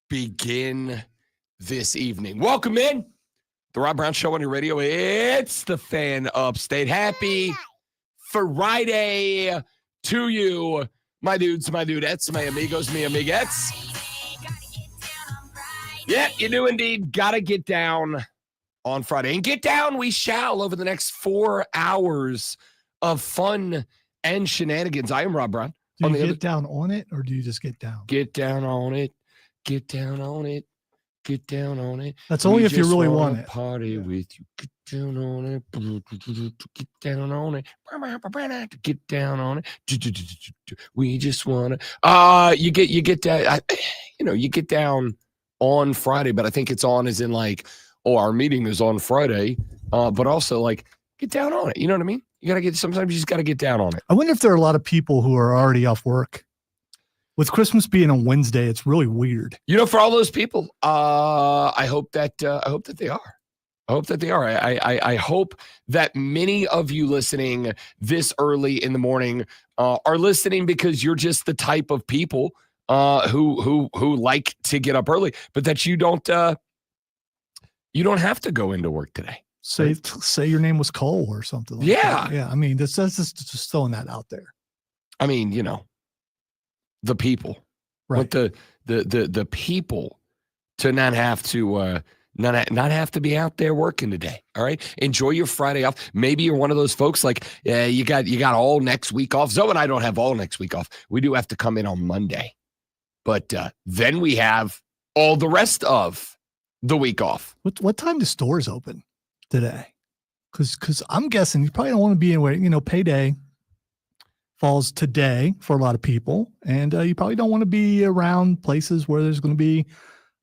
begin this evening. Welcome in the Rob Brown Show on your radio. It's the Fan Upstate. Happy Friday to you, my dudes, my dudettes, my amigos, mi amiguettes. Yeah, you do indeed gotta get down on Friday. And get down we shall over the next 4 hours of fun and shenanigans. I am Rob Brown. Do you get down on it, or do you just get down? Get down on it. Get down on it. Get down on it. That's only if you really want it. Party with you. Get down on it. Get down on it. Get down on it. We just want to. You get that. You get down on Friday, but I think it's on as in like, our meeting is on Friday. But also like, get down on it. You know what I mean? Sometimes you just got to get down on it. I wonder if there are a lot of people who are already off work. With Christmas being on Wednesday, it's really weird. For all those people, I hope that they are. I hope that they are. I hope that many of you listening this early in the morning are listening because you're just the type of people who like to get up early, but that you don't have to go into work today. Say your name was Cole or something. Like that. Yeah. I mean, that's just throwing that out there. I mean, the people, right? But the people to not have to not have to be out there working today. All right, enjoy your Friday off. Maybe you're one of those folks like you got all next week off. Zoe and I don't have all next week off. We do have to come in on Monday, but then we have all the rest of the week off. What time do stores open today? Because I'm guessing you probably don't want to be anywhere. Payday falls today for a lot of people, and you probably don't want to be around places where there's going to be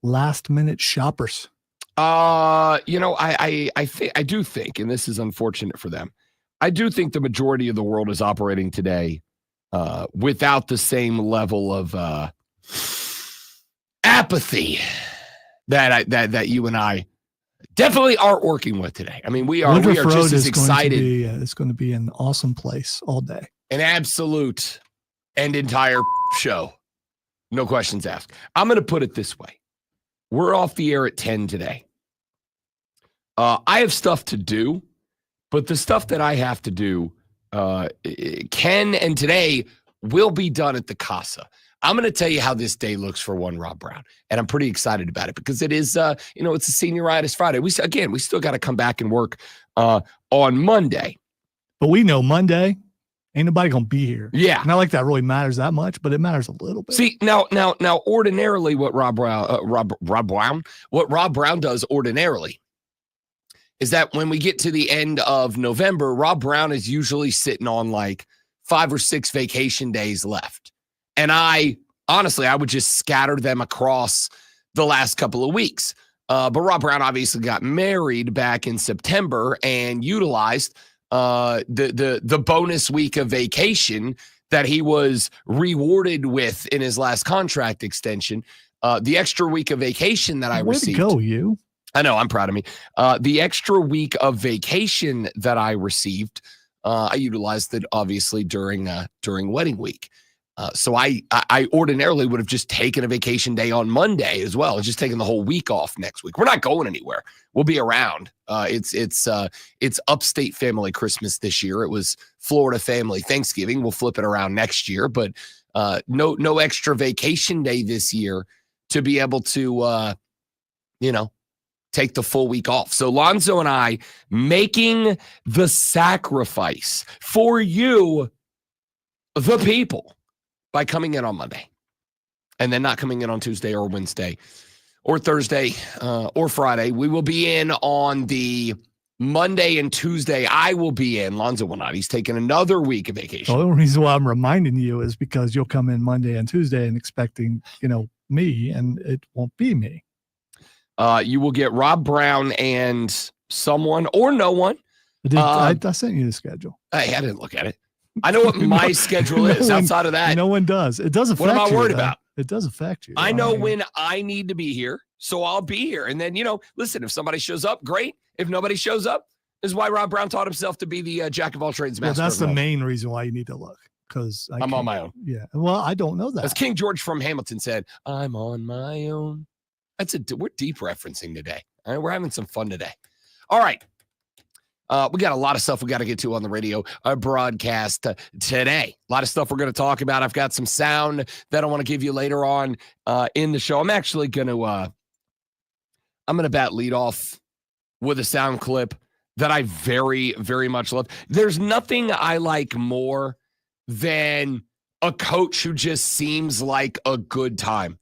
last minute shoppers. I do think, and this is unfortunate for them, I do think the majority of the world is operating today without the same level of apathy that you and I definitely aren't working with today. I mean, we are just as excited. It's going to be an awesome place all day. An absolute and entire show. No questions asked. I'm going to put it this way. We're off the air at 10 today. I have stuff to do, but the stuff that I have to do can and today will be done at the Casa. I'm going to tell you how this day looks for one Rob Brown, and I'm pretty excited about it because it is, it's a senioritis Friday. We still got to come back and work on Monday. But we know Monday, ain't nobody going to be here. Yeah. Not like that really matters that much, but it matters a little bit. See, now, ordinarily what Rob Brown does ordinarily is that when we get to the end of November, Rob Brown is usually sitting on like 5 or 6 vacation days left. And I would just scatter them across the last couple of weeks. But Rob Brown obviously got married back in September and utilized the bonus week of vacation that he was rewarded with in his last contract extension. The extra week of vacation that I received. Way to go, you. I know, I'm proud of me. The extra week of vacation that I received, I utilized it obviously during wedding week. So I ordinarily would have just taken a vacation day on Monday as well, and just taken the whole week off next week. We're not going anywhere. We'll be around. It's upstate family Christmas this year. It was Florida family Thanksgiving. We'll flip it around next year, but no extra vacation day this year to be able to take the full week off. So Lonzo and I making the sacrifice for you, the people, by coming in on Monday and then not coming in on Tuesday or Wednesday or Thursday or Friday. We will be in on the Monday and Tuesday. I will be in. Lonzo will not. He's taking another week of vacation. The only reason why I'm reminding you is because you'll come in Monday and Tuesday and expecting, me, and it won't be me. You will get Rob Brown and someone or no one. I sent you the schedule. Hey, I didn't look at it. I know what my schedule is outside of that. No one does. It does affect you. What am I worried about? It does affect you. I know when I need to be here, so I'll be here. And then, listen, if somebody shows up, great. If nobody shows up, this is why Rob Brown taught himself to be the jack of all trades master. Well, that's the main reason why you need to look, because I'm on my own. Yeah. Well, I don't know that. As King George from Hamilton said, I'm on my own. We're deep referencing today. All right, we're having some fun today. All right. We got a lot of stuff we got to get to on the radio broadcast today. A lot of stuff we're going to talk about. I've got some sound that I want to give you later on in the show. I'm actually going to I'm going to bat lead off with a sound clip that I very, very much love. There's nothing I like more than a coach who just seems like a good time.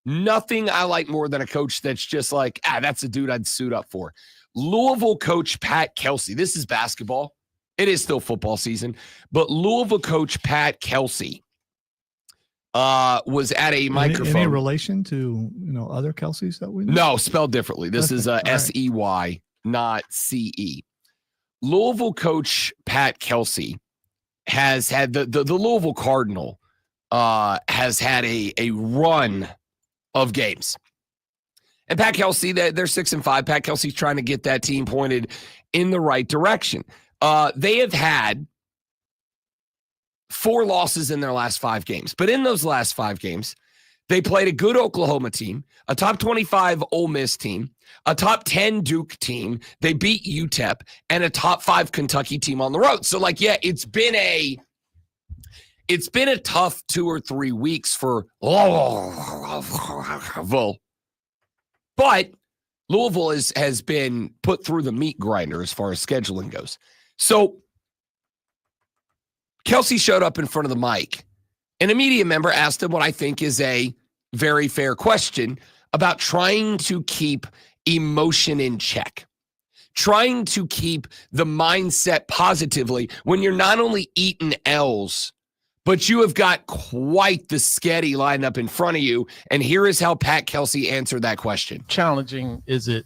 Nothing I like more than a coach that's just like, that's a dude I'd suit up for. Louisville coach Pat Kelsey. This is basketball. It is still football season, but Louisville coach Pat Kelsey was at a microphone. Any relation to other Kelseys that we know? No, spelled differently. This is SEY, not CE. Louisville coach Pat Kelsey has had the Louisville Cardinal has had a run of games. And Pat Kelsey, they're 6-5. Pat Kelsey's trying to get that team pointed in the right direction. They have had 4 losses in their last 5 games. But in those last 5 games, they played a good Oklahoma team, a top 25 Ole Miss team, a top 10 Duke team. They beat UTEP, and a top 5 Kentucky team on the road. So, it's been a tough 2 or 3 weeks for Louisville. But Louisville has been put through the meat grinder as far as scheduling goes. So Kelsey showed up in front of the mic, and a media member asked him what I think is a very fair question about trying to keep emotion in check, trying to keep the mindset positively when you're not only eating L's, but you have got quite the sketty lined up in front of you. And here is how Pat Kelsey answered that question. Challenging is it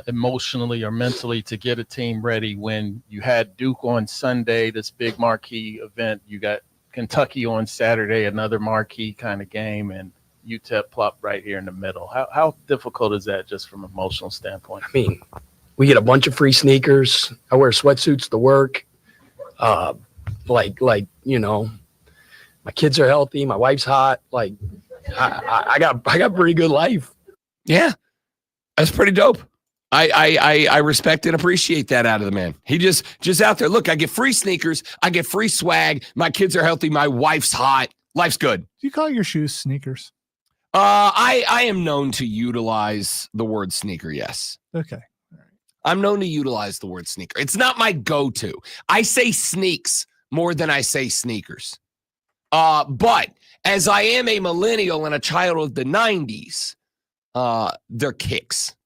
emotionally or mentally to get a team ready when you had Duke on Sunday, this big marquee event? You got Kentucky on Saturday, another marquee kind of game, and UTEP plopped right here in the middle. How difficult is that just from an emotional standpoint? I mean, we get a bunch of free sneakers. I wear sweatsuits to work. My kids are healthy. My wife's hot. I got pretty good life. Yeah, that's pretty dope. I respect and appreciate that out of the man. He just out there. Look, I get free sneakers. I get free swag. My kids are healthy. My wife's hot. Life's good. Do you call your shoes sneakers? I am known to utilize the word sneaker. Yes. Okay. All right. I'm known to utilize the word sneaker. It's not my go-to. I say sneaks more than I say sneakers. But as I am a millennial and a child of the 90s, they're kicks.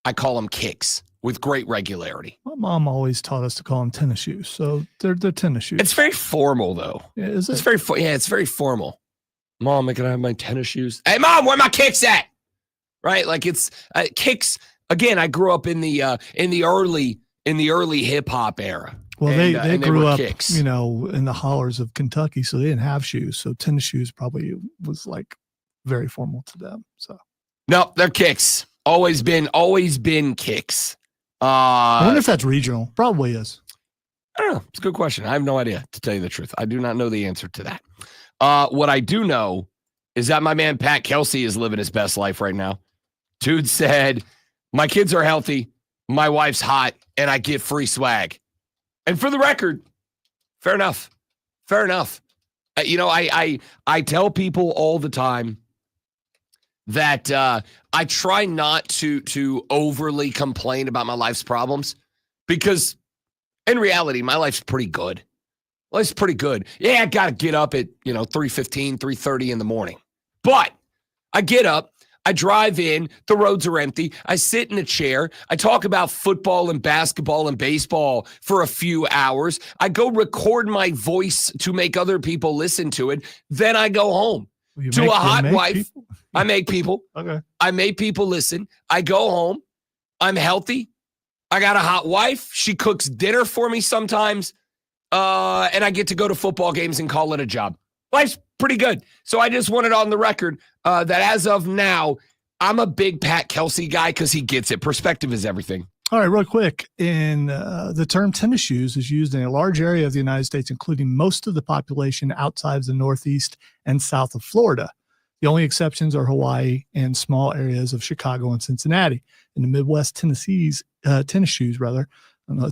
I call them kicks with great regularity. My mom always taught us to call them tennis shoes. So they're tennis shoes. It's very formal, though. Yeah, is it? It's very formal. Mom, can I have my tennis shoes? Hey, Mom, where my kicks at? Right? It's kicks. Again, I grew up in the early hip hop era. Well, they grew up, kicks. in the hollers of Kentucky, so they didn't have shoes. So tennis shoes probably was very formal to them. So no, they're kicks. Always been kicks. I wonder if that's regional. Probably is. I don't know. It's a good question. I have no idea, to tell you the truth. I do not know the answer to that. What I do know is that my man Pat Kelsey is living his best life right now. Dude said, my kids are healthy, my wife's hot, and I get free swag. And for the record, fair enough. Fair enough. I tell people all the time that I try not to overly complain about my life's problems, because in reality, my life's pretty good. Life's pretty good. Yeah, I got to get up at 3:15, 3:30 in the morning. But I get up, I drive in, the roads are empty, I sit in a chair, I talk about football and basketball and baseball for a few hours, I go record my voice to make other people listen to it, then I go home to a hot wife. People? I make people. Okay. I make people listen. I go home. I'm healthy. I got a hot wife. She cooks dinner for me sometimes. And I get to go to football games and call it a job. Life's pretty good. So I just wanted on the record that as of now, I'm a big Pat Kelsey guy because he gets it. Perspective is everything. All right, real quick. The term tennis shoes is used in a large area of the United States, including most of the population outside of the Northeast and south of Florida. The only exceptions are Hawaii and small areas of Chicago and Cincinnati. In the Midwest, Tennessee's tennis shoes, rather.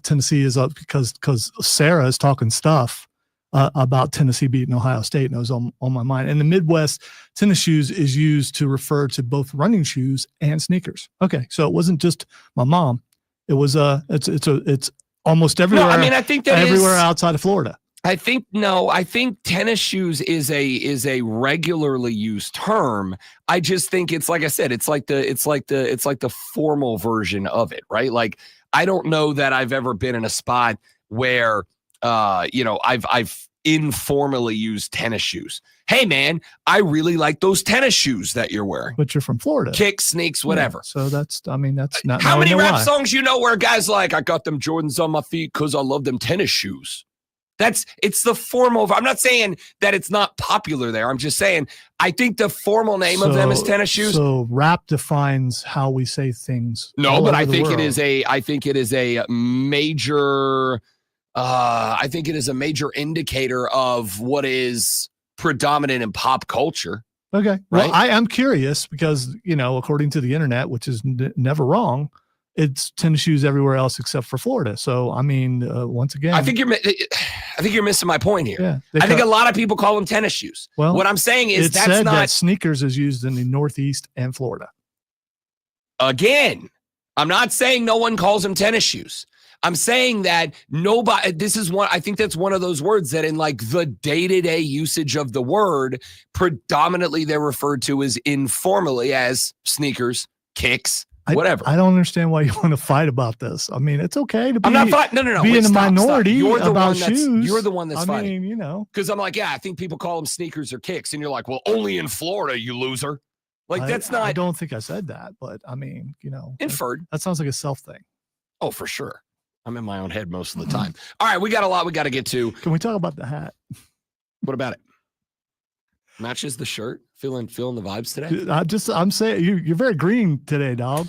Tennessee is up because Sarah is talking stuff about Tennessee beating Ohio State, and it was on my mind. And the Midwest, tennis shoes is used to refer to both running shoes and sneakers. Okay, so it wasn't just my mom. It was it's almost everywhere. No, I mean, I think that everywhere outside of Florida. I think tennis shoes is a regularly used term. I just think it's, like I said, it's like the formal version of it, right? Like, I don't know that I've ever been in a spot where I've informally used tennis shoes. Hey man, I really like those tennis shoes that you're wearing. But you're from Florida. Kicks, sneaks, whatever. Yeah, so that's not. How many rap songs where guys like, I got them Jordans on my feet because I love them tennis shoes? It's the formal. I'm not saying that it's not popular there. I'm just saying I think the formal name of them is tennis shoes. So rap defines how we say things. No, but I think it is a major. I think it is a major indicator of what is predominant in pop culture. Okay. Right? Well, I am curious because, according to the internet, which is never wrong, it's tennis shoes everywhere else except for Florida. So, I mean, once again, I think you're missing my point here. Yeah, I think a lot of people call them tennis shoes. Well, what I'm saying is that sneakers is used in the Northeast and Florida. Again, I'm not saying no one calls them tennis shoes. I'm saying that nobody, I think that's one of those words that in like the day-to-day usage of the word, predominantly they're referred to as informally as sneakers, kicks, whatever. I don't understand why you want to fight about this. I mean, it's okay to be. I'm not fighting. No. Be in the minority You're the about one shoes. You're the one that's fighting. I mean, because I'm like, yeah, I think people call them sneakers or kicks, and you're like, well, only in Florida, you loser. Like that's not. I don't think I said that, but I mean, inferred. That sounds like a self thing. Oh, for sure. I'm in my own head most of the time. All right, we got a lot we got to get to. Can we talk about the hat? What about it? Matches the shirt. Feeling the vibes today. I'm saying you're very green today, dog.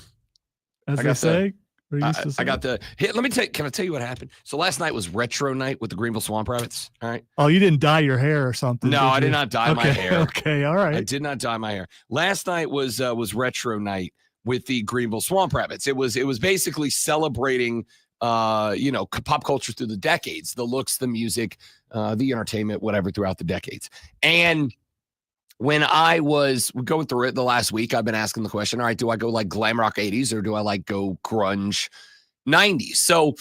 As they say. I got the hit. Let me can I tell you what happened? So last night was retro night with the Greenville Swamp Rabbits. All right. Oh, you didn't dye your hair or something? No, I did not dye my hair. Okay, all right. I did not dye my hair. Last night was retro night with the Greenville Swamp Rabbits. It was basically celebrating pop culture through the decades, the looks, the music, the entertainment, whatever, throughout the decades. And when I was going through it the last week, I've been asking the question, all right, do I go like glam rock 80s or do I like go grunge 90s? So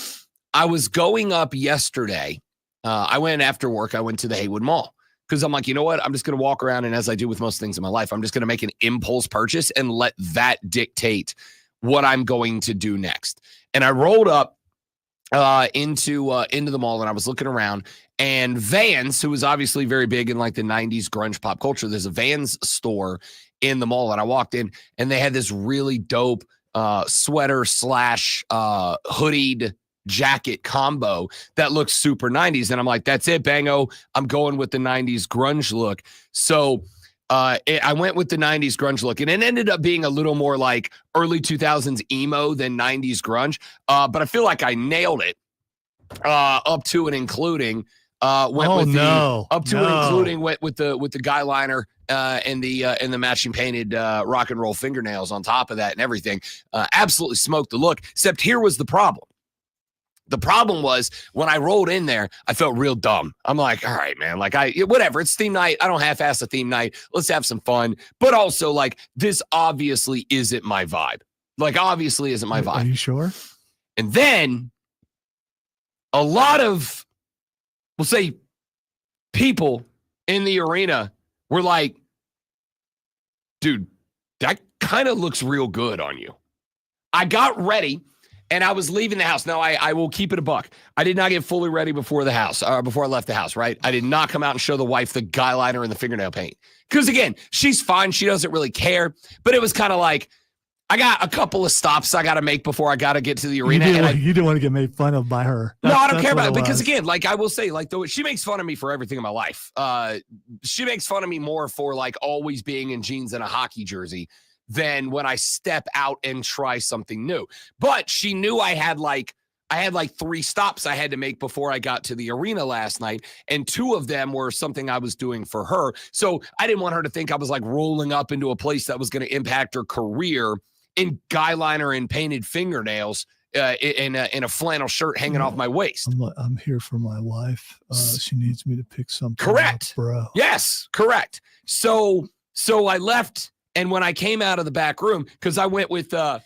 I was going up yesterday. I went after work. I went to the Haywood Mall because I'm like, you know what? I'm just going to walk around. And as I do with most things in my life, I'm just going to make an impulse purchase and let that dictate what I'm going to do next. And I rolled up into the mall and I was looking around, and Vans, who was obviously very big in like the 90s grunge pop culture, there's a Vans store in the mall, and I walked in and they had this really dope sweater / hoodied jacket combo that looks super 90s. And I'm like, that's it, bango. I'm going with the 90s grunge look. So I went with the 90s grunge look, and it ended up being a little more like early 2000s emo than 90s grunge. But I feel like I nailed it up to and including including went with the guy liner and the matching painted rock and roll fingernails on top of that and everything. Absolutely smoked the look. Except here was the problem. The problem was when I rolled in there, I felt real dumb. I'm like, all right, man, like whatever. It's theme night. I don't half-ass a theme night. Let's have some fun. But also, like, this obviously isn't my vibe. Like, obviously isn't my vibe. Are you sure? And then a lot of, we'll say, people in the arena were like, dude, that kind of looks real good on you. I got ready. And I was leaving the house. Now, I will keep it a buck. I did not get fully ready before I left the house, right? I did not come out and show the wife the guy liner and the fingernail paint. Because, again, she's fine. She doesn't really care. But it was kind of like, I got a couple of stops I got to make before I got to get to the arena. You didn't want to get made fun of by her. No, I don't care about it. Because, again, like I will say, like she makes fun of me for everything in my life. She makes fun of me more for, like, always being in jeans and a hockey jersey than when I step out and try something new. But she knew I had like I had like 3 stops I had to make before I got to the arena last night. And 2 of them were something I was doing for her. So I didn't want her to think I was like rolling up into a place that was going to impact her career in guy liner and painted fingernails in a flannel shirt hanging off my waist. I'm here for my wife. She needs me to pick something Correct. up, bro. Yes, correct. So I left, and when I came out of the back room, because I went with the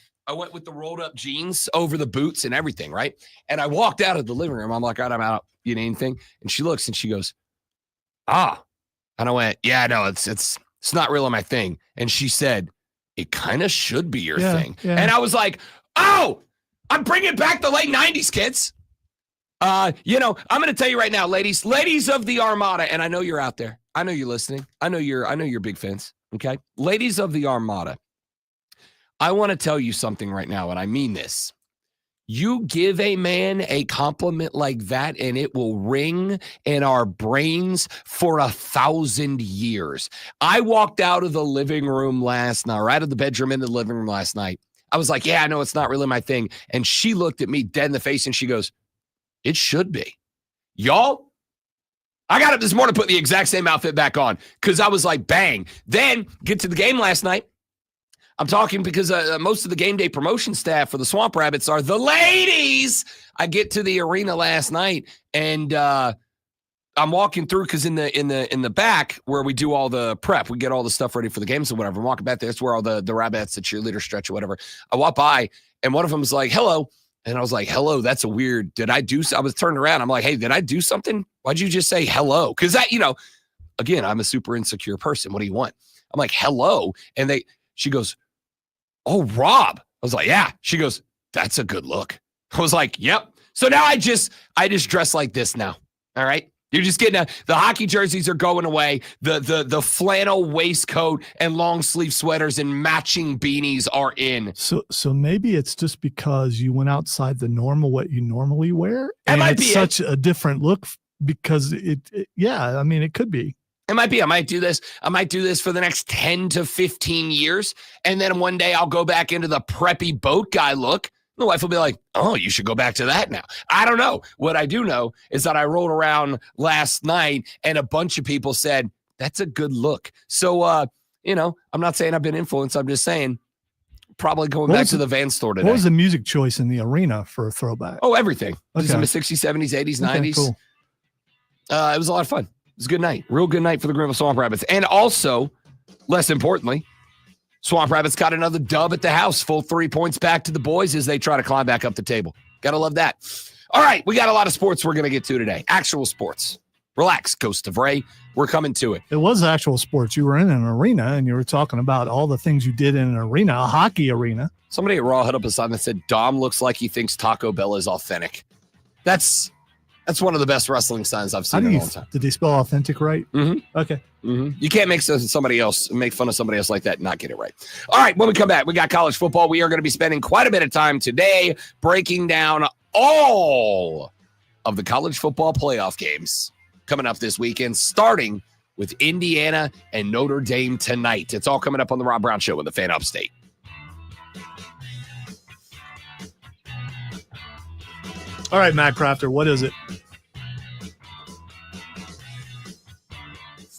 rolled up jeans over the boots and everything, right? And I walked out of the living room. I'm like, all right, I'm out. You need anything? And she looks and she goes, ah. And I went, yeah, no, it's not really my thing. And she said, it kind of should be your thing. Yeah. And I was like, oh, I'm bringing back the late 90s, kids. I'm going to tell you right now, ladies of the Armada, and I know you're out there. I know you're listening. I know you're big fans. Okay. Ladies of the Armada, I want to tell you something right now, and I mean this. You give a man a compliment like that, and it will ring in our brains for 1,000 years. I walked out of the living room last night, or out of the bedroom into the living room last night. I was like, yeah, I know it's not really my thing. And she looked at me dead in the face, and she goes, it should be. Y'all, I got up this morning, put the exact same outfit back on, because I was like, bang. Then get to the game last night. I'm talking because most of the game day promotion staff for the Swamp Rabbits are the ladies. I get to the arena last night, and I'm walking through because in the back where we do all the prep, we get all the stuff ready for the games and whatever. I'm walking back there. That's where all the Rabbits, the cheerleader stretch or whatever. I walk by, and one of them was like, hello. And I was like, hello, that's a weird, I was turning around. I'm like, hey, did I do something? Why'd you just say hello? Because that, again, I'm a super insecure person. What do you want? I'm like, hello. And she goes, oh, Rob. I was like, yeah. She goes, that's a good look. I was like, yep. So now I just dress like this now. All right. You're just getting the hockey jerseys are going away. The flannel waistcoat and long sleeve sweaters and matching beanies are in. So maybe it's just because you went outside the normal, what you normally wear. That and might it's be such a different look because it could be. It might be. I might do this. I might do this for the next 10 to 15 years. And then one day I'll go back into the preppy boat guy look. The wife will be like, oh, you should go back to that now. I don't know. What I do know is that I rolled around last night and a bunch of people said, that's a good look. So, I'm not saying I've been influenced. I'm just saying probably going back to the Van store today. What was the music choice in the arena for a throwback? Oh, everything. Okay. Some 60s, 70s, 80s, 90s. Cool. It was a lot of fun. It was a good night. Real good night for the Greenville Swamp Rabbits. And also, less importantly, Swamp Rabbits got another dub at the house. Full 3 points back to the boys as they try to climb back up the table. Gotta love that. All right, we got a lot of sports we're going to get to today. Actual sports. Relax, Ghost of Ray. We're coming to it. It was actual sports. You were in an arena, and you were talking about all the things you did in an arena, a hockey arena. Somebody at Raw hit up a sign that said, Dom looks like he thinks Taco Bell is authentic. That's one of the best wrestling signs I've seen in a long time. Did they spell authentic right? Mm-hmm. Okay. Mm-hmm. You can't make fun of somebody else like that and not get it right. All right, when we come back, we got college football. We are going to be spending quite a bit of time today breaking down all of the college football playoff games coming up this weekend, starting with Indiana and Notre Dame tonight. It's all coming up on the Rob Brown Show with the Fan Upstate. All right, Matt Crafter, what is it?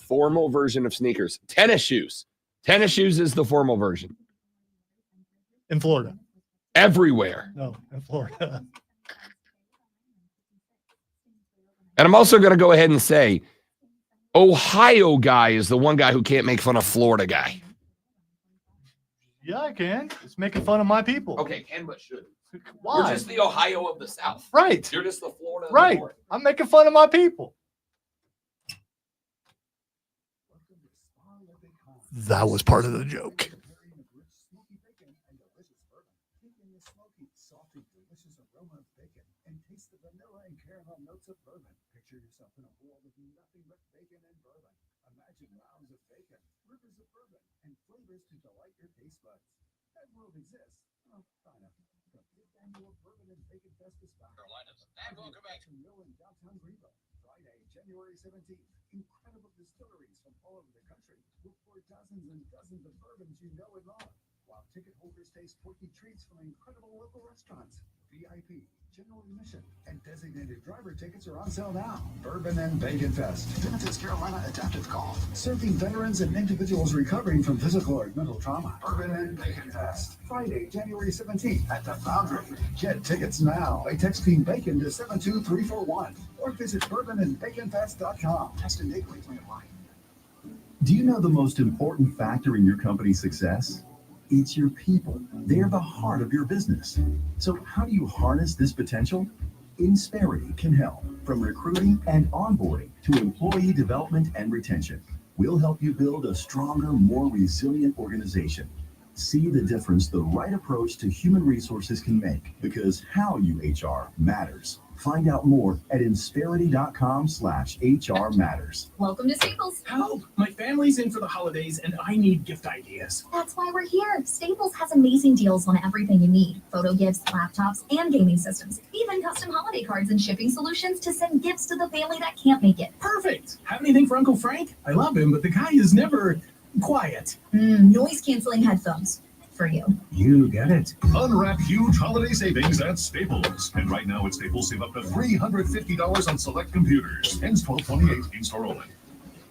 Formal version of sneakers. Tennis shoes. Tennis shoes is the formal version. In Florida. Everywhere. No, in Florida. And I'm also going to go ahead and say, Ohio guy is the one guy who can't make fun of Florida guy. Yeah, I can. It's making fun of my people. Okay, can but should. Why? You're just the Ohio of the South. Right. You're just the Florida of Right. the North. I'm making fun of my people. That was part of the joke. Picture yourself in a world of nothing but bacon and bourbon. Imagine rounds of bacon, rivers of bourbon, and flavors to delight your taste buds. That world exists. Oh, fine enough. The fifth annual Bourbon and Bacon Fest is back. Carolinas. And welcome back. Mill in downtown Greenville. Friday, January 17th. Incredible distilleries from all over the country will pour dozens and dozens of bourbons you know and love, while ticket holders taste quirky treats from incredible local restaurants. VIP, general admission, and designated driver tickets are on sale now. Bourbon and Bacon Fest, Vintage Carolina Adaptive Golf, serving veterans and individuals recovering from physical or mental trauma. Bourbon and Bacon Fest, Friday, January 17th at the Foundry. Get tickets now by texting BACON to 72341 or visit bourbonandbaconfest.com. Test and date may apply. Do you know the most important factor in your company's success? It's your people. They're the heart of your business. So how do you harness this potential? Insperity can help, from recruiting and onboarding to employee development and retention. We'll help you build a stronger, more resilient organization. See the difference the right approach to human resources can make, because how you HR matters. Find out more at insperity.com/HR matters. Welcome to Staples. Help! My family's in for the holidays and I need gift ideas. That's why we're here. Staples has amazing deals on everything you need. Photo gifts, laptops, and gaming systems. Even custom holiday cards and shipping solutions to send gifts to the family that can't make it. Perfect! Have anything for Uncle Frank? I love him, but the guy is never quiet. Noise canceling headphones. For you. You get it. Unwrap huge holiday savings at Staples. And right now at Staples, save up to $350 on select computers. Ends 12/28, in-store only.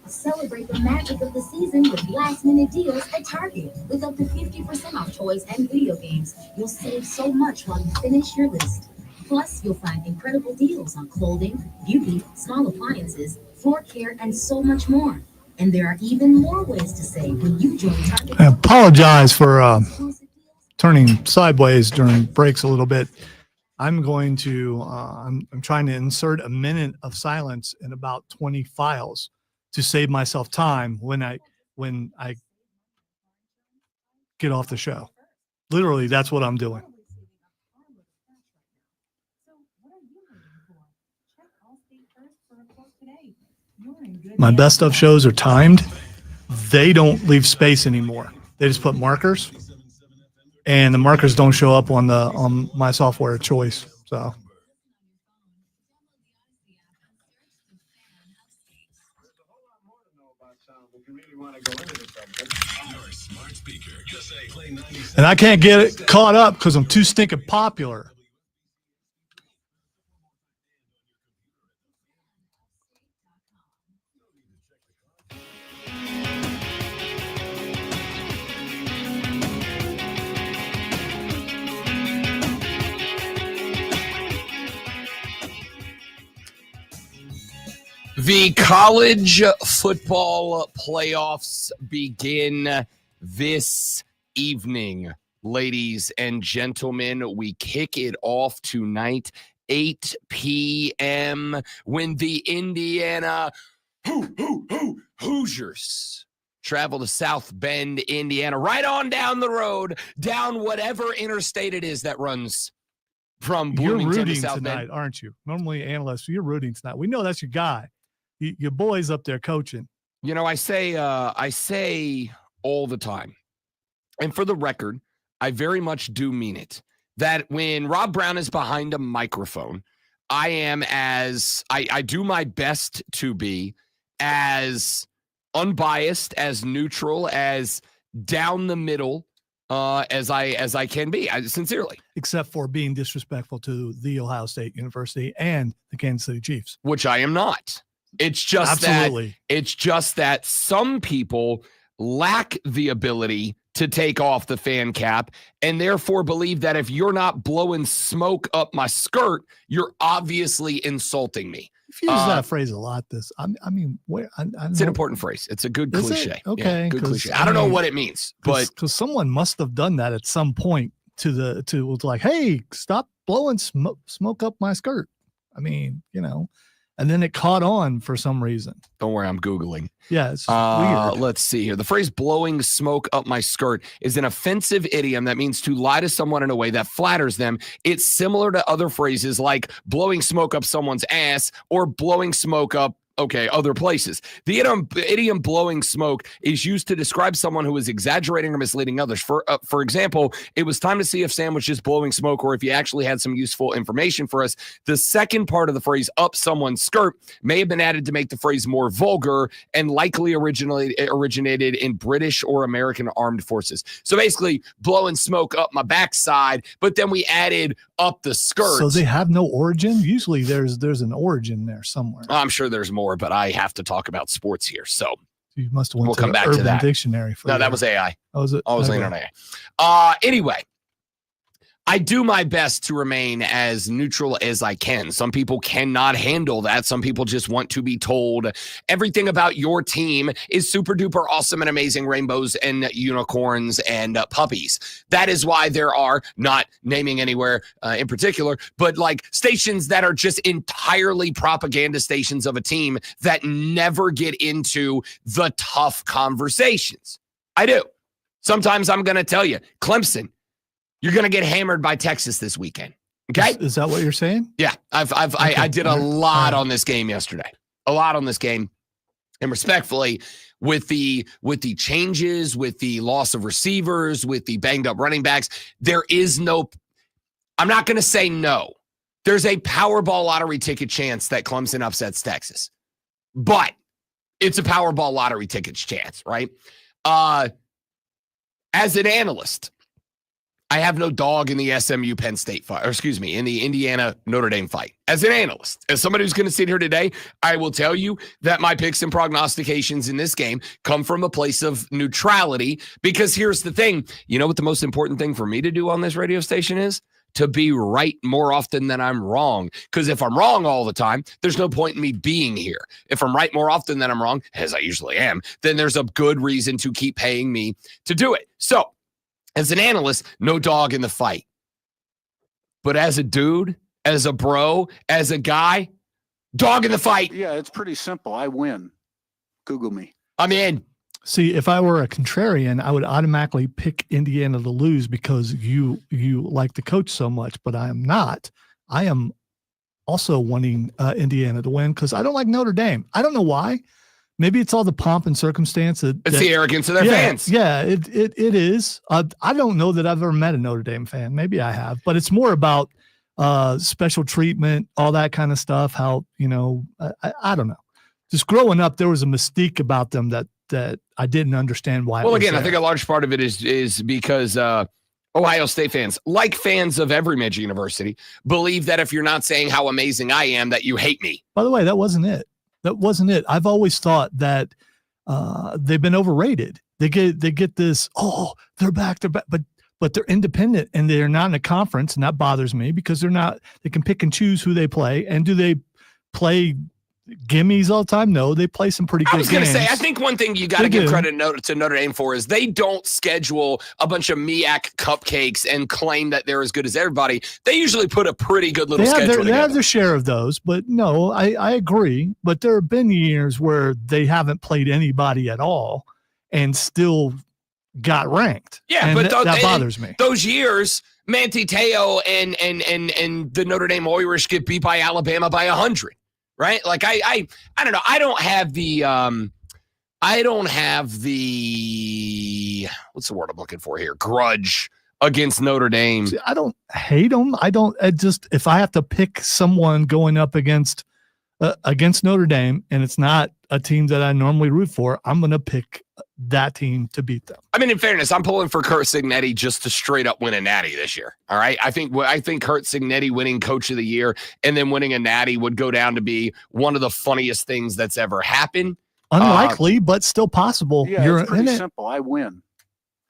Celebrate the magic of the season with last-minute deals at Target. With up to 50% off toys and video games, you'll save so much while you finish your list. Plus, you'll find incredible deals on clothing, beauty, small appliances, floor care, and so much more. And there are even more ways to save when you join Target. I apologize for turning sideways during breaks a little bit. I'm going to, I'm trying to insert a minute of silence in about 20 files to save myself time when I get off the show. Literally, that's what I'm doing. My best of shows are timed. They don't leave space anymore. They just put markers, and the markers don't show up on my software of choice. So and I can't get it caught up because I'm too stinking popular. The college football playoffs begin this evening, ladies and gentlemen. We kick it off tonight, 8 p.m., when the Indiana Hoosiers travel to South Bend, Indiana, right on down the road, down whatever interstate it is that runs from Bloomington You're to rooting South tonight, Bend. aren't you? Normally, analysts, you're rooting tonight. We know that's your guy. Your boy's up there coaching. You know, I say all the time, and for the record, I very much do mean it, that when Rob Brown is behind a microphone, I do my best to be as unbiased, as neutral, as down the middle as I can be. Sincerely. Except for being disrespectful to the Ohio State University and the Kansas City Chiefs. Which I am not. It's just that some people lack the ability to take off the fan cap and therefore believe that if you're not blowing smoke up my skirt, you're obviously insulting me. You've used that phrase a lot. It's an important phrase. It's a good Is cliche. it? Okay, Yeah, good 'cause, cliche. I don't know what it means, but because someone must have done that at some point to like, hey, stop blowing smoke up my skirt. I mean, and then it caught on for some reason. don't worry, I'm Googling. Yeah, it's weird. Let's see here. The phrase blowing smoke up my skirt is an offensive idiom that means to lie to someone in a way that flatters them. It's similar to other phrases like blowing smoke up someone's ass or blowing smoke up other places. The idiom blowing smoke is used to describe someone who is exaggerating or misleading others. For example, it was time to see if sandwich is blowing smoke or if you actually had some useful information for us. The second part of the phrase up someone's skirt may have been added to make the phrase more vulgar and likely originated in British or American armed forces. So basically blowing smoke up my backside, but then we added up the skirt. So they have no origin? Usually there's an origin there somewhere. I'm sure there's more, but I have to talk about sports here. So You must have went we'll to come the back to Urban that. Dictionary. For no, that your- was AI. Oh, was it? I was Okay. laying on AI. Anyway, I do my best to remain as neutral as I can. Some people cannot handle that. Some people just want to be told everything about your team is super duper awesome and amazing, rainbows and unicorns and puppies. That is why there are, not naming anywhere in particular, but like stations that are just entirely propaganda stations of a team that never get into the tough conversations. I do. Sometimes I'm going to tell you, Clemson, you're going to get hammered by Texas this weekend. Okay? Is that what you're saying? Yeah, I did a lot on this game yesterday. A lot on this game. And respectfully, with the changes, with the loss of receivers, with the banged up running backs, there is no, I'm not going to say no. There's a Powerball lottery ticket chance that Clemson upsets Texas. But it's a Powerball lottery ticket chance, right? As an analyst, I have no dog in the SMU Penn State fight, or excuse me, in the Indiana Notre Dame fight. As an analyst, as somebody who's going to sit here today, I will tell you that my picks and prognostications in this game come from a place of neutrality, because here's the thing. You know what the most important thing for me to do on this radio station is? To be right more often than I'm wrong. Because if I'm wrong all the time, there's no point in me being here. If I'm right more often than I'm wrong, as I usually am, then there's a good reason to keep paying me to do it. So, as an analyst, no dog in the fight. But as a dude, as a bro, as a guy, dog in the fight. Yeah, it's pretty simple. I win. Google me. I'm in. See, if I were a contrarian, I would automatically pick Indiana to lose because you like the coach so much, but I am not. I am also wanting Indiana to win because I don't like Notre Dame. I don't know why. Maybe it's all the pomp and circumstance. It's the arrogance of their fans. Yeah, it is. I don't know that I've ever met a Notre Dame fan. Maybe I have, but it's more about special treatment, all that kind of stuff. How, I don't know. Just growing up, there was a mystique about them that I didn't understand why. Well, again, I think a large part of it is because Ohio State fans, like fans of every major university, believe that if you're not saying how amazing I am, that you hate me. By the way, that wasn't it. I've always thought that they've been overrated. They get this, they're back, but they're independent and they're not in a conference, and that bothers me because they can pick and choose who they play. And do they play gimmies all the time? No, they play some pretty good games. I was going to say, I think one thing you got to give credit to Notre Dame for is they don't schedule a bunch of MEAC cupcakes and claim that they're as good as everybody. They usually put a pretty good little schedule together. They have their share of those, but no, I agree. But there have been years where they haven't played anybody at all and still got ranked. Yeah, and but that bothers me. Those years, Manti Te'o and the Notre Dame Irish get beat by Alabama by 100. Right? Like I don't know. I don't have the what's the word I'm looking for here? Grudge against Notre Dame. See, I don't hate them. If I have to pick someone going up against Notre Dame and it's not a team that I normally root for, I'm going to pick that team to beat them. I mean, in fairness, I'm pulling for Curt Cignetti just to straight up win a natty this year. All right. I think Curt Cignetti winning Coach of the Year and then winning a natty would go down to be one of the funniest things that's ever happened. Unlikely, but still possible. Yeah, it's pretty simple. I win.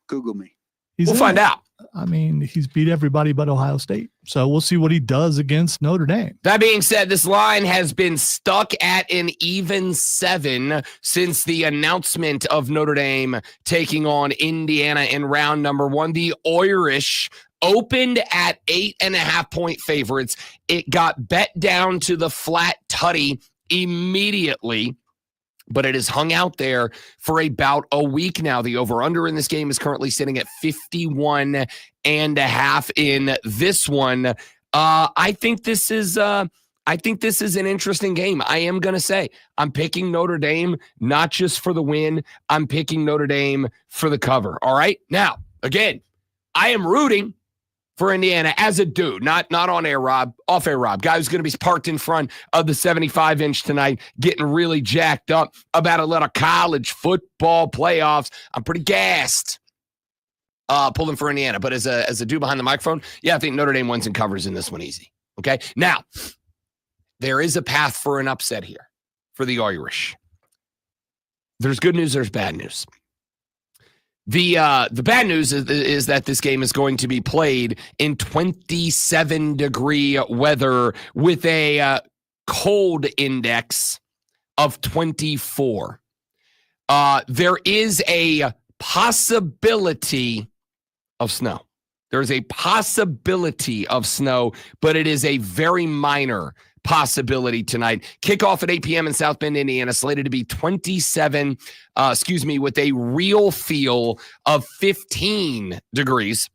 Google me. We'll find out. I mean, he's beat everybody but Ohio State. So we'll see what he does against Notre Dame. That being said, this line has been stuck at an even 7 since the announcement of Notre Dame taking on Indiana in round number 1. The Irish opened at 8.5-point favorites. It got bet down to the flat tutty immediately, but it has hung out there for about a week now. The over-under in this game is currently sitting at 51.5 in this one. I think this is I think this is an interesting game. I am going to say I'm picking Notre Dame, not just for the win. I'm picking Notre Dame for the cover. All right. Now, again, I am rooting for Indiana as a dude, not on air, Rob, off air, Rob. Guy who's going to be parked in front of the 75-inch tonight, getting really jacked up about a little college football playoffs. I'm pretty gassed. Pulling for Indiana. But as a dude behind the microphone, yeah, I think Notre Dame wins and covers in this one easy. Okay. Now, there is a path for an upset here for the Irish. There's good news, there's bad news. The bad news is that this game is going to be played in 27-degree weather with a cold index of 24. There is a possibility of snow. There's a possibility of snow, but it is a very minor possibility tonight. Kickoff at 8 p.m. in South Bend, Indiana, slated to be 27, with a real feel of 15 degrees.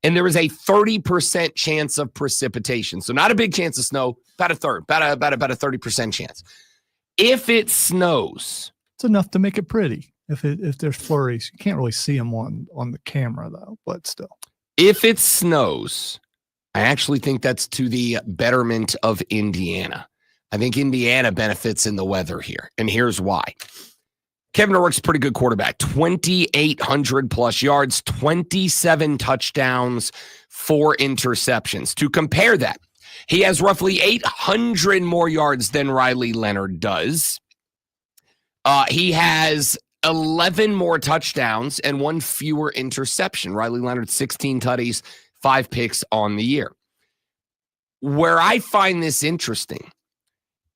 And there is a 30% chance of precipitation. So not a big chance of snow, about a third, about a 30% chance. If it snows, it's enough to make it pretty. If there's flurries, you can't really see them on the camera though, but still. If it snows, I actually think that's to the betterment of Indiana. I think Indiana benefits in the weather here, and here's why. Kevin O'Rourke's a pretty good quarterback, 2,800 plus yards, 27 touchdowns, 4 interceptions. To compare that, he has roughly 800 more yards than Riley Leonard does. He has 11 more touchdowns and 1 fewer interception. Riley Leonard, 16 tutties, 5 picks on the year. Where I find this interesting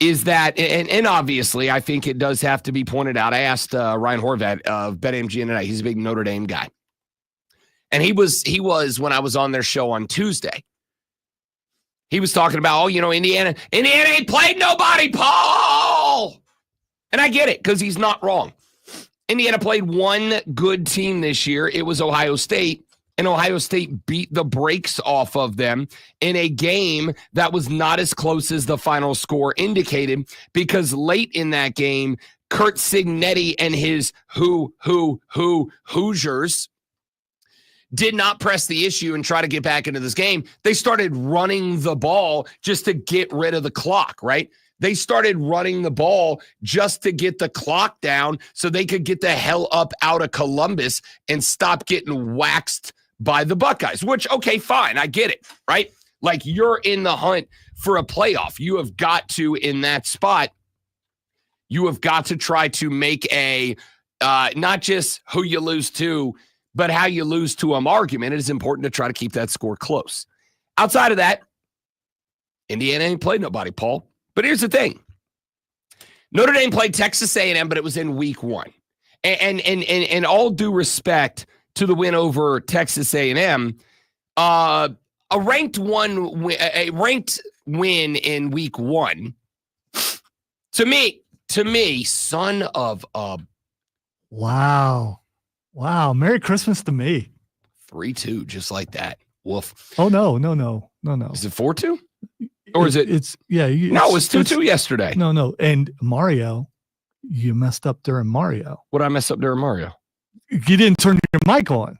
is that, and obviously I think it does have to be pointed out. I asked Ryan Horvat of BetMGM tonight. He's a big Notre Dame guy. And he was when I was on their show on Tuesday. He was talking about, Indiana ain't played nobody, Paul. And I get it because he's not wrong. Indiana played one good team this year. It was Ohio State, and Ohio State beat the brakes off of them in a game that was not as close as the final score indicated, because late in that game, Curt Cignetti and his Hoosiers did not press the issue and try to get back into this game. They started running the ball just to get rid of the clock, right? They started running the ball just to get the clock down so they could get the hell up out of Columbus and stop getting waxed by the Buckeyes, which, okay, fine. I get it, right? Like, you're in the hunt for a playoff. You have got to, in that spot, you have got to try to make a, not just who you lose to, but how you lose to them argument. It is important to try to keep that score close. Outside of that, Indiana ain't played nobody, Paul. But here's the thing. Notre Dame played Texas A&M, but it was in week 1. And all due respect to the win over Texas A&M, a ranked win in week 1, to me, son of a... Wow. Merry Christmas to me. 3-2, just like that. Woof. Oh, no. Is it 4-2? Or is it? It's no, it was 2-2 yesterday. No. And Mario, you messed up during Mario. What did I mess up during Mario? You didn't turn your mic on.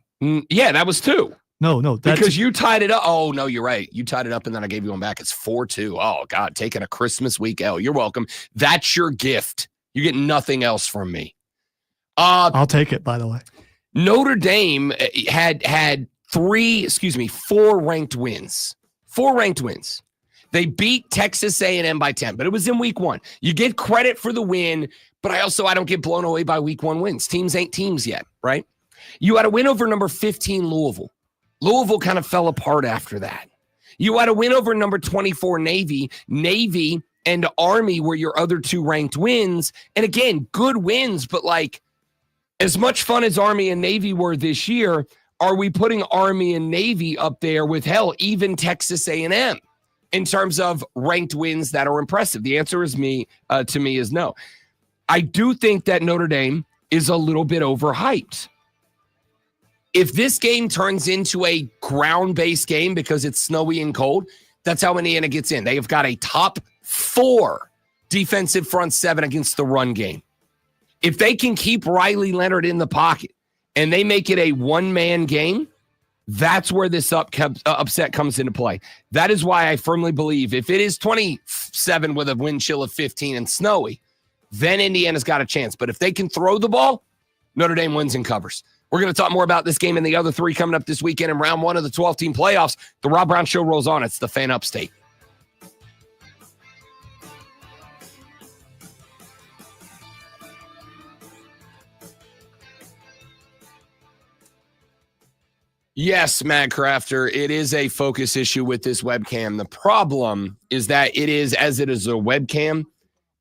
Yeah, that was 2. No. Because you tied it up. Oh, no, you're right. You tied it up and then I gave you one back. It's 4-2. Oh, God, taking a Christmas week L. You're welcome. That's your gift. You get nothing else from me. I'll take it, by the way. Notre Dame had 4 ranked wins. 4 ranked wins. They beat Texas A&M by 10, but it was in week 1. You get credit for the win, but I don't get blown away by week 1 wins. Teams ain't teams yet, right? You had a win over number 15 Louisville. Louisville kind of fell apart after that. You had a win over number 24 Navy. Navy and Army were your other 2 ranked wins. And again, good wins, but like, as much fun as Army and Navy were this year, are we putting Army and Navy up there with, hell, even Texas A&M? In terms of ranked wins that are impressive? The answer is to me is no. I do think that Notre Dame is a little bit overhyped. If this game turns into a ground-based game because it's snowy and cold, That's how Indiana gets in. They have got a top 4 defensive front 7 against the run game. If they can keep Riley Leonard in the pocket and they make it a one-man game, that's where this upset comes into play. That is why I firmly believe if it is 27 with a wind chill of 15 and snowy, then Indiana's got a chance. But if they can throw the ball, Notre Dame wins and covers. We're going to talk more about this game and the other 3 coming up this weekend in round 1 of the 12-team playoffs. The Rob Brown Show rolls on. It's the Fan Upstate. Yes, Matt Crafter, it is a focus issue with this webcam. The problem is that it is, as it is a webcam,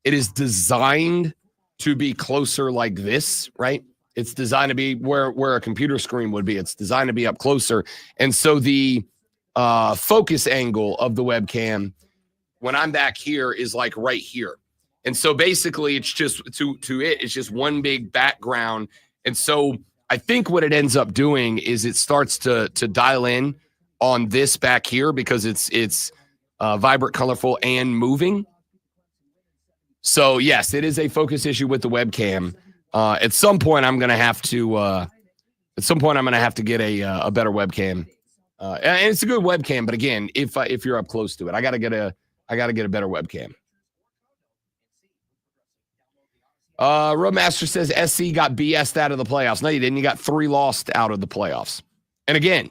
it is designed to be closer like this, right? It's designed to be where a computer screen would be. It's designed to be up closer. And so the focus angle of the webcam, when I'm back here, is like right here. And so basically it's just it's just one big background. And so I think what it ends up doing is it starts to dial in on this back here because it's vibrant, colorful, and moving. So yes, it is a focus issue with the webcam. At some point, I'm going to have to get a better webcam. And it's a good webcam, but again, if you're up close to it, I got to get a better webcam. Roadmaster says SC got BS'd out of the playoffs. No, you didn't. You got 3 lost out of the playoffs. And again,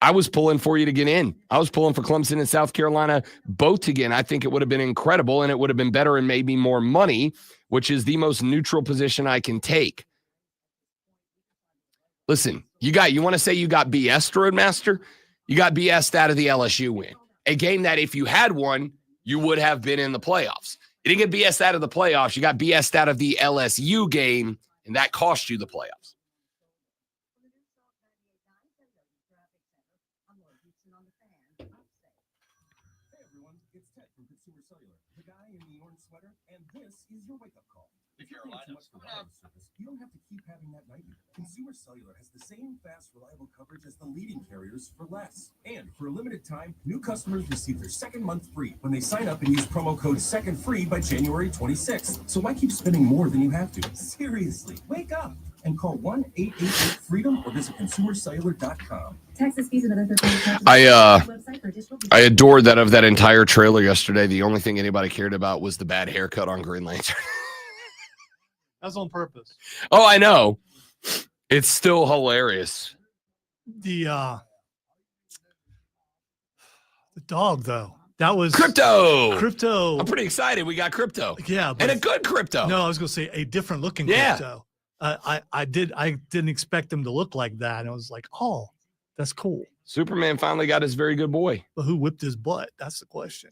I was pulling for you to get in. I was pulling for Clemson and South Carolina both to get in. I think it would have been incredible, and it would have been better and made me more money, which is the most neutral position I can take. Listen, you want to say you got BS'd, Roadmaster? You got BS'd out of the LSU win. A game that if you had won, you would have been in the playoffs. You didn't get BS'd out of the playoffs. You got BS'd out of the LSU game, and that cost you the playoffs. Hey everyone, it's Ted from Consumer Cellular, the guy in the orange sweater, and this is your wake-up call. If you're paying too much for wireless service, you don't have to keep having that nightmare. Consumer Cellular has the same fast, reliable coverage as the leading carriers for less. And for a limited time, new customers receive their second month free when they sign up and use promo code SECONDFREE by January 26th. So why keep spending more than you have to? Seriously, wake up and call 1-888-FREEDOM or visit consumercellular.com. Texas fees and other third-party I adored that of that entire trailer yesterday. The only thing anybody cared about was the bad haircut on Green Lantern. That's on purpose. Oh, I know. It's still hilarious. The dog, though. That was Crypto. Crypto. I'm pretty excited. We got crypto. Yeah. And a good crypto. No, I was going to say a different looking Yeah. crypto. I didn't expect them to look like that. And I was like, oh, that's cool. Superman finally got his very good boy. But who whipped his butt? That's the question.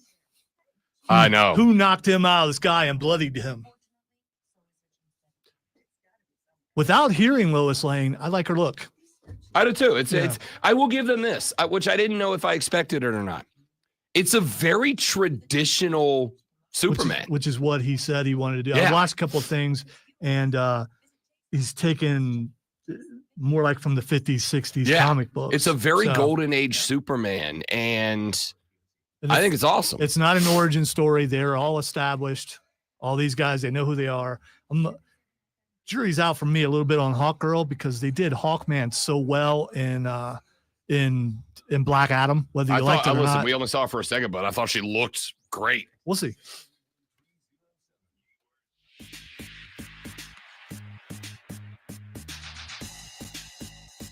I know. Who knocked him out of the sky and bloodied him? Without hearing Lois Lane, I like her look. I do too. It's I will give them this, which I didn't know if I expected it or not. It's a very traditional Superman. Which is what he said he wanted to do. Yeah. I watched a couple of things, and he's taken more like from the 50s, 60s comic books. It's a very golden age Superman, and I think it's awesome. It's not an origin story. They're all established. All these guys, they know who they are. Jury's out for me a little bit on Hawkgirl because they did Hawkman so well in Black Adam, whether you liked it or not. We only saw her for a second, but I thought she looked great. We'll see.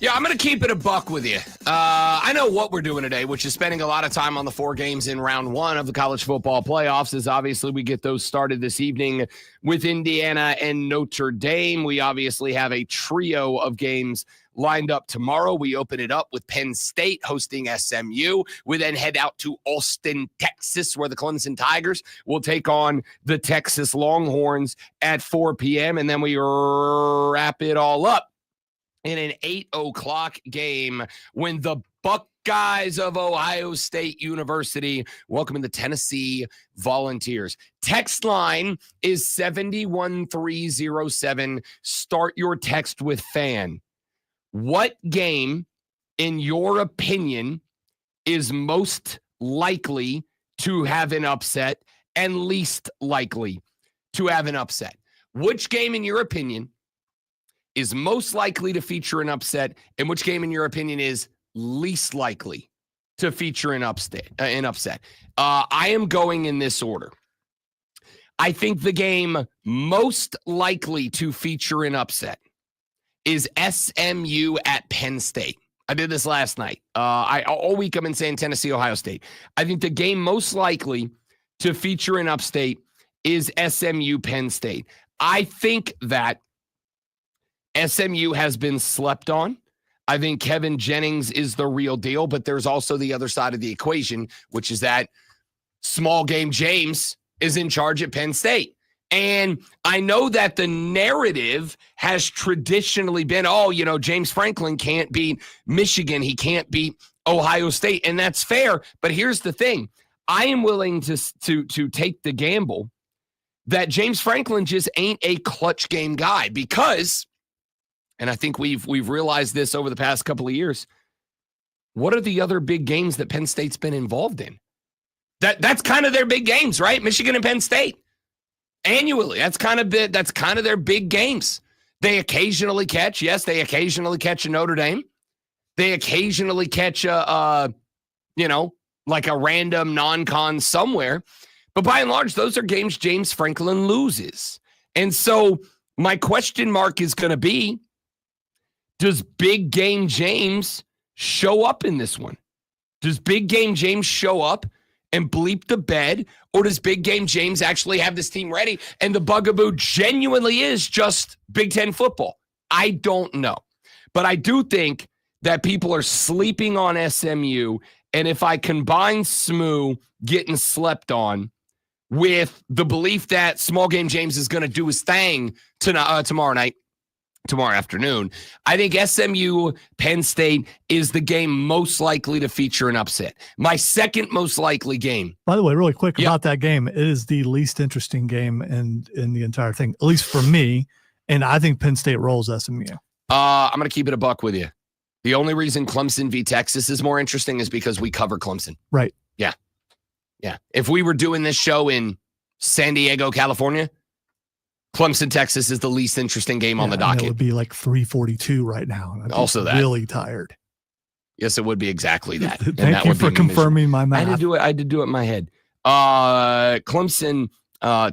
Yeah, I'm going to keep it a buck with you. I know what we're doing today, which is spending a lot of time on the 4 games in round 1 of the college football playoffs, as obviously we get those started this evening with Indiana and Notre Dame. We obviously have a trio of games lined up tomorrow. We open it up with Penn State hosting SMU. We then head out to Austin, Texas, where the Clemson Tigers will take on the Texas Longhorns at 4 p.m. And then we wrap it all up in an 8:00 game when the Buckeyes of Ohio State University welcome the Tennessee Volunteers. Text line is 71307. Start your text with FAN. What game, in your opinion, is most likely to have an upset and least likely to have an upset. Which game, in your opinion, is most likely to feature an upset, and which game, in your opinion, is least likely to feature an upset? I am going in this order. I think the game most likely to feature an upset is SMU at Penn State. I did this last night. All week I've been saying Tennessee, Ohio State. I think the game most likely to feature an upstate is SMU Penn State. I think that SMU has been slept on. I think Kevin Jennings is the real deal, but there's also the other side of the equation, which is that small game James is in charge at Penn State. And I know that the narrative has traditionally been, James Franklin can't beat Michigan. He can't beat Ohio State. And that's fair. But here's the thing. I am willing to take the gamble that James Franklin just ain't a clutch game guy because, and I think we've realized this over the past couple of years, what are the other big games that Penn State's been involved in? That's kind of their big games, right? Michigan and Penn State. Annually, that's kind of their big games. They occasionally catch a Notre Dame. They occasionally catch a random non-con somewhere. But by and large, those are games James Franklin loses. And so my question mark is going to be, does big game James show up in this one? Does big game James show up and bleep the bed, or does big game James actually have this team ready? And the bugaboo genuinely is just Big Ten football. I don't know. But I do think that people are sleeping on SMU. And if I combine SMU getting slept on with the belief that small game James is going to do his thing tomorrow afternoon, I think SMU Penn State is the game most likely to feature an upset. My second most likely game. By the way, really quick about that game, it is the least interesting game in the entire thing, at least for me. And I think Penn State rolls SMU. I'm going to keep it a buck with you. The only reason Clemson v. Texas is more interesting is because we cover Clemson. Right. Yeah. If we were doing this show in San Diego, California, Clemson, Texas is the least interesting game on the docket. It would be like 342 right now. I'd also be that. Really tired. Yes, it would be exactly that. Thank you for confirming my math. I had to do it in my head. Clemson,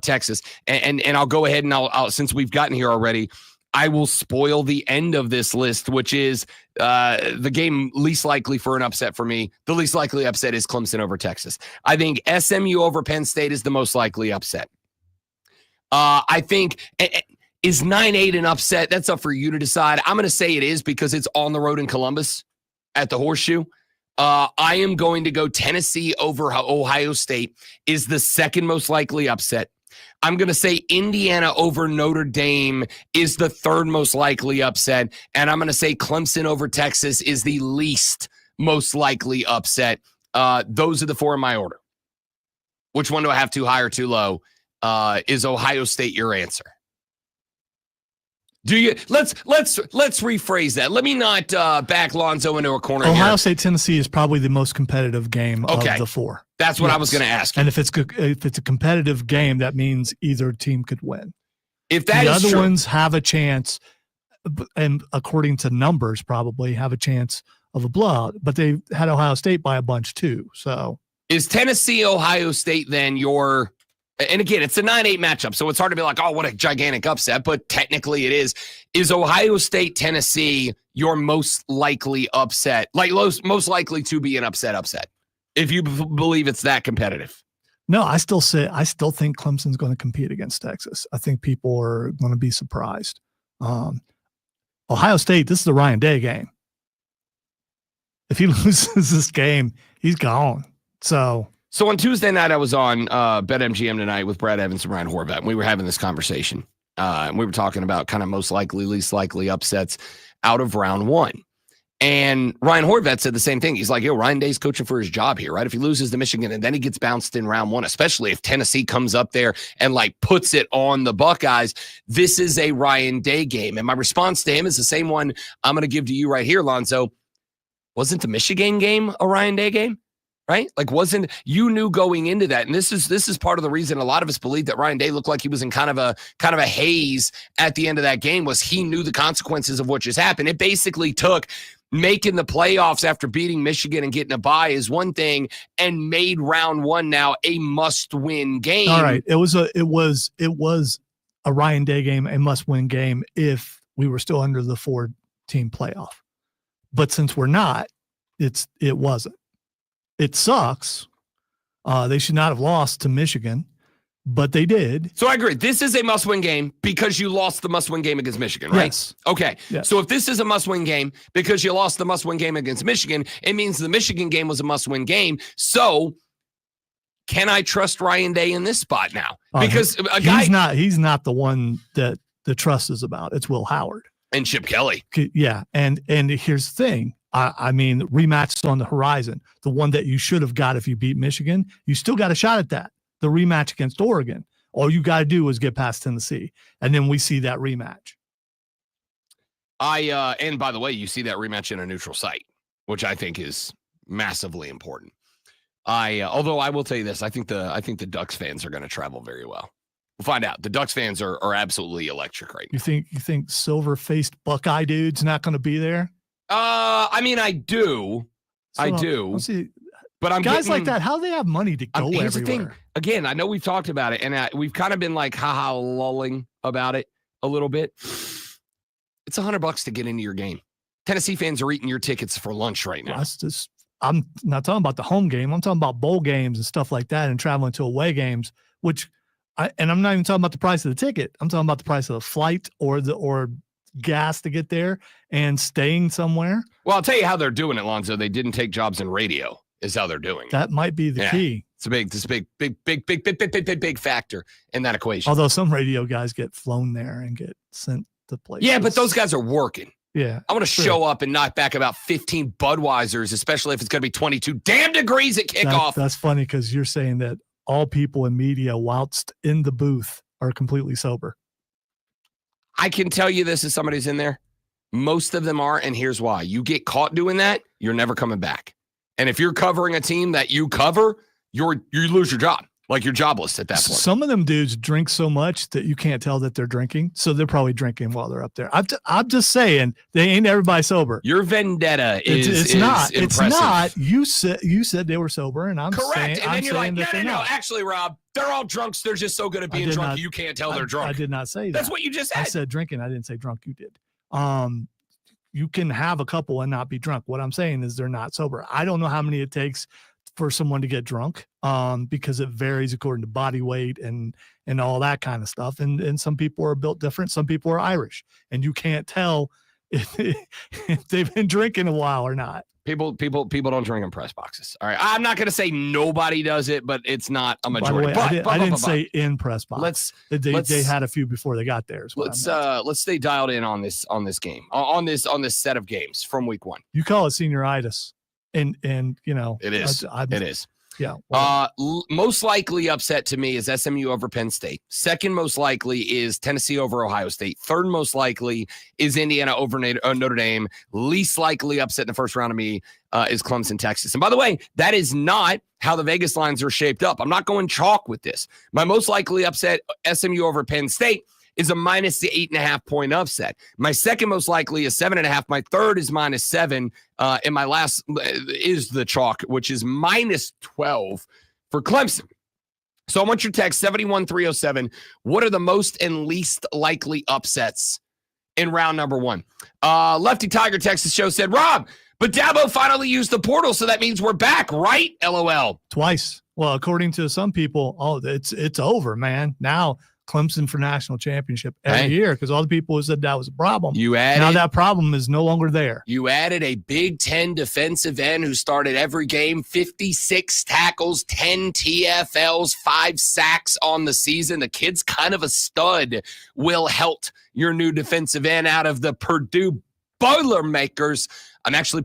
Texas. And I'll go ahead and I'll since we've gotten here already, I will spoil the end of this list, which is the game least likely for an upset for me. The least likely upset is Clemson over Texas. I think SMU over Penn State is the most likely upset. I think, is 9-8 an upset? That's up for you to decide. I'm going to say it is because it's on the road in Columbus at the Horseshoe. I am going to go Tennessee over Ohio State is the second most likely upset. I'm going to say Indiana over Notre Dame is the third most likely upset. And I'm going to say Clemson over Texas is the least most likely upset. Those are the four in my order. Which one do I have too high or too low? Is Ohio State your answer? Do you let's rephrase that. Let me not back Lonzo into a corner. Ohio State Tennessee is probably the most competitive game of the four. That's what I was going to ask you. And if it's a competitive game, that means either team could win. If that the is other true, ones have a chance, and according to numbers, probably have a chance of a blowout. But they had Ohio State by a bunch too. So is Tennessee Ohio State then your? And again, it's a 9-8 matchup, so it's hard to be like, oh, what a gigantic upset, but technically it is. Is Ohio State, Tennessee your most likely upset, like most likely to be an upset, if you believe it's that competitive? No, I still think Clemson's going to compete against Texas. I think people are going to be surprised. Ohio State, this is the Ryan Day game. If he loses this game, he's gone. So on Tuesday night, I was on BetMGM tonight with Brad Evans and Ryan Horvat, and we were having this conversation. And we were talking about kind of most likely, least likely upsets out of round one. And Ryan Horvat said the same thing. He's like, Ryan Day's coaching for his job here, right? If he loses to Michigan and then he gets bounced in round one, especially if Tennessee comes up there and like puts it on the Buckeyes, this is a Ryan Day game. And my response to him is the same one I'm going to give to you right here, Lonzo. Wasn't the Michigan game a Ryan Day game? right? Like you knew going into that. And this is part of the reason a lot of us believe that Ryan Day looked like he was in kind of a haze at the end of that game, was he knew the consequences of what just happened. It basically took making the playoffs after beating Michigan and getting a bye is one thing, and made round one now a must-win game. All right. It was a Ryan Day game, a must-win game if we were still under the 4-team playoff. But since we're not, it wasn't. It sucks. They should not have lost to Michigan, but they did. So I agree. This is a must-win game because you lost the must-win game against Michigan, right? Yes. Okay. Yes. So if this is a must-win game because you lost the must-win game against Michigan, it means the Michigan game was a must-win game. So can I trust Ryan Day in this spot now? Because a guy he's not the one that the trust is about. It's Will Howard and Chip Kelly. Yeah. And here's the thing. I mean, rematch on the horizon. The one that you should have got if you beat Michigan, you still got a shot at that. The rematch against Oregon. All you got to do is get past Tennessee, and then we see that rematch. And by the way, you see that rematch in a neutral site, which I think is massively important. Although I will tell you this, I think the Ducks fans are going to travel very well. We'll find out. The Ducks fans are absolutely electric right now. You think silver-faced Buckeye dude's not going to be there? I mean, I do. So, I do. See, but I'm guys like that, how do they have money to go here's everywhere? the thing. Again, I know we've talked about it, and we've kind of been like haha lulling about it a little bit. It's $100 to get into your game. Tennessee fans are eating your tickets for lunch right now. I'm not talking about the home game. I'm talking about bowl games and stuff like that, and traveling to away games. And I'm not even talking about the price of the ticket. I'm talking about the price of the flight or gas to get there and staying somewhere. Well, I'll tell you how they're doing it, Lonzo. They didn't take jobs in radio. Is how they're doing it. That might be the key. It's a big factor in that equation. Although some radio guys get flown there and get sent to places. Yeah, but those guys are working. Yeah. I want to show up and knock back about 15 Budweisers, especially if it's going to be 22 damn degrees at kickoff. That's funny because you're saying that all people in media whilst in the booth are completely sober. I can tell you this as somebody who's in there. Most of them are, and here's why. You get caught doing that, you're never coming back. And if you're covering a team that you cover, you lose your job. Like you're jobless at that point. Some of them dudes drink so much that you can't tell that they're drinking. So they're probably drinking while they're up there. I'm just saying they ain't everybody sober. Your vendetta it's not. impressive. It's not. You said they were sober, and I'm correct. Saying, And then I'm you're like, saying no. Actually, Rob, they're all drunks. They're just so good at being drunk. You can't tell they're drunk. I did not say that. That's what you just said. I said drinking. I didn't say drunk. You did. You can have a couple and not be drunk. What I'm saying is they're not sober. I don't know how many it takes for someone to get drunk, because it varies according to body weight and all that kind of stuff. And some people are built different. Some people are Irish, and you can't tell if they've been drinking a while or not. People don't drink in press boxes. All right. I'm not going to say nobody does it, but it's not a majority. By the way, I didn't say in press box. They had a few before they got there. Let's stay dialed in on this game, on this set of games from week one. You call it senioritis. And you know, it is. It is. Yeah. Most likely upset to me is SMU over Penn State. Second most likely is Tennessee over Ohio State. Third most likely is Indiana over Notre Dame. Least likely upset in the first round to me is Clemson, Texas. And by the way, that is not how the Vegas lines are shaped up. I'm not going chalk with this. My most likely upset, SMU over Penn State, is a minus the 8.5 point upset. My second most likely is 7.5. My third is -7. And my last is the chalk, which is -12 for Clemson. So I want your text 71307. What are the most and least likely upsets in round number one? Lefty Tiger Texas show said, Rob, but Dabo finally used the portal, so that means we're back, right? LOL. Twice. Well, according to some people, it's over, man. Now Clemson for national championship every year, because all the people who said that was a problem. Now that problem is no longer there. You added a Big Ten defensive end who started every game, 56 tackles, 10 TFLs, 5 sacks on the season. The kid's kind of a stud. Will Helt, your new defensive end out of the Purdue Boilermakers. I'm actually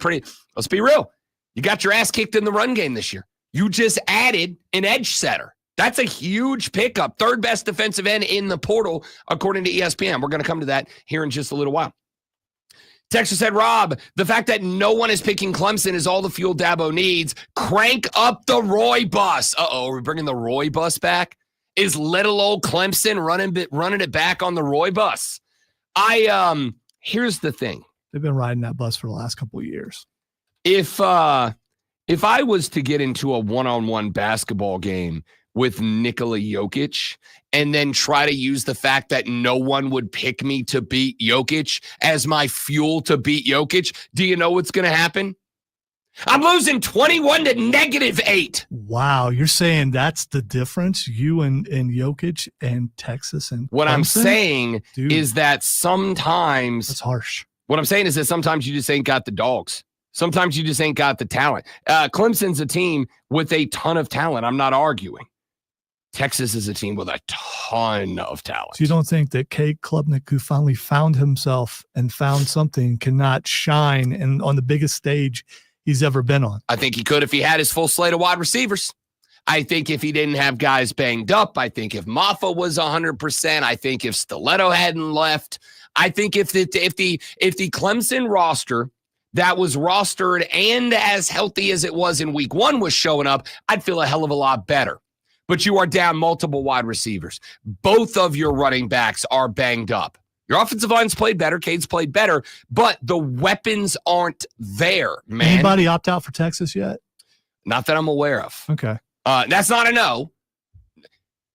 let's be real. You got your ass kicked in the run game this year. You just added an edge setter. That's a huge pickup. Third best defensive end in the portal, according to ESPN. We're going to come to that here in just a little while. Texter said, Rob, the fact that no one is picking Clemson is all the fuel Dabo needs. Crank up the Roy bus. Uh-oh, are we bringing the Roy bus back? Is little old Clemson running it back on the Roy bus? Here's the thing. They've been riding that bus for the last couple of years. If I was to get into a one-on-one basketball game with Nikola Jokic and then try to use the fact that no one would pick me to beat Jokic as my fuel to beat Jokic, do you know what's going to happen? I'm losing 21 to -8. Wow, you're saying that's the difference, you and Jokic and Texas and What Clemson? I'm saying Dude, is that sometimes that's harsh. What I'm saying is that sometimes you just ain't got the dogs. Sometimes you just ain't got the talent. Clemson's a team with a ton of talent. I'm not arguing. Texas is a team with a ton of talent. So you don't think that Cade Klubnik, who finally found himself and found something, cannot shine and on the biggest stage he's ever been on? I think he could if he had his full slate of wide receivers. I think if he didn't have guys banged up, I think if Maffa was 100%, I think if Stiletto hadn't left, I think if the Clemson roster that was rostered and as healthy as it was in week 1 was showing up, I'd feel a hell of a lot better. But you are down multiple wide receivers. Both of your running backs are banged up. Your offensive line's played better. Cade's played better, but the weapons aren't there, man. Anybody opt out for Texas yet? Not that I'm aware of. Okay. That's not a no.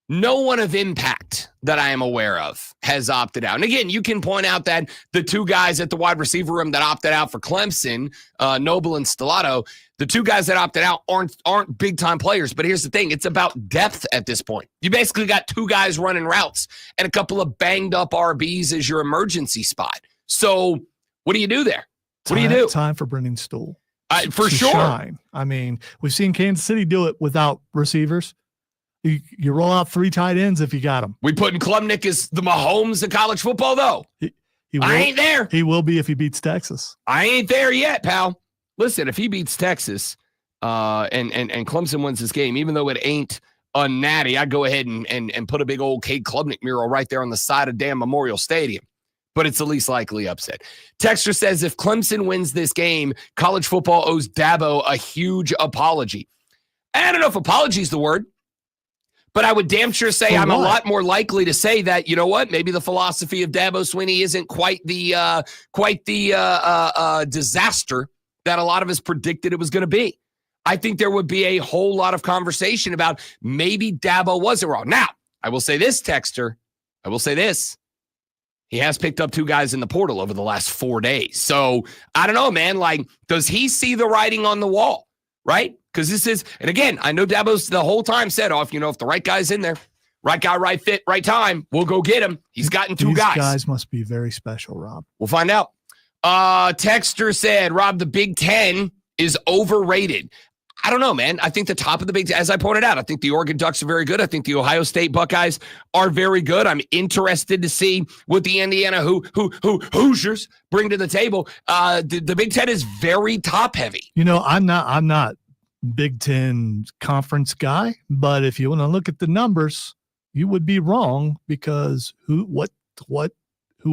No one of impact that I am aware of has opted out. And again, you can point out that the two guys at the wide receiver room that opted out for Clemson, Noble and Stellato, the two guys that opted out aren't big-time players. But here's the thing. It's about depth at this point. You basically got two guys running routes and a couple of banged-up RBs as your emergency spot. So what do you do there? What do you do? Time for Brendan Stool. For to sure. Shine. I mean, we've seen Kansas City do it without receivers. You roll out 3 tight ends if you got them. We putting Klubnik as the Mahomes of college football, though. I ain't there. He will be if he beats Texas. I ain't there yet, pal. Listen, if he beats Texas and Clemson wins this game, even though it ain't a natty, I'd go ahead and put a big old Cade Klubnik mural right there on the side of damn Memorial Stadium. But it's the least likely upset. Texter says if Clemson wins this game, college football owes Dabo a huge apology. I don't know if apology is the word, but I would damn sure say I'm a lot more likely to say that, you know what, maybe the philosophy of Dabo Swinney isn't quite the disaster that a lot of us predicted it was going to be. I think there would be a whole lot of conversation about maybe Dabo wasn't wrong. Now, I will say this, Texter. I will say this. He has picked up 2 guys in the portal over the last 4 days. So I don't know, man. Like, does he see the writing on the wall, right? Because this is, and again, I know Dabo's the whole time said off, if the right guy's in there, right guy, right fit, right time, we'll go get him. He's gotten 2 guys. These guys must be very special, Rob. We'll find out. Texter said, Rob, the Big Ten is overrated. I don't know, man. I think the top of the Big Ten, as I pointed out, I think the Oregon Ducks are very good. I think the Ohio State Buckeyes are very good. I'm interested to see what the Indiana Hoosiers bring to the table. The Big Ten is very top heavy. I'm not Big Ten conference guy, but if you want to look at the numbers, you would be wrong because who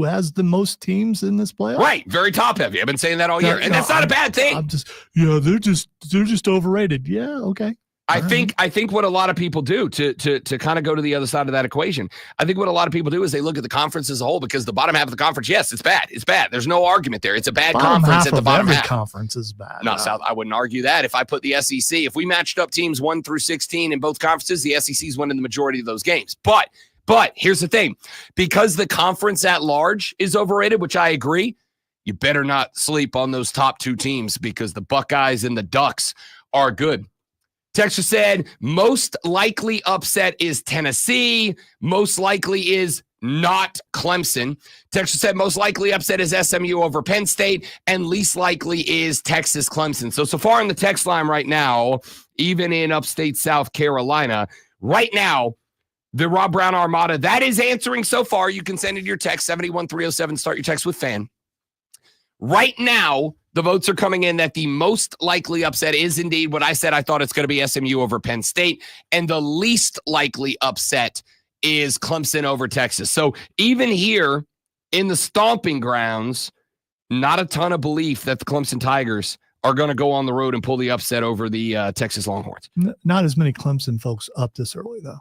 has the most teams in this playoff? Right, very top heavy. I've been saying that all year, and that's not a bad thing. They're just overrated. Yeah, okay. I think what a lot of people do to kind of go to the other side of that equation, I think what a lot of people do is they look at the conference as a whole because the bottom half of the conference, yes, it's bad. It's bad. There's no argument there. It's a bad conference at the bottom half. Conference is bad. No, South. I wouldn't argue that. If I put the SEC, if we matched up teams 1 through 16 in both conferences, the SEC's winning the majority of those games. But here's the thing. Because the conference at large is overrated, which I agree, you better not sleep on those top 2 teams because the Buckeyes and the Ducks are good. Texter said, most likely upset is Tennessee. Most likely is not Clemson. Texter said, most likely upset is SMU over Penn State. And least likely is Texas Clemson. So far in the text line right now, even in upstate South Carolina, right now, the Rob Brown Armada, that is answering so far. You can send in your text, 71307. Start your text with FAN. Right now, the votes are coming in that the most likely upset is indeed what I said. I thought it's going to be SMU over Penn State. And the least likely upset is Clemson over Texas. So even here in the stomping grounds, not a ton of belief that the Clemson Tigers are going to go on the road and pull the upset over the Texas Longhorns. Not as many Clemson folks up this early, though.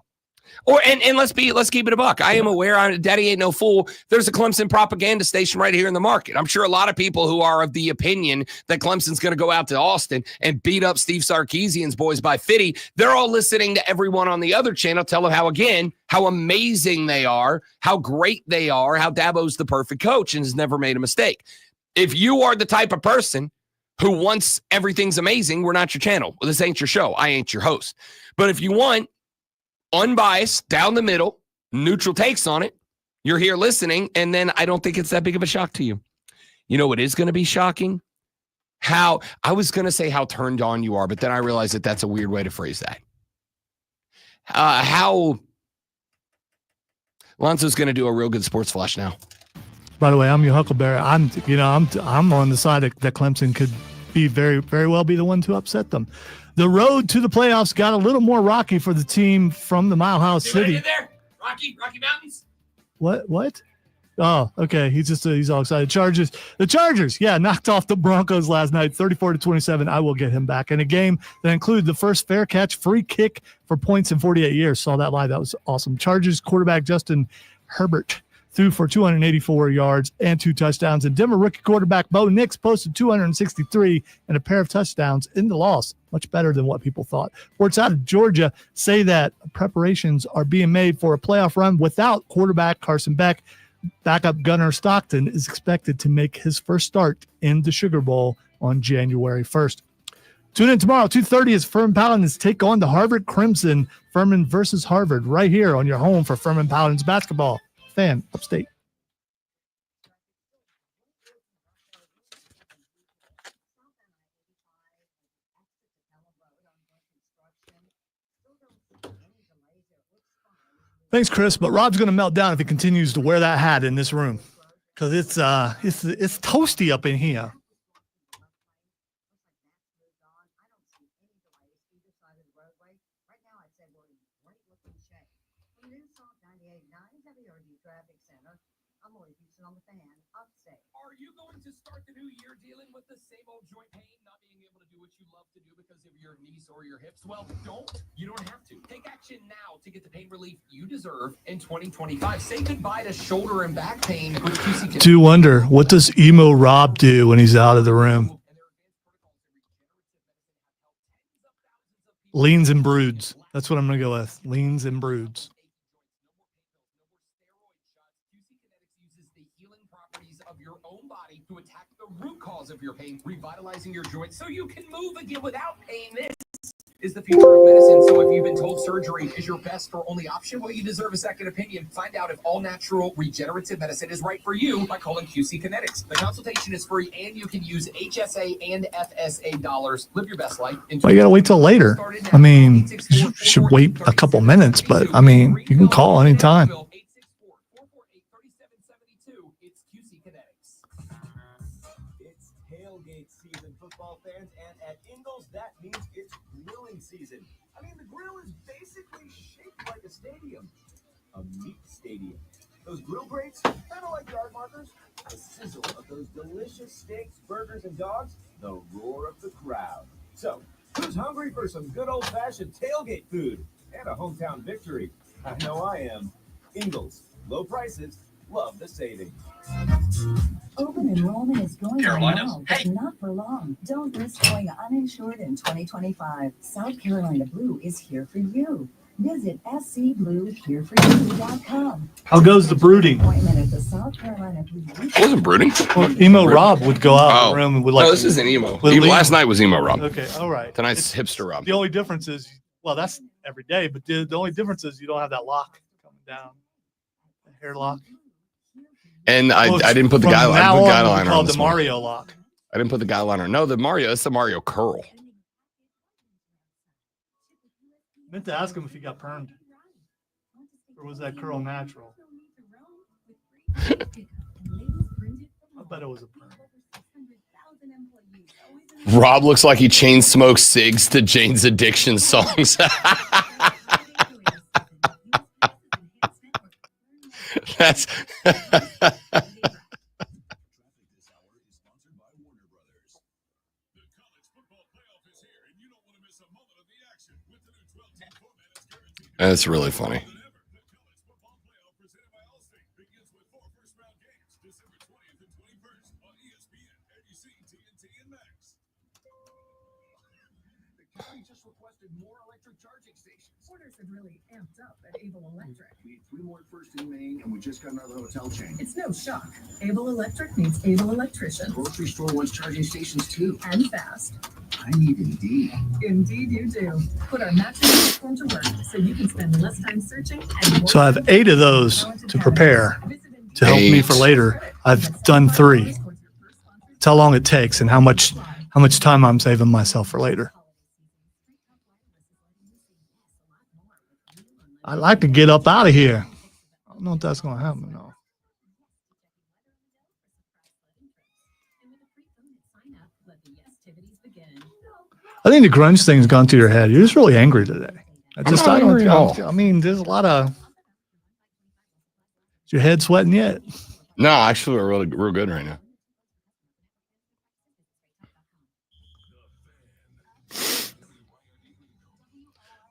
Or and let's keep it a buck. I am aware. Daddy ain't no fool. There's a Clemson propaganda station right here in the market. I'm sure a lot of people who are of the opinion that Clemson's going to go out to Austin and beat up Steve Sarkisian's boys by 50. They're all listening to everyone on the other channel tell them how amazing they are, how great they are, how Dabo's the perfect coach and has never made a mistake. If you are the type of person who wants everything's amazing, we're not your channel. Well, this ain't your show. I ain't your host. But if you want unbiased, down the middle, neutral takes on it, you're here listening, and then I don't think it's that big of a shock to you. You know what is going to be shocking? How, I was going to say how turned on you are, but then I realized that that's a weird way to phrase that. How Lonzo's going to do a real good sports flash now. By the way, I'm your Huckleberry. I'm on the side that Clemson could be very, very well be the one to upset them. The road to the playoffs got a little more rocky for the team from the Mile High City. Right there, Rocky Mountains. What? Oh, okay. He's all excited. The Chargers, knocked off the Broncos last night, 34-27. I will get him back in a game that included the first fair catch free kick for points in 48 years. Saw that live. That was awesome. Chargers quarterback Justin Herbert threw for 284 yards and 2 touchdowns. And Denver rookie quarterback Bo Nix posted 263 and a pair of touchdowns in the loss. Much better than what people thought. Reports out of Georgia say that preparations are being made for a playoff run without quarterback Carson Beck. Backup Gunnar Stockton is expected to make his first start in the Sugar Bowl on January 1st. Tune in tomorrow, 2:30 as Furman Paladins take on the Harvard Crimson. Furman versus Harvard right here on your home for Furman Paladins basketball. Fan upstate. Thanks, Chris. But Rob's going to melt down if he continues to wear that hat in this room because it's toasty up in here. Are you going to start the new year dealing with the same old joint pain, not being able to do what you love to do because of your knees or your hips? Well, you don't have to. Take action now to get the pain relief you deserve in 2025. Say goodbye to shoulder and back pain with QC. Do wonder, what does emo Rob do when he's out of the room? Leans and broods. That's what I'm going to go with. Leans and broods. To attack the root cause of your pain, revitalizing your joints so you can move again without pain. This is the future of medicine. So if you've been told surgery is your best or only option, well, you deserve a second opinion. Find out if all natural regenerative medicine is right for you by calling QC Kinetics. The consultation is free and you can use HSA and FSA dollars. Live your best life. Well, you got to wait till later. I mean, you should wait a couple minutes, but I mean, you can call anytime. Season. I mean, the grill is basically shaped like a stadium, a meat stadium. Those grill grates, kind of like yard markers. The sizzle of those delicious steaks, burgers, and dogs. The roar of the crowd. So, who's hungry for some good old-fashioned tailgate food and a hometown victory? I know I am. Ingles, low prices, love the savings. Open enrollment is going Carolina, on now, but not for long. Don't risk going uninsured in 2025. South Carolina Blue is here for you. Visit scbluehereforyou.com. How goes the brooding? Appointment at the South Carolina Blue. I wasn't brooding. Well, emo Rob would go out of the room and would like. No, this isn't emo. with Even lean- last night was emo Rob. Okay, all right. Tonight's hipster Rob. The only difference is, well, that's every day, but the only difference is you don't have that lock coming down, the hair lock. And I didn't put the From guy now on, liner we on call it this the morning. Mario lock. I didn't put the guy liner. No, it's the Mario curl. Meant to ask him if he got permed, or was that curl natural? I bet it was a perm. Rob looks like he chain smokes cigs to Jane's Addiction songs. That's That's really funny. The county just requested more electric charging stations. Orders have really amped up at Able Electric. We need 3 more at First in Maine, and we just got another hotel chain. It's no shock. Able Electric needs able electricians. Grocery store wants charging stations too. And fast. I need Indeed. Indeed you do. Put our matching platform to work so you can spend less time searching and more So I have 8 of those to prepare to help me for later. I've done 3. It's how long it takes and how much time I'm saving myself for later. I'd like to get up out of here. I don't know if that's going to happen though. I think the grunge thing's gone through your head. You're just really angry today. I mean, there's a lot of. Is your head sweating yet? No, actually, we're really real good right now.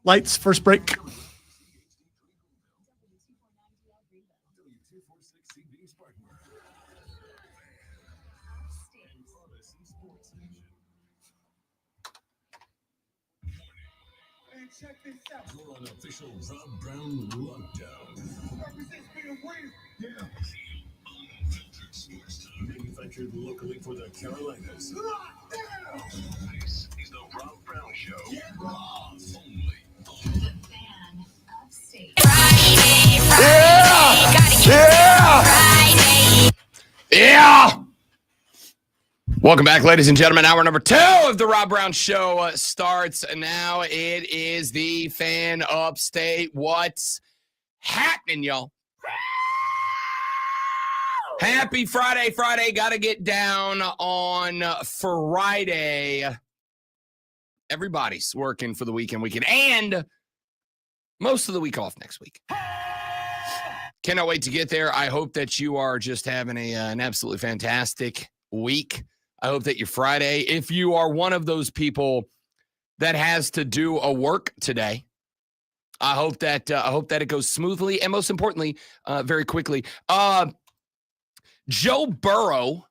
Lights, first break. Check this out. Your unofficial Rob Brown lockdown. Represents me a win. Yeah. Unfiltered sports talk. Manufactured locally for the Carolinas. Lockdown. This is the Rob Brown Show. Yeah. Rob only. The fan upstate. Yeah. Welcome back, ladies and gentlemen. Hour number 2 of the Rob Brown Show starts now. It is the fan upstate. What's happening, y'all? Happy Friday. Got to get down on Friday. Everybody's working for the weekend and most of the week off next week. Cannot wait to get there. I hope that you are just having an absolutely fantastic week. I hope that your Friday, if you are one of those people that has to do a work today, I hope that it goes smoothly and most importantly, very quickly. Joe Burrow,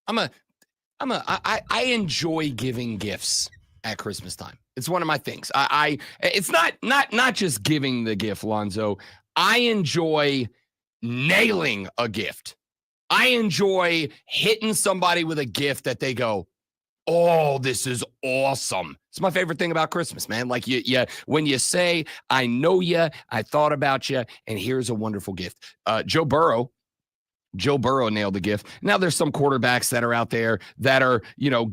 I enjoy giving gifts at Christmas time. It's one of my things. It's not just giving the gift, Lonzo. I enjoy nailing a gift. I enjoy hitting somebody with a gift that they go, oh, this is awesome. It's my favorite thing about Christmas, man. Like when you say, I know you, I thought about you, and here's a wonderful gift. Joe Burrow nailed the gift. Now there's some quarterbacks that are out there that are,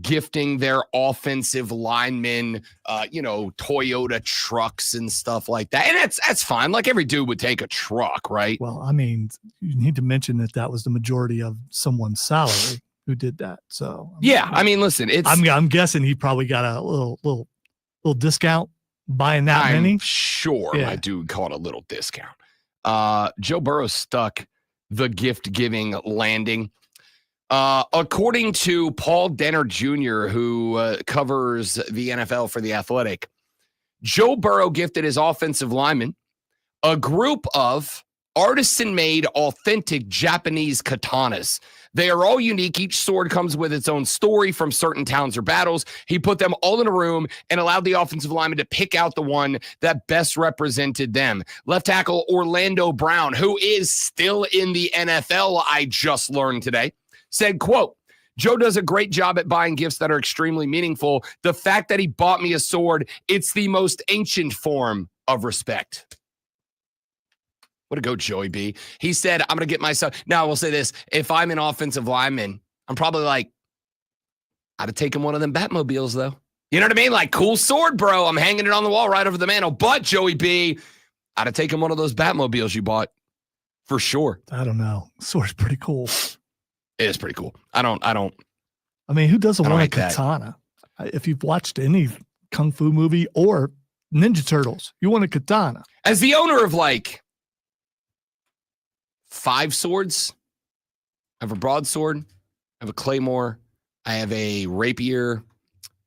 gifting their offensive linemen, Toyota trucks and stuff like that. And that's fine. Like every dude would take a truck, right? Well, I mean, you need to mention that was the majority of someone's salary who did that. So listen, I'm guessing he probably got a little discount buying that many. I'm sure my dude caught a little discount. Joe Burrow stuck the gift-giving landing. According to Paul Denner Jr., who covers the NFL for The Athletic, Joe Burrow gifted his offensive lineman a group of artisan-made, authentic Japanese katanas. They are all unique. Each sword comes with its own story from certain towns or battles. He put them all in a room and allowed the offensive lineman to pick out the one that best represented them. Left tackle Orlando Brown, who is still in the NFL, I just learned today, said, quote, Joe does a great job at buying gifts that are extremely meaningful. The fact that he bought me a sword, it's the most ancient form of respect. Way to go, Joey B. He said, I'm going to get myself. Now, I will say this. If I'm an offensive lineman, I'm probably like, I'd have taken one of them Batmobiles, though. You know what I mean? Like, cool sword, bro. I'm hanging it on the wall right over the mantle. But, Joey B, I'd have taken one of those Batmobiles you bought for sure. I don't know. Sword's pretty cool. It is pretty cool. I mean, who doesn't want a like katana? If you've watched any Kung Fu movie or Ninja Turtles, you want a katana. As the owner of, 5 swords. I have a broadsword. I have a claymore. I have a rapier.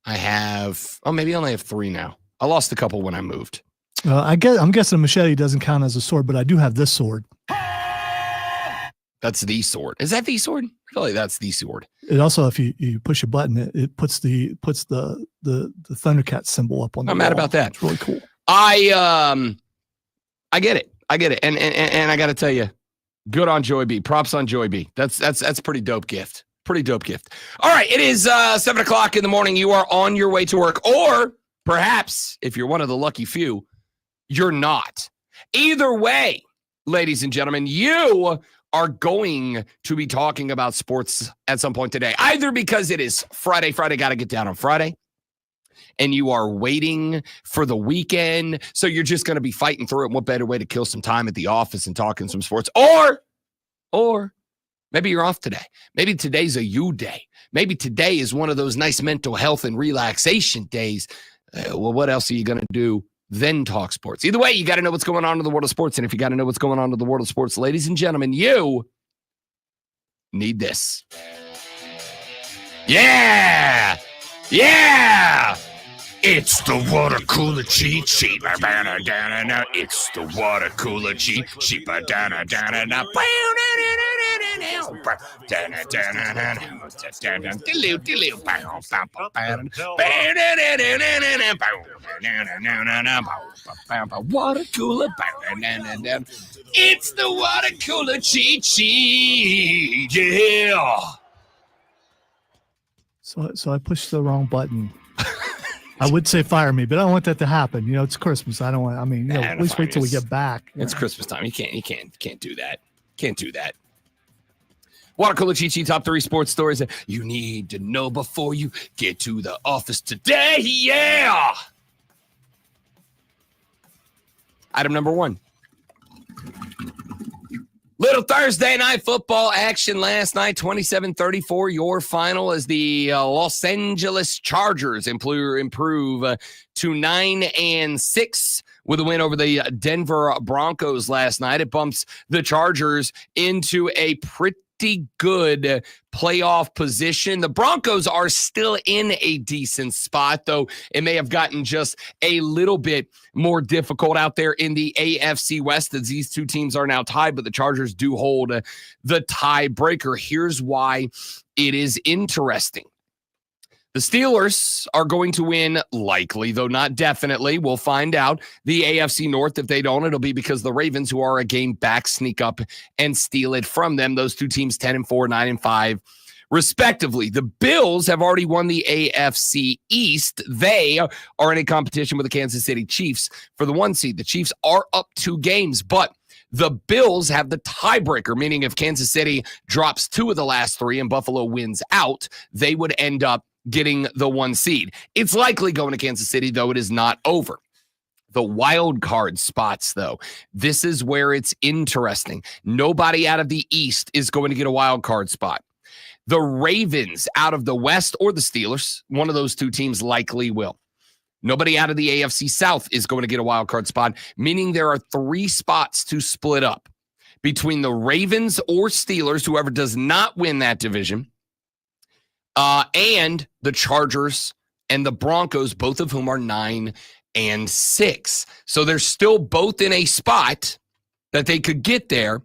I have, maybe I only have 3 now. I lost a couple when I moved. I'm guessing a machete doesn't count as a sword, but I do have this sword. That's the sword. Is that the sword? I feel like that's the sword. It also, if you push a button, it puts the Thundercat symbol up on the I'm mad wall. about that. It's really cool. I get it. And I got to tell you, good on Joy B. Props on Joy B. That's a pretty dope gift. Pretty dope gift. All right, it is 7:00 in the morning. You are on your way to work, or perhaps if you're one of the lucky few, you're not. Either way, ladies and gentlemen, you are going to be talking about sports at some point today, either because it is Friday got to get down on Friday, and you are waiting for the weekend, so you're just going to be fighting through it. What better way to kill some time at the office and talking some sports? Or maybe you're off today. Maybe today's a you day. Maybe today is one of those nice mental health and relaxation days. Well, what else are you going to do then talk sports? Either way, you got to know what's going on in the world of sports. And if you got to know what's going on in the world of sports, ladies and gentlemen, you need this. Yeah! It's the water cooler cheat sheet. It's the water cooler cheat sheet. Water cooler. It's the water cooler cheat sheet. Yeah. So I pushed the wrong button. I would say fire me, but I don't want that to happen. You know, it's Christmas. I don't want. I mean, at least wait till we get back. It's Christmas time. You can't do that. Can't do that. Water cooler cheat sheet, top 3 sports stories that you need to know before you get to the office today. Yeah. Item number 1. Little Thursday night football action last night, 27-34. Your final as the Los Angeles Chargers improve to 9-6 with a win over the Denver Broncos last night. It bumps the Chargers into a pretty good playoff position. The Broncos are still in a decent spot, though it may have gotten just a little bit more difficult out there in the AFC West as these two teams are now tied, but the Chargers do hold the tiebreaker. Here's why it is interesting. The Steelers are going to win likely, though not definitely. We'll find out. The AFC North, if they don't, it'll be because the Ravens, who are a game back, sneak up and steal it from them. Those two teams 10-4, 9-5, respectively. The Bills have already won the AFC East. They are in a competition with the Kansas City Chiefs for the 1 seed. The Chiefs are up 2 games, but the Bills have the tiebreaker, meaning if Kansas City drops 2 of the last 3 and Buffalo wins out, they would end up getting the 1 seed. It's likely going to Kansas City, though it is not over. The wild card spots, though, this is where it's interesting. Nobody out of the East is going to get a wild card spot. The Ravens out of the West or the Steelers, one of those two teams likely will. Nobody out of the AFC South is going to get a wild card spot, meaning there are 3 spots to split up between the Ravens or Steelers, whoever does not win that division, and the Chargers and the Broncos, both of whom are 9-6. So they're still both in a spot that they could get there,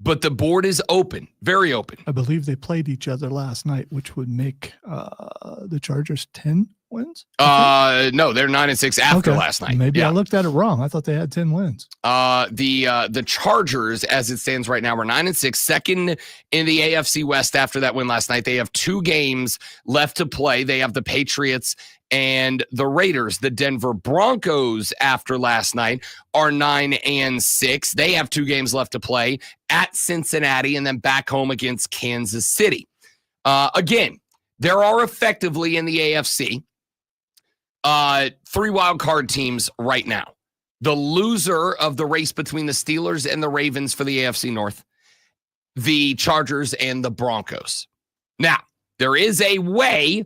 but the board is open, very open. I believe they played each other last night, which would make the Chargers 10 wins. No, they're 9-6 after last night. Maybe I looked at it wrong. I thought they had 10 wins. The Chargers, as it stands right now, are 9-6, second in the AFC West after that win last night. They have 2 games left to play. They have the Patriots and the Raiders. The Denver Broncos, after last night, are 9-6. They have 2 games left to play at Cincinnati and then back home against Kansas City. Again, there are effectively in the AFC 3 wild card teams right now. The loser of the race between the Steelers and the Ravens for the AFC North, the Chargers and the Broncos. Now, there is a way,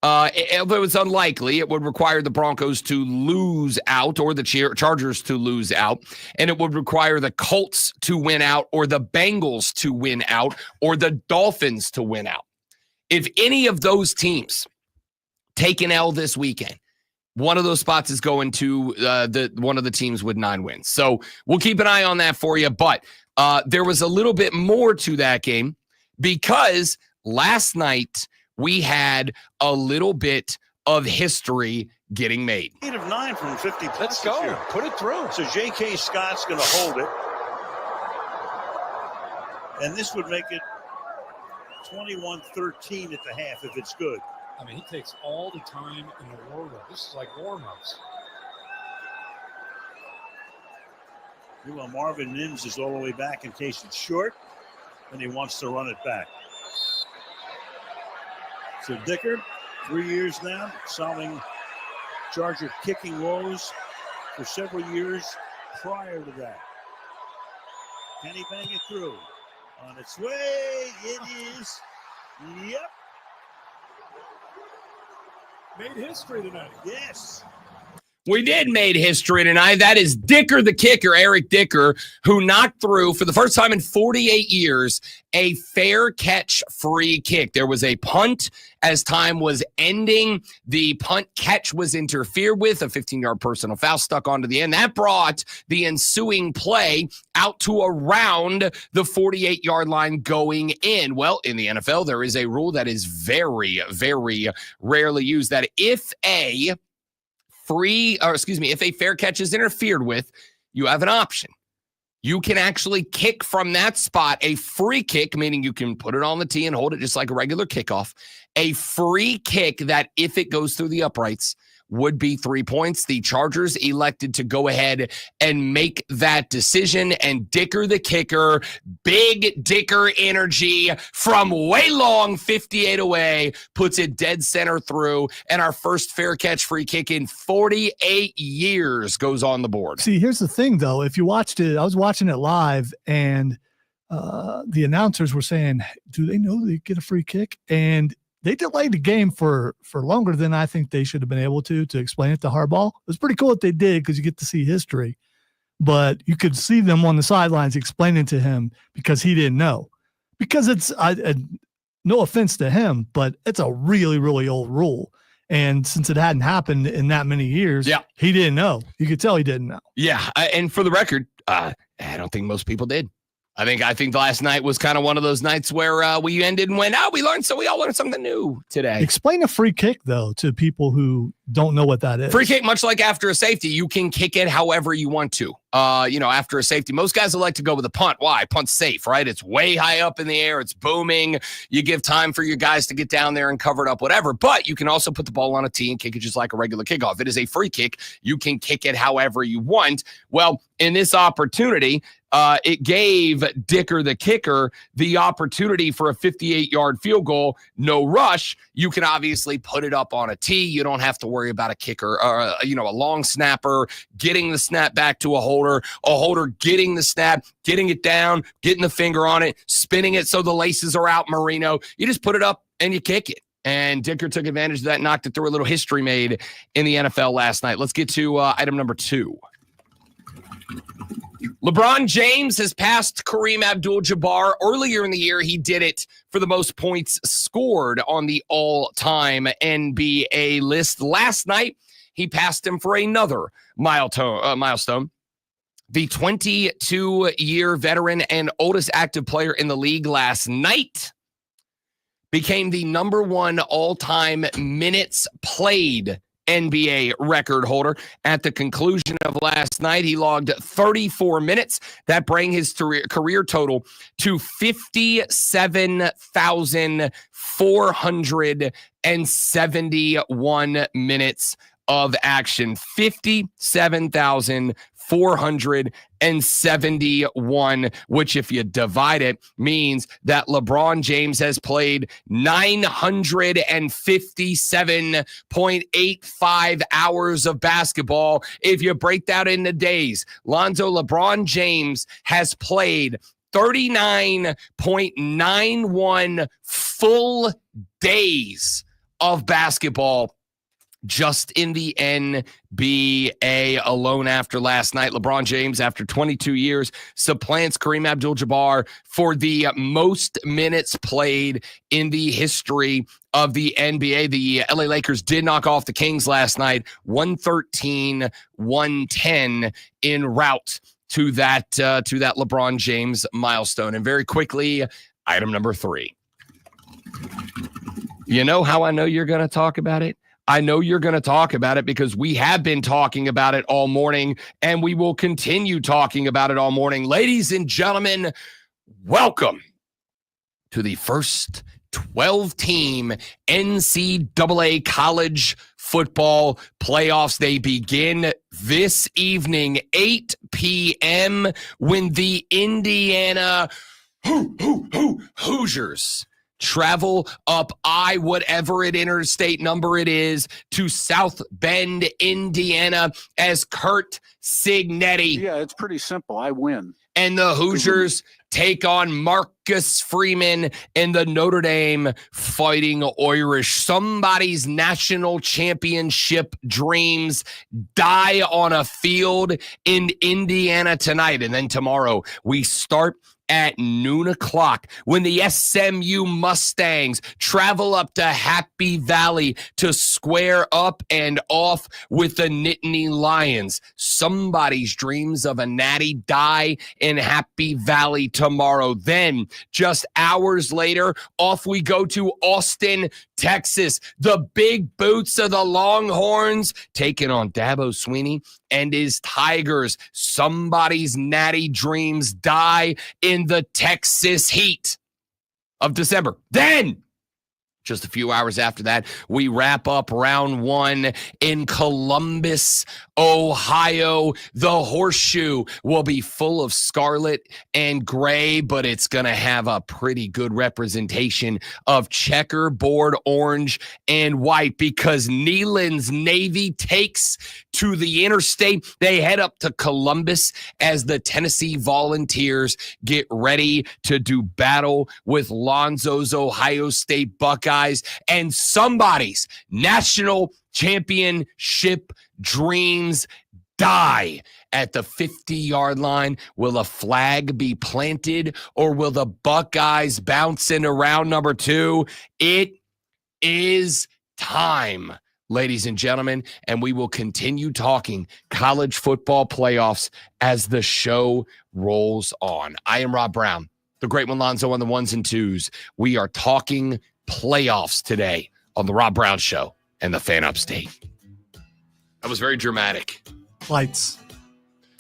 although it's unlikely, it would require the Broncos to lose out or the Chargers to lose out, and it would require the Colts to win out or the Bengals to win out or the Dolphins to win out. If any of those teams take an L this weekend, one of those spots is going to one of the teams with 9 wins. So we'll keep an eye on that for you. But there was a little bit more to that game because last night we had a little bit of history getting made. 8 of 9 from 50 plus. Let's go. Put it through. So J.K. Scott's going to hold it. And this would make it 21-13 at the half if it's good. I mean, he takes all the time in the world. This is like warm-ups. Meanwhile, Marvin Mims is all the way back in case it's short, and he wants to run it back. So Dicker, 3 years now, solving Charger kicking woes for several years prior to that. Can he bang it through? On its way, it is. Yep. Made history tonight. Yes. We did made history tonight. That is Dicker the kicker, Eric Dicker, who knocked through for the first time in 48 years a fair catch free kick. There was a punt as time was ending. The punt catch was interfered with. A 15-yard personal foul stuck onto the end. That brought the ensuing play out to around the 48-yard line going in. Well, in the NFL, there is a rule that is very, very rarely used that if a fair catch is interfered with, you have an option. You can actually kick from that spot a free kick, meaning you can put it on the tee and hold it just like a regular kickoff. A free kick that, if it goes through the uprights, would be 3 points. The Chargers elected to go ahead and make that decision, and Dicker the kicker, big Dicker energy from way long 58 away, puts it dead center through, and our first fair catch free kick in 48 years goes on the board. See, here's the thing, though. If you watched it, I was watching it live, and the announcers were saying, do they know they get a free kick? And they delayed the game for longer than I think they should have been able to explain it to Harbaugh. It was pretty cool what they did because you get to see history, but you could see them on the sidelines explaining to him because he didn't know. Because it's no offense to him, but it's a really, really old rule. And since it hadn't happened in that many years, he didn't know. You could tell he didn't know. Yeah, and for the record, I don't think most people did. I think last night was kind of one of those nights where we ended and went, we all learned something new today. Explain a free kick, though, to people who don't know what that is. Free kick, much like after a safety, you can kick it however you want to. After a safety, most guys would like to go with a punt. Why? Punt's safe, right? It's way high up in the air. It's booming. You give time for your guys to get down there and cover it up, whatever. But you can also put the ball on a tee and kick it just like a regular kickoff. It is a free kick. You can kick it however you want. Well, in this opportunity, it gave Dicker the kicker the opportunity for a 58-yard field goal. No rush. You can obviously put it up on a tee. You don't have to worry about a kicker or a long snapper getting the snap back to a holder getting the snap, getting it down, getting the finger on it, spinning it so the laces are out, Marino. You just put it up and you kick it. And Dicker took advantage of that, knocked it through. A little history made in the NFL last night. Let's get to item number 2. LeBron James has passed Kareem Abdul-Jabbar. Earlier in the year, he did it for the most points scored on the all-time NBA list. Last night, he passed him for another milestone. The 22-year veteran and oldest active player in the league last night became the number 1 all-time minutes played NBA record holder. At the conclusion of last night, he logged 34 minutes. That bring his career total to 57,471 minutes of action. 57,471, which, if you divide it, means that LeBron James has played 957.85 hours of basketball. If you break that into days, Lonzo, LeBron James has played 39.91 full days of basketball just in the NBA alone after last night. LeBron James, after 22 years, supplants Kareem Abdul-Jabbar for the most minutes played in the history of the NBA. The LA Lakers did knock off the Kings last night, 113-110 en route to that LeBron James milestone. And very quickly, item number 3. You know how I know you're going to talk about it? I know you're going to talk about it because we have been talking about it all morning, and we will continue talking about it all morning. Ladies and gentlemen, welcome to the first 12-team NCAA college football playoffs. They begin this evening, 8 p.m., when the Indiana Hoosiers travel up whatever interstate number it is, to South Bend, Indiana, as Curt Cignetti. Yeah, it's pretty simple. I win. And the Hoosiers take on Marcus Freeman and the Notre Dame Fighting Irish. Somebody's national championship dreams die on a field in Indiana tonight. And then tomorrow we start at noon o'clock when the SMU Mustangs travel up to Happy Valley to square up and off with the Nittany Lions. Somebody's dreams of a natty die in Happy Valley tomorrow. Then, just hours later, off we go to Austin, Texas. The big boots of the Longhorns taking on Dabo Swinney and his Tigers. Somebody's natty dreams die in the Texas heat of December. Then, just a few hours after that, we wrap up round 1 in Columbus, Ohio. The Horseshoe will be full of scarlet and gray, but it's going to have a pretty good representation of checkerboard orange and white, because Neyland's Navy takes to the interstate. They head up to Columbus as the Tennessee Volunteers get ready to do battle with Lonzo's Ohio State Buckeyes. And somebody's national championship dreams die at the 50-yard line. Will a flag be planted, or will the Buckeyes bounce into round number 2? It is time, ladies and gentlemen, and we will continue talking college football playoffs as the show rolls on. I am Rob Brown, the great one Lonzo on the ones and twos. We are talking playoffs today on the Rob Brown Show and the Fan Upstate. That was very dramatic. Lights.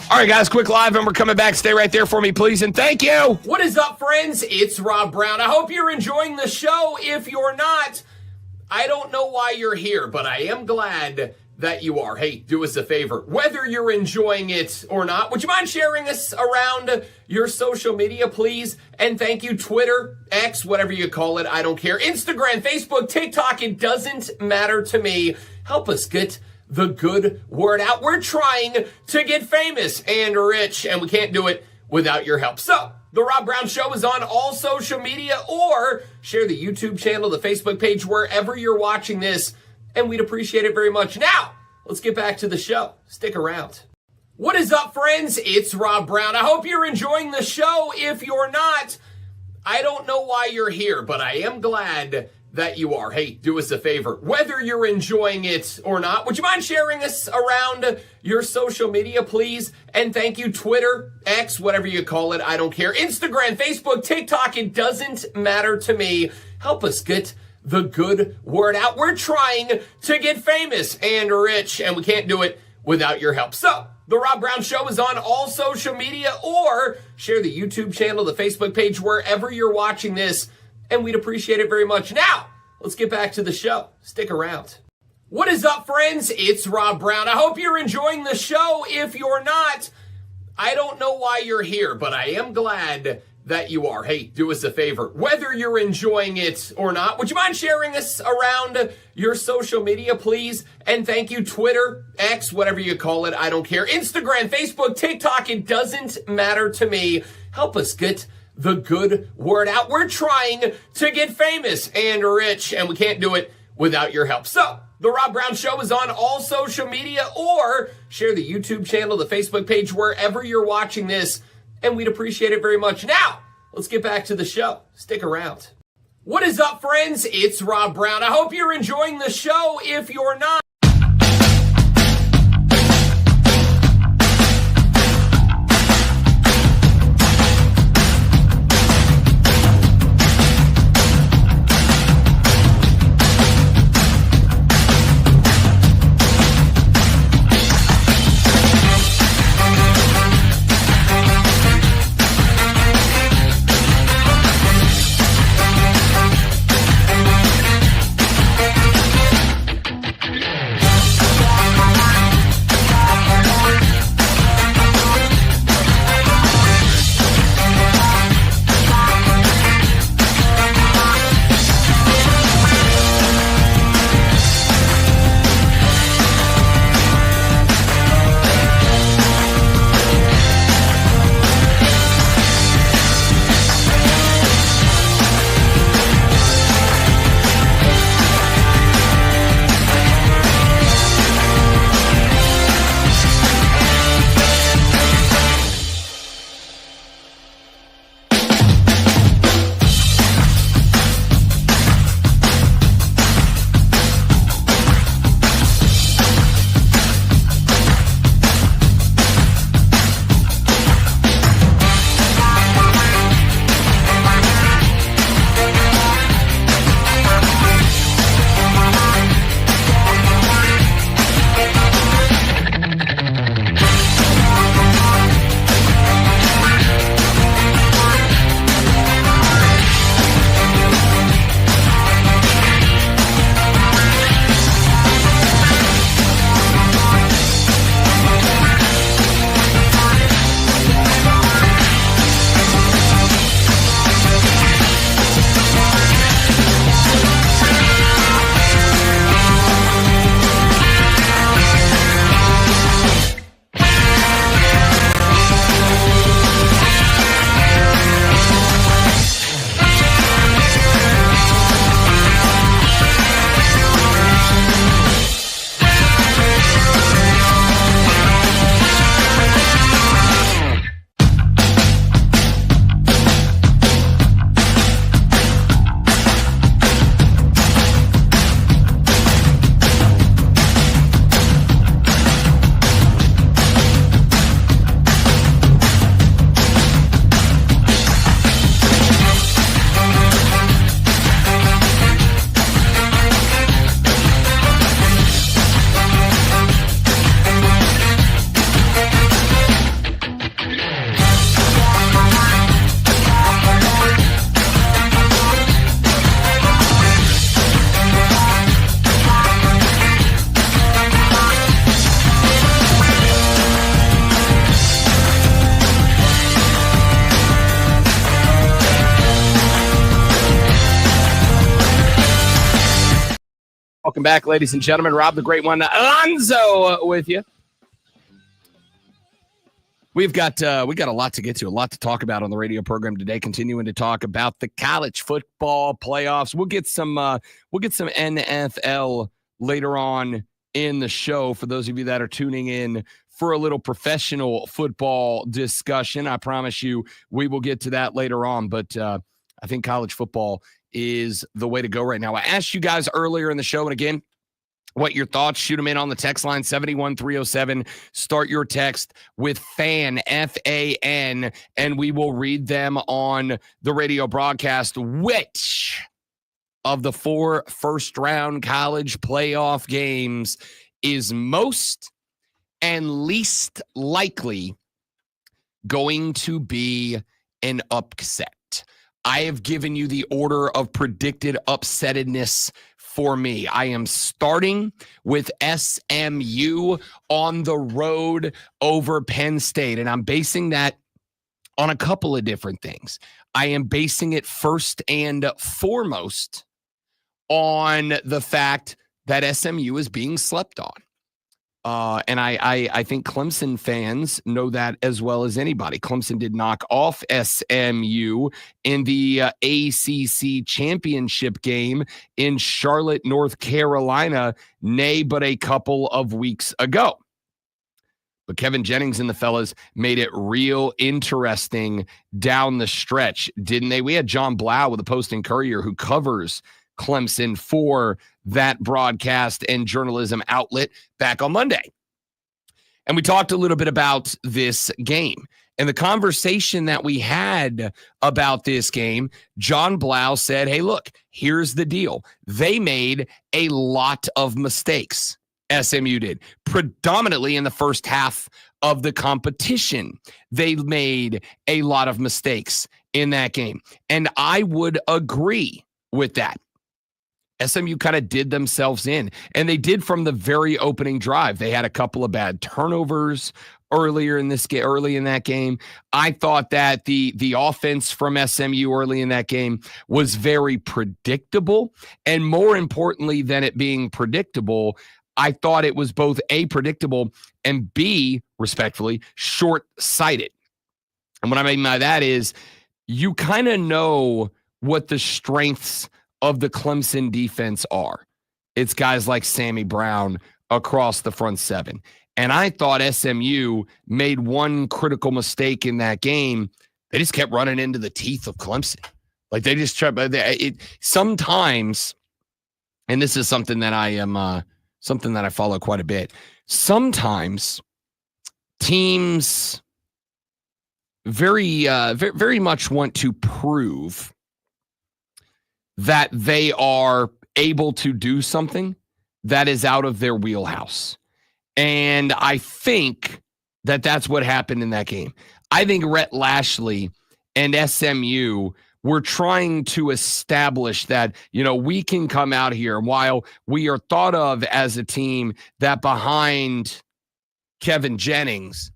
All right, guys, quick live, and we're coming back. Stay right there for me, please, and thank you. What is up, friends? It's Rob Brown. I hope you're enjoying the show. If you're not, I don't know why you're here, but I am glad that you are. Hey, do us a favor. Whether you're enjoying it or not, would you mind sharing this around your social media, please? And thank you, Twitter, X, whatever you call it. I don't care. Instagram, Facebook, TikTok, it doesn't matter to me. Help us get the good word out. We're trying to get famous and rich, and we can't do it without your help. So, the Rob Brown Show is on all social media, or share the YouTube channel, the Facebook page, wherever you're watching this, and we'd appreciate it very much. Now, let's get back to the show. Stick around. What is up, friends? It's Rob Brown. I hope you're enjoying the show. If you're not, I don't know why you're here, but I am glad that you are. Hey, do us a favor. Whether you're enjoying it or not, would you mind sharing this around your social media, please? And thank you, Twitter, X, whatever you call it. I don't care. Instagram, Facebook, TikTok, it doesn't matter to me. Help us get the good word out. We're trying to get famous and rich, and we can't do it without your help. So, the Rob Brown Show is on all social media, or share the YouTube channel, the Facebook page, wherever you're watching this, and we'd appreciate it very much. Now, let's get back to the show. Stick around. What is up, friends? It's Rob Brown. I hope you're enjoying the show. If you're not, I don't know why you're here, but I am glad that you are. Hey, do us a favor. Whether you're enjoying it or not, would you mind sharing this around your social media, please? And thank you, Twitter, X, whatever you call it. I don't care. Instagram, Facebook, TikTok, it doesn't matter to me. Help us get the good word out. We're trying to get famous and rich, and we can't do it without your help. So, The Rob Brown Show is on all social media, or share the YouTube channel, the Facebook page, wherever you're watching this, and we'd appreciate it very much. Now, let's get back to the show. Stick around. What is up, friends? It's Rob Brown. I hope you're enjoying the show. If you're not, Welcome back, ladies and gentlemen. Rob the Great One, Alonzo, with you. We got a lot to get to, a lot to talk about on the radio program today. Continuing to talk about the college football playoffs. We'll get some NFL later on in the show for those of you that are tuning in for a little professional football discussion. I promise you, we will get to that later on. But I think college football is the way to go right now. I asked you guys earlier in the show, and again, what your thoughts, shoot them in on the text line 71307. Start your text with FAN, F-A-N, and we will read them on the radio broadcast. Which of the 4 first-round college playoff games is most and least likely going to be an upset? I have given you the order of predicted upsettedness for me. I am starting with SMU on the road over Penn State, and I'm basing that on a couple of different things. I am basing it first and foremost on the fact that SMU is being slept on. And I think Clemson fans know that as well as anybody. Clemson did knock off SMU in the ACC championship game in Charlotte, North Carolina, nay, but a couple of weeks ago. But Kevin Jennings and the fellas made it real interesting down the stretch, didn't they? We had John Blau with the Post and Courier, who covers Clemson for that broadcast and journalism outlet back on Monday. And we talked a little bit about this game. And the conversation that we had about this game, John Blau said, hey, look, here's the deal. They made a lot of mistakes. SMU did, predominantly in the first half of the competition. They made a lot of mistakes in that game. And I would agree with that. SMU kind of did themselves in, and they did from the very opening drive. They had a couple of bad turnovers early in that game. I thought that the offense from SMU early in that game was very predictable, and more importantly than it being predictable, I thought it was both A, predictable, and B, respectfully, short-sighted. And what I mean by that is you kind of know what the strengths of the Clemson defense are. It's guys like Sammy Brown across the front seven. And I thought SMU made one critical mistake in that game. They just kept running into the teeth of Clemson. Like they just tried. Sometimes, and this is something that I follow quite a bit. Sometimes teams very much want to prove that they are able to do something that is out of their wheelhouse. And I think that that's what happened in that game. I think Rhett Lashley and SMU were trying to establish that, we can come out here. While we are thought of as a team that behind Kevin Jennings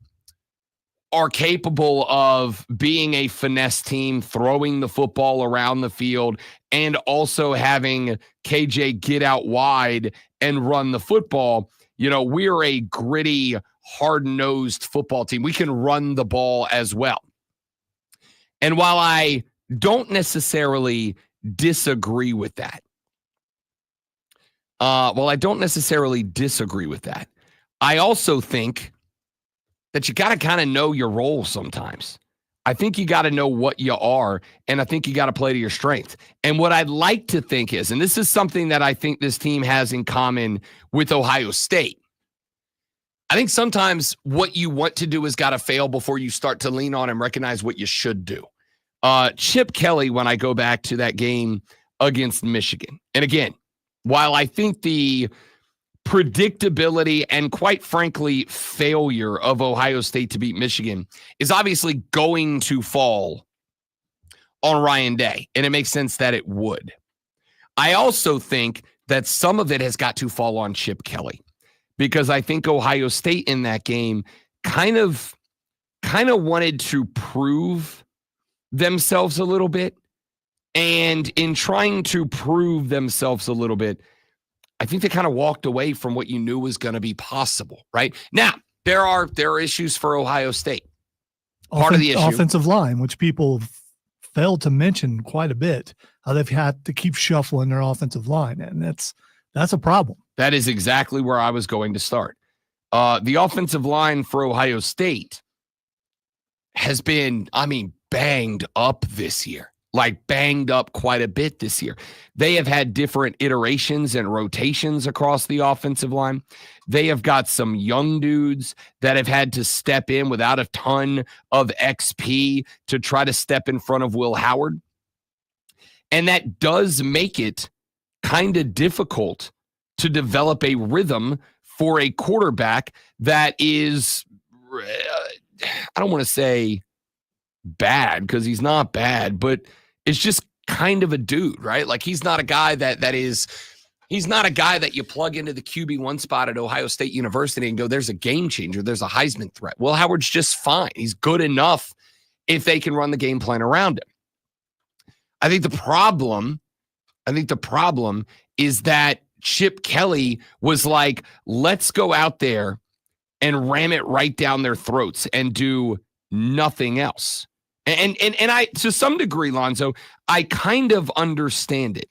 are capable of being a finesse team, throwing the football around the field, and also having KJ get out wide and run the football. We're a gritty, hard-nosed football team. We can run the ball as well. And while I don't necessarily disagree with that, I also think that you got to kind of know your role sometimes. I think you got to know what you are, and I think you got to play to your strength. And what I'd like to think is, and this is something that I think this team has in common with Ohio State, I think sometimes what you want to do has got to fail before you start to lean on and recognize what you should do. Chip Kelly, when I go back to that game against Michigan, and again, while I think the predictability and, quite frankly, failure of Ohio State to beat Michigan is obviously going to fall on Ryan Day, and it makes sense that it would. I also think that some of it has got to fall on Chip Kelly, because I think Ohio State in that game kind of wanted to prove themselves a little bit, and in trying to prove themselves a little bit, I think they kind of walked away from what you knew was going to be possible, right? Now, there are issues for Ohio State. Part of the issue, offensive line, which people failed to mention quite a bit, how they've had to keep shuffling their offensive line, and that's a problem. That is exactly where I was going to start. The offensive line for Ohio State has been, banged up this year. Like banged up quite a bit this year. They have had different iterations and rotations across the offensive line. They have got some young dudes that have had to step in without a ton of XP to try to step in front of Will Howard. And that does make it kind of difficult to develop a rhythm for a quarterback that is, I don't want to say bad, because he's not bad, but it's just kind of a dude, right? Like he's not a guy he's not a guy that you plug into the QB1 spot at Ohio State University and go, there's a game changer, there's a Heisman threat. Will Howard's just fine. He's good enough if they can run the game plan around him. I think the problem is that Chip Kelly was like, let's go out there and ram it right down their throats and do nothing else. And I, to some degree, Lonzo, I kind of understand it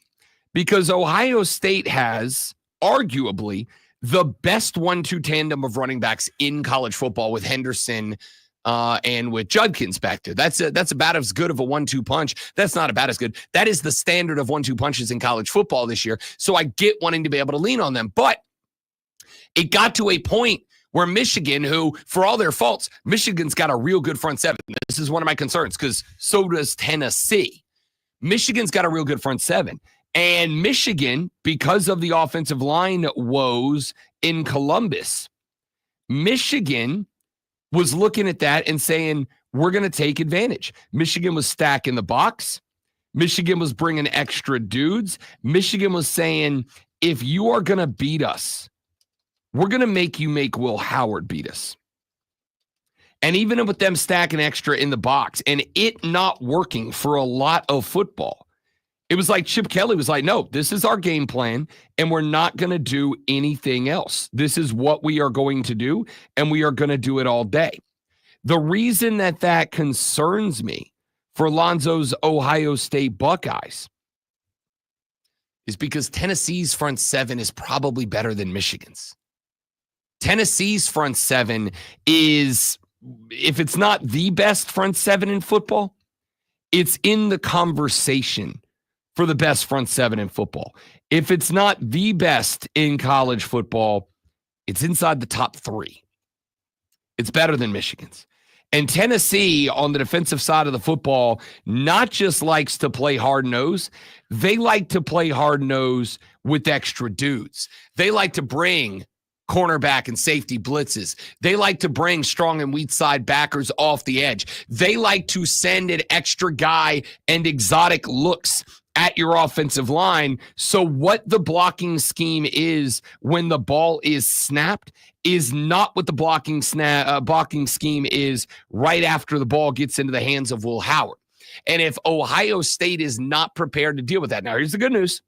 because Ohio State has arguably the best 1-2 tandem of running backs in college football with Henderson and with Judkins back there. That's about as good of a 1-2 punch. That's not about as good. That is the standard of 1-2 punches in college football this year. So I get wanting to be able to lean on them. But it got to a point where Michigan, who, for all their faults, Michigan's got a real good front seven. This is one of my concerns because so does Tennessee. Michigan's got a real good front seven. And Michigan, because of the offensive line woes in Columbus, Michigan was looking at that and saying, we're going to take advantage. Michigan was stacking the box. Michigan was bringing extra dudes. Michigan was saying, if you are going to beat us, we're going to make you make Will Howard beat us. And even with them stacking extra in the box and it not working for a lot of football, it was like Chip Kelly was like, no, this is our game plan and we're not going to do anything else. This is what we are going to do and we are going to do it all day. The reason that concerns me for Lonzo's Ohio State Buckeyes is because Tennessee's front seven is probably better than Michigan's. Tennessee's front seven is, if it's not the best front seven in football, it's in the conversation for the best front seven in football. If it's not the best in college football, it's inside the top 3. It's better than Michigan's. And Tennessee, on the defensive side of the football, not just likes to play hard-nosed, they like to play hard-nosed with extra dudes. They like to bring cornerback and safety blitzes. They like to bring strong and weak side backers off the edge. They like to send an extra guy and exotic looks at your offensive line. So what the blocking scheme is when the ball is snapped is not what the blocking scheme is right after the ball gets into the hands of Will Howard. And if Ohio State is not prepared to deal with that, now here's the good news.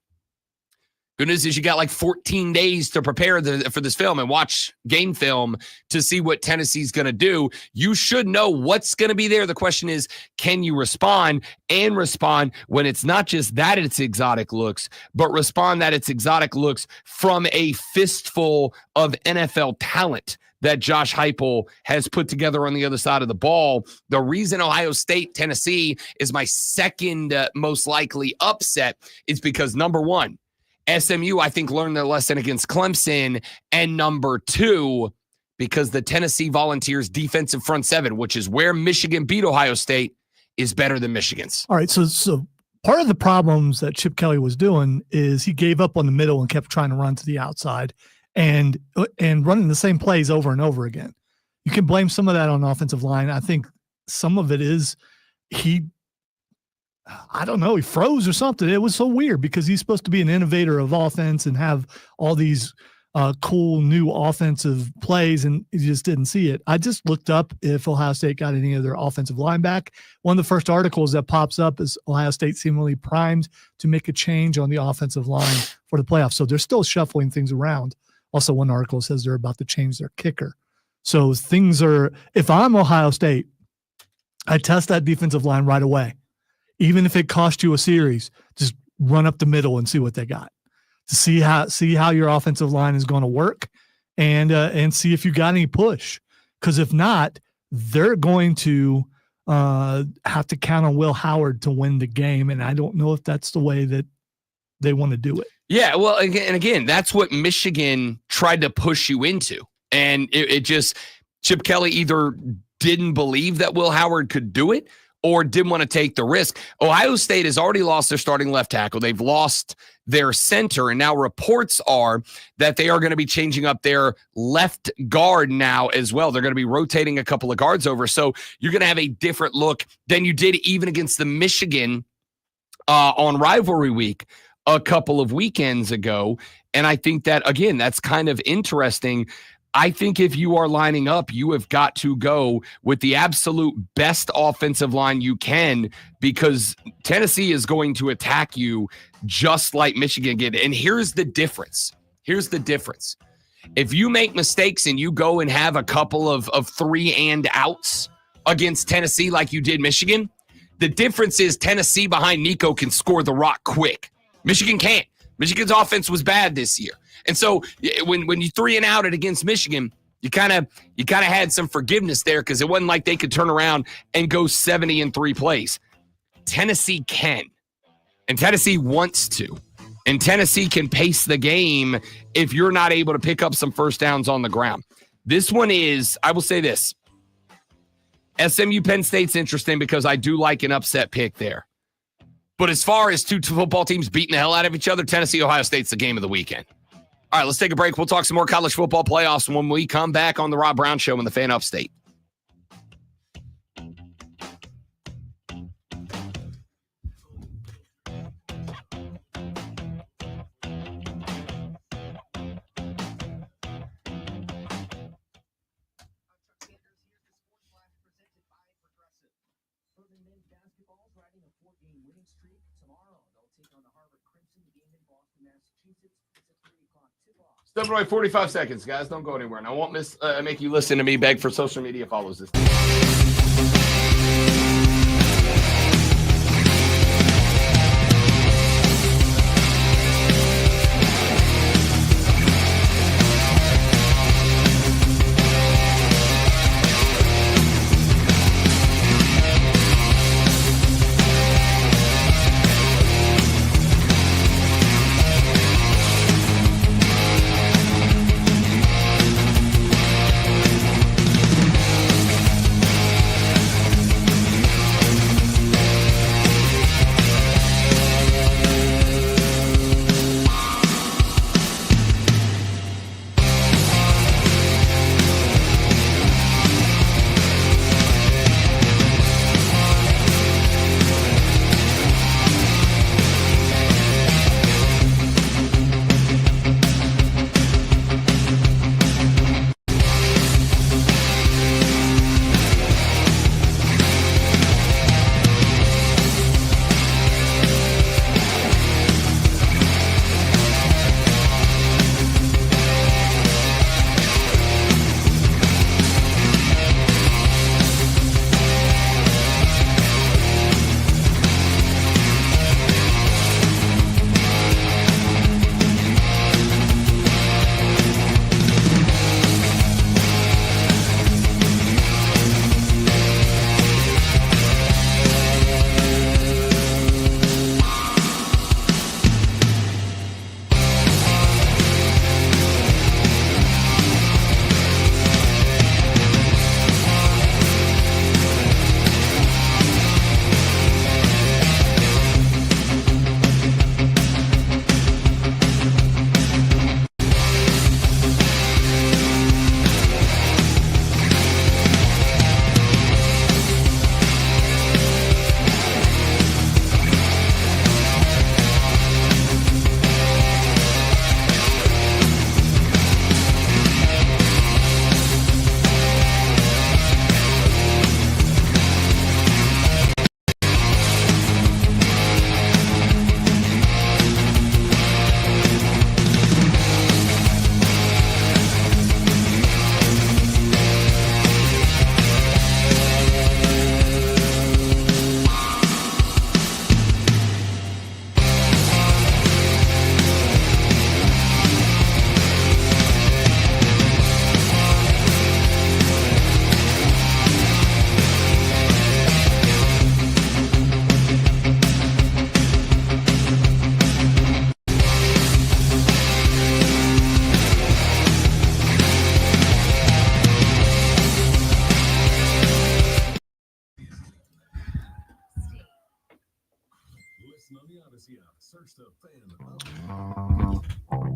Good news is you got like 14 days to prepare for this film and watch game film to see what Tennessee's going to do. You should know what's going to be there. The question is, can you respond and respond when it's not just that it's exotic looks, but respond that it's exotic looks from a fistful of NFL talent that Josh Heupel has put together on the other side of the ball. The reason Ohio State, Tennessee is my second most likely upset is because, number one, SMU, I think, learned their lesson against Clemson. And number 2, because the Tennessee Volunteers defensive front seven, which is where Michigan beat Ohio State, is better than Michigan's. All right. So part of the problems that Chip Kelly was doing is he gave up on the middle and kept trying to run to the outside and running the same plays over and over again. You can blame some of that on the offensive line. I think some of it is he froze or something. It was so weird because he's supposed to be an innovator of offense and have all these cool new offensive plays, and you just didn't see it. I just looked up if Ohio State got any of their offensive line back. One of the first articles that pops up is Ohio State seemingly primed to make a change on the offensive line for the playoffs. So they're still shuffling things around. Also, one article says they're about to change their kicker. So things are, if I'm Ohio State, I test that defensive line right away. Even if it cost you a series, just run up the middle and see what they got to see how your offensive line is going to work and see if you got any push. Because if not, they're going to have to count on Will Howard to win the game. And I don't know if that's the way that they want to do it. Yeah, well, again, that's what Michigan tried to push you into. And it just, Chip Kelly either didn't believe that Will Howard could do it or didn't want to take the risk. Ohio State has already lost their starting left tackle. They've lost their center, and now reports are that they are going to be changing up their left guard now as well. They're going to be rotating a couple of guards over. So you're going to have a different look than you did even against the Michigan on rivalry week a couple of weekends ago. And I think that, again, that's kind of interesting. I think if you are lining up, you have got to go with the absolute best offensive line you can, because Tennessee is going to attack you just like Michigan did. And here's the difference. If you make mistakes and you go and have a couple of 3-and-outs against Tennessee like you did Michigan, the difference is Tennessee behind Nico can score the rock quick. Michigan can't. Michigan's offense was bad this year. And so when you 3-and-out it against Michigan, you kind of had some forgiveness there because it wasn't like they could turn around and go 70 in 3 plays. Tennessee can, and Tennessee wants to, and Tennessee can pace the game if you're not able to pick up some first downs on the ground. This one is, I will say this, SMU Penn State's interesting because I do like an upset pick there. But as far as two football teams beating the hell out of each other, Tennessee, Ohio State's the game of the weekend. All right, let's take a break. We'll talk some more college football playoffs when we come back on the Rob Brown Show on the Fan Upstate. Basketball's riding a 4-game winning streak. Tomorrow, they'll take on the Harvard Crimson. Game in Boston, Massachusetts. It's a 3 o'clock tip-off. Step away 45 seconds, guys. Don't go anywhere. And I won't make you listen to me beg for social media follows this.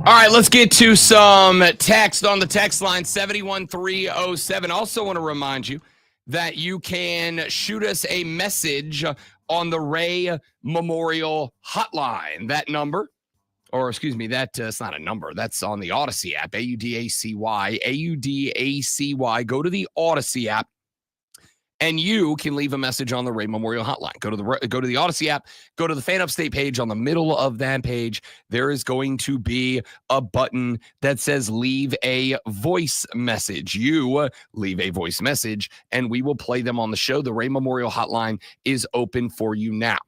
All right, let's get to some text on the text line 71307. Also want to remind you that you can shoot us a message on the Ray Memorial Hotline. That number or excuse me, that's not a number. That's on the Odyssey app, AUDACY, AUDACY. Go to the Odyssey app, and you can leave a message on the Ray Memorial Hotline. Go to the Odyssey app, go to the Fan Upstate page. On the middle of that page, there is going to be a button that says leave a voice message. You leave a voice message, and we will play them on the show. The Ray Memorial Hotline is open for you now.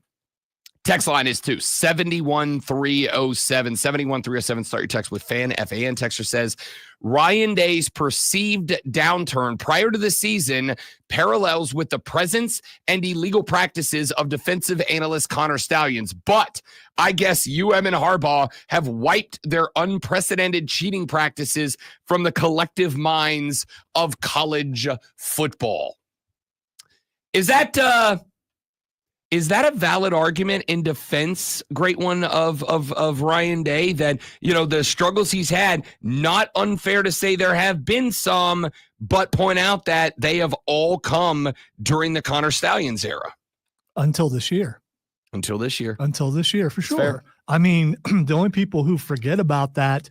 Text line is 71307. 71307. Start your text with FAN. FAN. Texter says, Ryan Day's perceived downturn prior to the season parallels with the presence and illegal practices of defensive analyst Connor Stallions. But I guess UM and Harbaugh have wiped their unprecedented cheating practices from the collective minds of college football. Is that a valid argument in defense, great one, of Ryan Day, that, the struggles he's had, not unfair to say there have been some, but point out that they have all come during the Connor Stallions era. Until this year, for sure. Fair. I mean, the only people who forget about that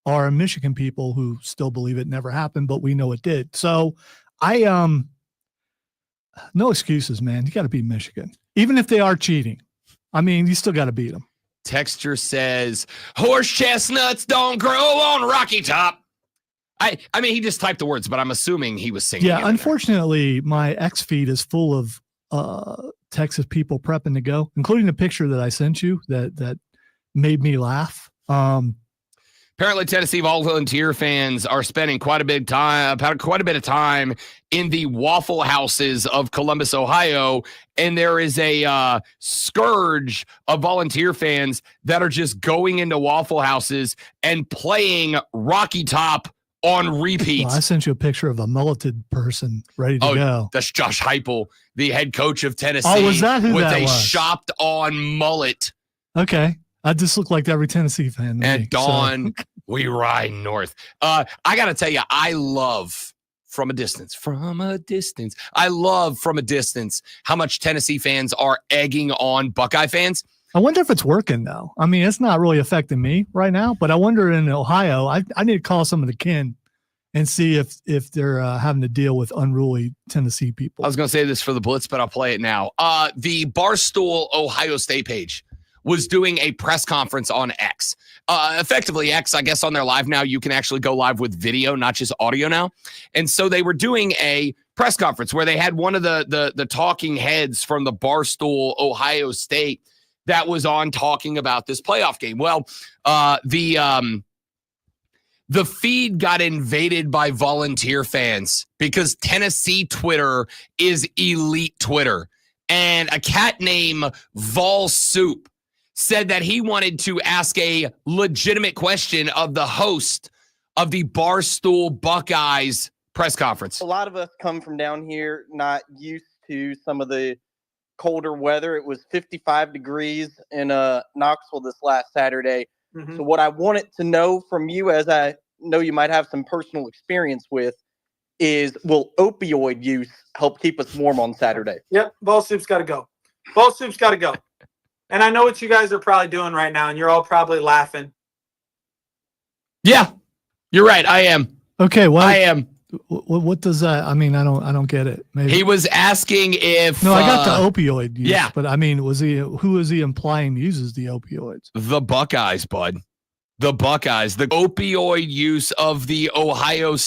are Michigan people who still believe it never happened, but we know it did. So no excuses, man. You got to beat Michigan. Even if they are cheating, I mean, you still got to beat them. Texture says, horse chestnuts don't grow on Rocky Top. I mean, he just typed the words, but I'm assuming he was singing. Yeah, unfortunately, my X feed is full of Texas people prepping to go, including the picture that I sent you that made me laugh. Apparently, Tennessee Volunteer fans are spending quite a bit of time in the Waffle Houses of Columbus, Ohio, and there is a scourge of Volunteer fans that are just going into Waffle Houses and playing Rocky Top on repeat. Well, I sent you a picture of a mulleted person ready to go. That's Josh Heupel, the head coach of Tennessee. Oh, was that who with that a was? shopped-on mullet. Okay. I just look like every Tennessee fan. to At me, dawn, we ride north. I got to tell you, I love from a distance how much Tennessee fans are egging on Buckeye fans. I wonder if it's working, though. I mean, it's not really affecting me right now, but I wonder in Ohio, I need to call some of the kin and see if they're having to deal with unruly Tennessee people. I was going to say this for the Blitz, but I'll play it now. The Barstool Ohio State page was doing a press conference on X. Effectively, X, I guess on their live now, you can actually go live with video, not just audio now. And so they were doing a press conference where they had one of the talking heads from the Barstool Ohio State that was on talking about this playoff game. Well, the feed got invaded by Volunteer fans because Tennessee Twitter is elite Twitter. And a cat named Vol Soup said that he wanted to ask a legitimate question of the host of the Barstool Buckeyes press conference. A lot of us come from down here, not used to some of the colder weather. It was 55 degrees in Knoxville this last Saturday. Mm-hmm. So what I wanted to know from you, as I know you might have some personal experience with, is will opioid use help keep us warm on Saturday? Yep, Ball Soup's got to go. Ball Soup's got to go. And I know what you guys are probably doing right now, and you're all probably laughing. Yeah, you're right. I am. Okay, well, I am. What does that? I mean, I don't get it. Maybe. He was asking if. No, I got the opioid use. Yeah, but I mean, who is he implying uses the opioids? The Buckeyes, bud. The Buckeyes. The opioid use of the Ohio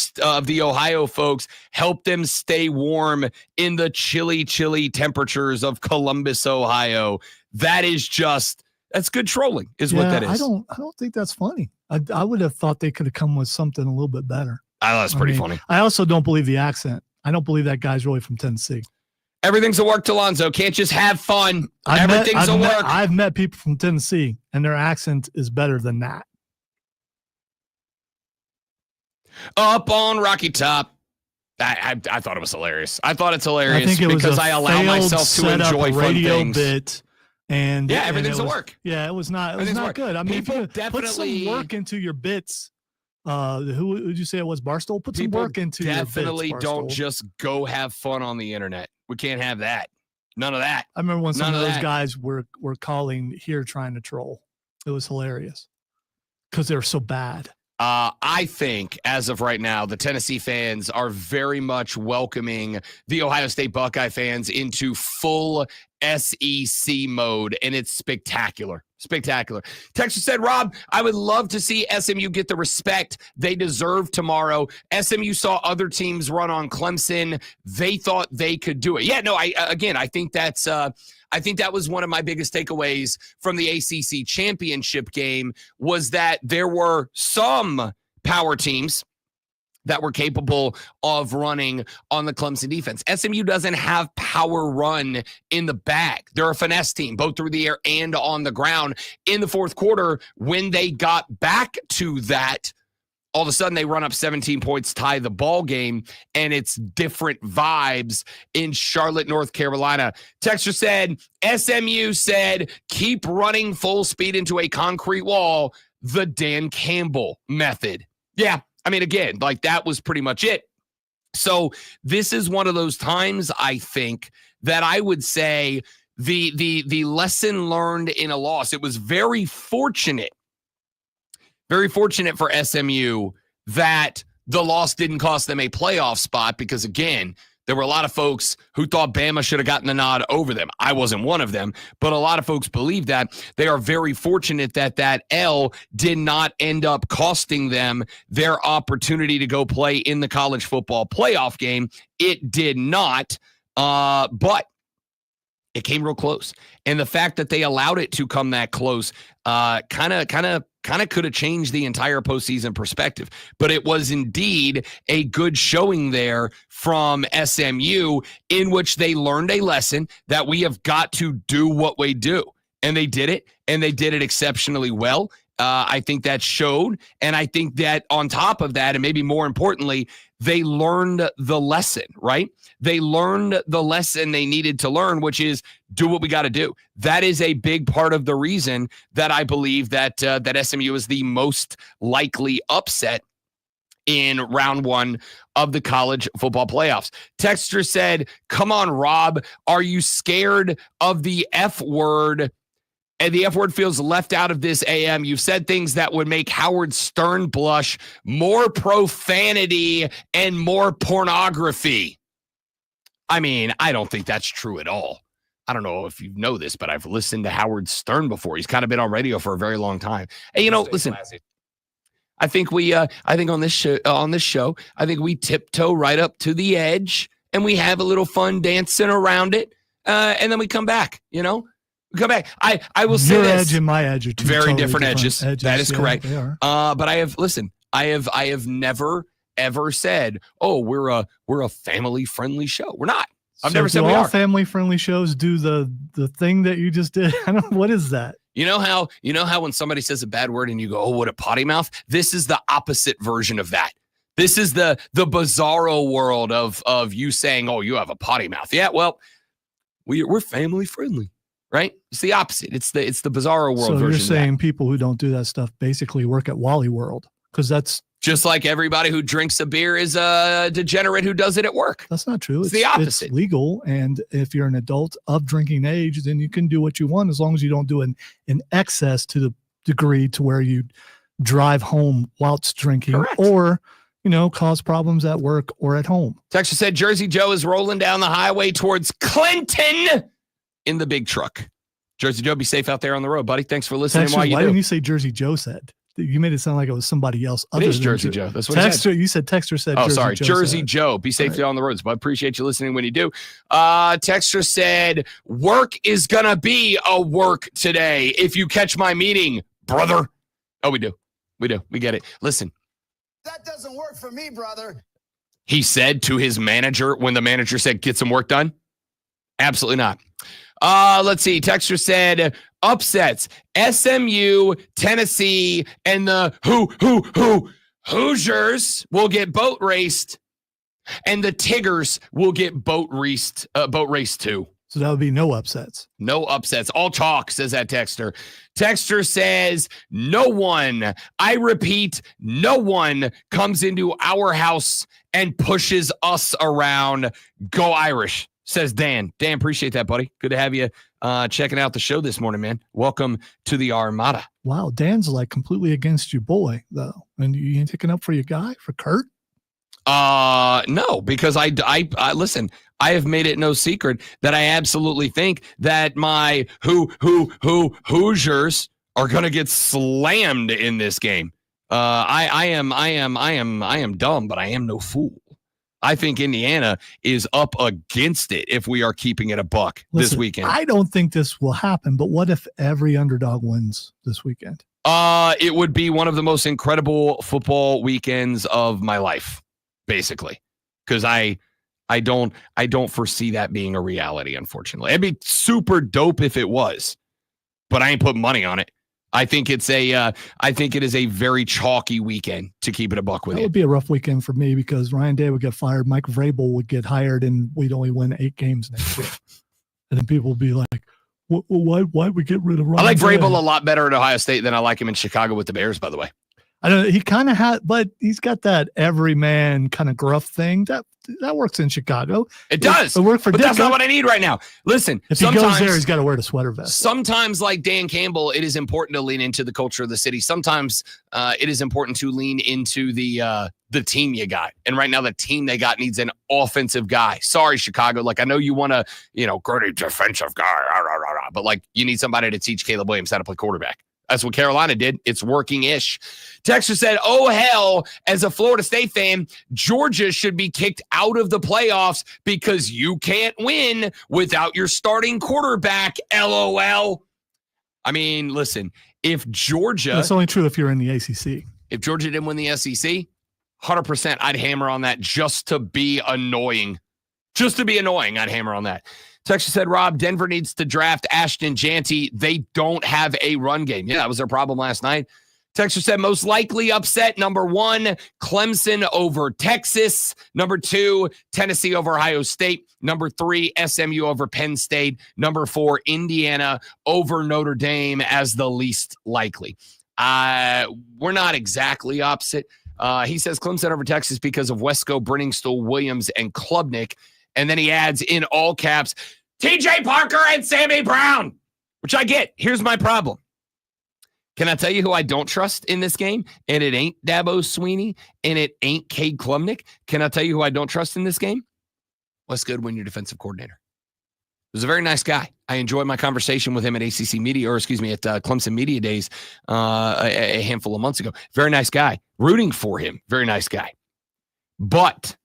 folks helped them stay warm in the chilly temperatures of Columbus, Ohio. That's good trolling, is what that is. I don't think that's funny. I would have thought they could have come with something a little bit better. That's pretty funny. I also don't believe the accent. I don't believe that guy's really from Tennessee. Everything's a work, Delonzo. Can't just have fun. Everything's a work. I've met people from Tennessee, and their accent is better than that. Up on Rocky Top. I thought it was hilarious. I thought it's hilarious I think it because was I allow myself to enjoy fun things. Bit. And everything's a work. Yeah, it was not good. I mean, people put some work into your bits. Who would you say it was? Barstool? Put some work into your bits. Definitely don't just go have fun on the internet. We can't have that. None of that. I remember when some of those guys were calling here trying to troll. It was hilarious. because they're so bad? I think as of right now, the Tennessee fans are very much welcoming the Ohio State Buckeye fans into full SEC mode, and it's spectacular. Spectacular. Texas said, Rob, I would love to see SMU get the respect they deserve tomorrow. SMU saw other teams run on Clemson. They thought they could do it. Yeah, no, I think that's I think that was one of my biggest takeaways from the ACC championship game, was that there were some power teams that were capable of running on the Clemson defense. SMU doesn't have power run in the bag. They're a finesse team, both through the air and on the ground. In the fourth quarter, when they got back to that, all of a sudden they run up 17 points, tie the ball game, and it's different vibes in Charlotte, North Carolina. Texter said, SMU said, keep running full speed into a concrete wall, the Dan Campbell method. Yeah. I mean, again, like that was pretty much it. So this is one of those times, I think, that I would say the lesson learned in a loss. It was very fortunate for SMU that the loss didn't cost them a playoff spot, because, again, there were a lot of folks who thought Bama should have gotten the nod over them. I wasn't one of them, but a lot of folks believe that. They are very fortunate that that L did not end up costing them their opportunity to go play in the college football playoff game. It did not, but it came real close. And the fact that they allowed it to come that close kind of could have changed the entire postseason perspective. But it was indeed a good showing there from SMU, in which they learned a lesson that we have got to do what we do. And they did it, and they did it exceptionally well. I think that showed. And I think that on top of that, and maybe more importantly, they learned the lesson, right? They learned the lesson they needed to learn, which is do what we got to do. That is a big part of the reason that I believe that that SMU is the most likely upset in round one of the college football playoffs. Texter said, come on, Rob, are you scared of the F word? And the F word feels left out of this AM. You've said things that would make Howard Stern blush, more profanity and more pornography. I mean, I don't think that's true at all. I don't know if you know this, but I've listened to Howard Stern before. He's kind of been on radio for a very long time. Hey, you know, listen, I think on this show, I think we tiptoe right up to the edge and we have a little fun dancing around it. And then we come back, you know? Come back. I will say your this. Edge and my edge are two very totally different edges. That is correct. They are. But I have never ever said, "Oh, we're a family friendly show." We're not. I've never said we all are. family friendly shows do the thing that you just did. I don't know, what is that? You know how when somebody says a bad word and you go, "Oh, what a potty mouth." This is the opposite version of that. This is the bizarro world of you saying, "Oh, you have a potty mouth." Yeah, well, we're family friendly. Right? It's the opposite. It's the bizarro world version. So you're saying of that. People who don't do that stuff basically work at Wally World, because that's just like everybody who drinks a beer is a degenerate who does it at work. That's not true. It's the opposite. It's legal, and if you're an adult of drinking age, then you can do what you want as long as you don't do it in excess to the degree to where you drive home whilst drinking. Correct. Or cause problems at work or at home. Texas said Jersey Joe is rolling down the highway towards Clinton in the big truck. Jersey Joe, be safe out there on the road, buddy. Thanks for listening. Texter, why didn't you say Jersey Joe said? You made it sound like it was somebody else. It is Jersey Joe. That's what Texter, you said Texter said. Oh, Jersey sorry. Joe Jersey said. Joe. Be safe on the roads. But I appreciate you listening when you do. Texter said, work is going to be a work today. If you catch my meaning, brother. Oh, we do. We do. We get it. Listen. That doesn't work for me, brother. He said to his manager when the manager said, get some work done. Absolutely not. Let's see. Texter said upsets SMU, Tennessee, and the Hoosiers will get boat raced, and the Tigers will get boat raced too. So that would be no upsets. No upsets. All chalk, says that Texter. Texter says no one, I repeat, no one comes into our house and pushes us around. Go Irish. Says Dan. Dan, appreciate that, buddy. Good to have you checking out the show this morning, man. Welcome to the Armada. Wow, Dan's like completely against your boy, though. And you ain't taking up for your guy, for Kurt? No, because I listen, I have made it no secret that I absolutely think that my Hoosiers are going to get slammed in this game. I am dumb, but I am no fool. I think Indiana is up against it if we are keeping it a buck this weekend. I don't think this will happen, but what if every underdog wins this weekend? It would be one of the most incredible football weekends of my life, basically, because I don't foresee that being a reality, unfortunately. It'd be super dope if it was, but I ain't putting money on it. I think it is a very chalky weekend, to keep it a buck with That you. would be a rough weekend for me because Ryan Day would get fired, Mike Vrabel would get hired, and we'd only win 8 games next year. And then people would be like, why we get rid of Ryan I like Day? Vrabel a lot better at Ohio State than I like him in Chicago with the Bears, by the way. I don't know. He kind of had, but he's got that everyman kind of gruff thing that works in Chicago. It does. It worked for but that's Ditka. not what I need right now. Listen, If he goes there, he's got to wear the sweater vest. Sometimes, like Dan Campbell, it is important to lean into the culture of the city. Sometimes it is important to lean into the team you got. And right now, the team they got needs an offensive guy. Sorry, Chicago. Like, I know you want to, great defensive guy, but like, you need somebody to teach Caleb Williams how to play quarterback. That's what Carolina did. It's working-ish. Texas said, oh, hell, as a Florida State fan, Georgia should be kicked out of the playoffs because you can't win without your starting quarterback, LOL. I mean, listen, if Georgia... That's only true if you're in the ACC. If Georgia didn't win the SEC, 100% I'd hammer on that just to be annoying. Just to be annoying, I'd hammer on that. Texas said, Rob, Denver needs to draft Ashton Janty. They don't have a run game. Yeah, that was their problem last night. Texas said, most likely upset, number 1, Clemson over Texas. Number 2, Tennessee over Ohio State. Number 3, SMU over Penn State. Number 4, Indiana over Notre Dame as the least likely. We're not exactly opposite. He says Clemson over Texas because of Wesco, Brenningstool, Williams, and Klubnik. And then he adds in all caps, TJ Parker and Sammy Brown, which I get. Here's my problem. Can I tell you who I don't trust in this game? And it ain't Dabo Sweeney, and it ain't Cade Klubnik. Can I tell you who I don't trust in this game? Wes Goodwin, your defensive coordinator. He was a very nice guy. I enjoyed my conversation with him at ACC Media, at Clemson Media Days a handful of months ago. Very nice guy. Rooting for him. Very nice guy. But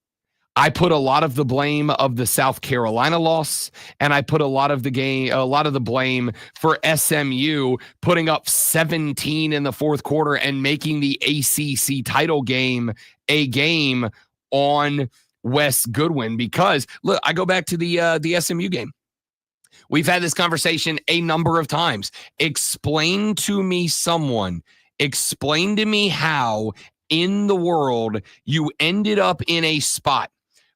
I put a lot of the blame of the South Carolina loss, and I put a lot of the blame for SMU putting up 17 in the fourth quarter and making the ACC title game a game on Wes Goodwin. Because look, I go back to the SMU game. We've had this conversation a number of times. Explain to me how in the world you ended up in a spot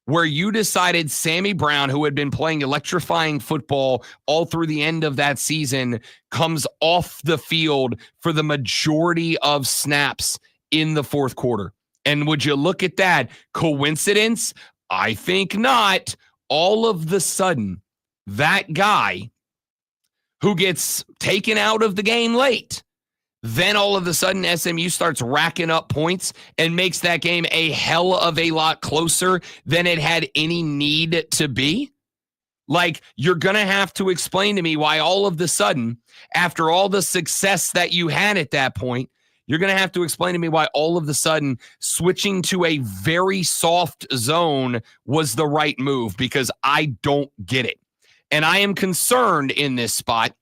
where you decided Sammy Brown, who had been playing electrifying football all through the end of that season, comes off the field for the majority of snaps in the fourth quarter. And would you look at that? Coincidence? I think not. All of the sudden, that guy who gets taken out of the game late, then all of a sudden SMU starts racking up points and makes that game a hell of a lot closer than it had any need to be. Like, you're going to have to explain to me why all of a sudden, after all the success that you had at that point, you're going to have to explain to me why all of a sudden switching to a very soft zone was the right move, because I don't get it. And I am concerned in this spot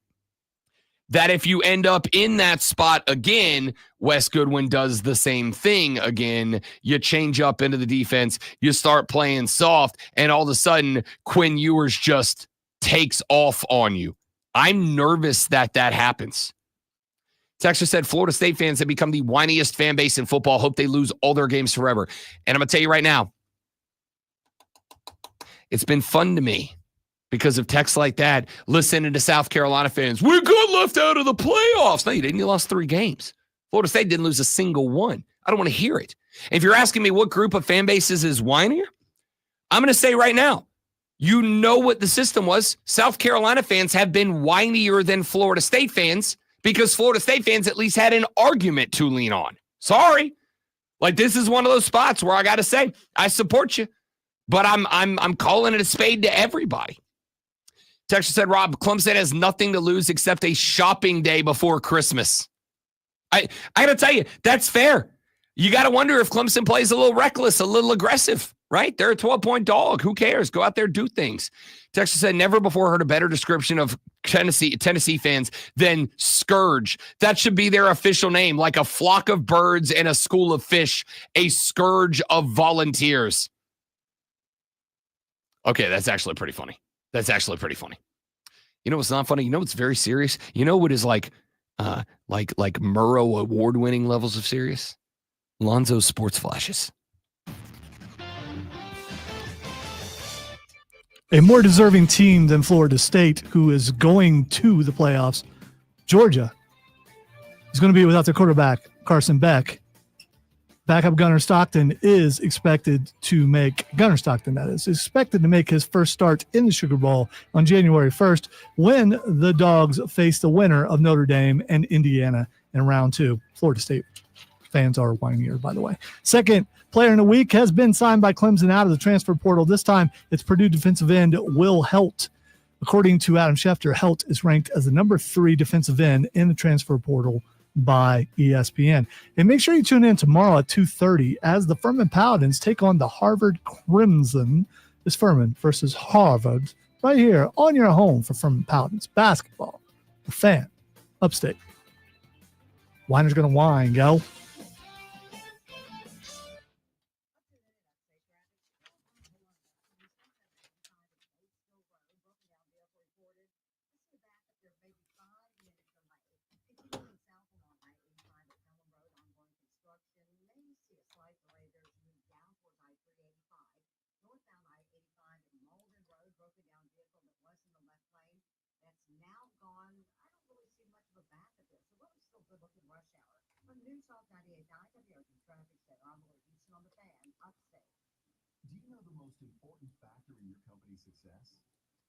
that if you end up in that spot again, Wes Goodwin does the same thing again. You change up into the defense, you start playing soft, and all of a sudden, Quinn Ewers just takes off on you. I'm nervous that happens. Texas said Florida State fans have become the whiniest fan base in football. Hope they lose all their games forever. And I'm going to tell you right now, it's been fun to me because of texts like that, listening to South Carolina fans. We got left out of the playoffs. No, you didn't. You lost 3 games. Florida State didn't lose a single one. I don't want to hear it. If you're asking me what group of fan bases is whinier, I'm going to say right now, You know what the system was. South Carolina fans have been whinier than Florida State fans because Florida State fans at least had an argument to lean on. Sorry. Like, this is one of those spots where I got to say, I support you, but I'm calling it a spade to everybody. Texture said, Rob, Clemson has nothing to lose except a shopping day before Christmas. I got to tell you, that's fair. You got to wonder if Clemson plays a little reckless, a little aggressive, right? They're a 12-point dog. Who cares? Go out there, do things. Texture said, never before heard a better description of Tennessee fans than scourge. That should be their official name, like a flock of birds and a school of fish, a scourge of volunteers. Okay, that's actually pretty funny. You know what's not funny? You know what's very serious? You know what is like Murrow award-winning levels of serious? Lonzo's sports flashes. A more deserving team than Florida State, who is going to the playoffs, Georgia, is going to be without their quarterback, Carson Beck. Backup Gunnar Stockton is expected to make his first start in the Sugar Bowl on January 1st when the Dogs face the winner of Notre Dame and Indiana in round 2. Florida State fans are whinier, by the way. Second player in the week has been signed by Clemson out of the transfer portal. This time, it's Purdue defensive end Will Helt. According to Adam Schefter, Helt is ranked as the number 3 defensive end in the transfer portal by ESPN. And make sure you tune in tomorrow at 2:30 as the Furman Paladins take on the Harvard Crimson. It's Furman versus Harvard right here on your home for Furman Paladins basketball. The Fan, upstate. Winer's going to whine, yo. Do you know the most important factor in your company's success?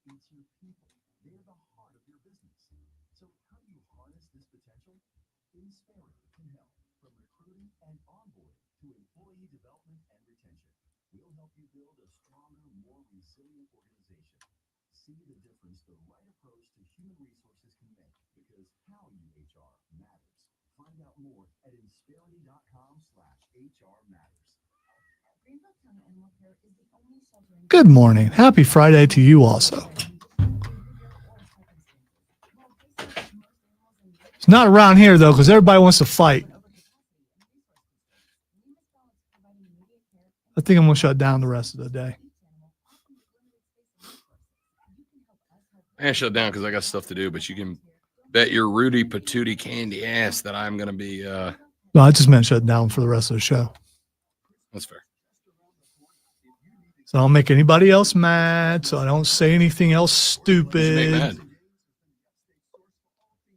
It's your people. They're the heart of your business. So how do you harness this potential? Insperity can help, from recruiting and onboarding to employee development and retention. We'll help you build a stronger, more resilient organization. See the difference the right approach to human resources can make, because how you HR matters. Find out more at Insperity.com/HR matters. Good morning. Happy Friday to you also. It's not around here, though, because everybody wants to fight. I think I'm going to shut down the rest of the day. I can't shut down because I got stuff to do, but you can bet your Rudy Patootie candy ass that I'm going to be. No, I just meant shut down for the rest of the show. That's fair. So I don't make anybody else mad, so I don't say anything else Make stupid. mad.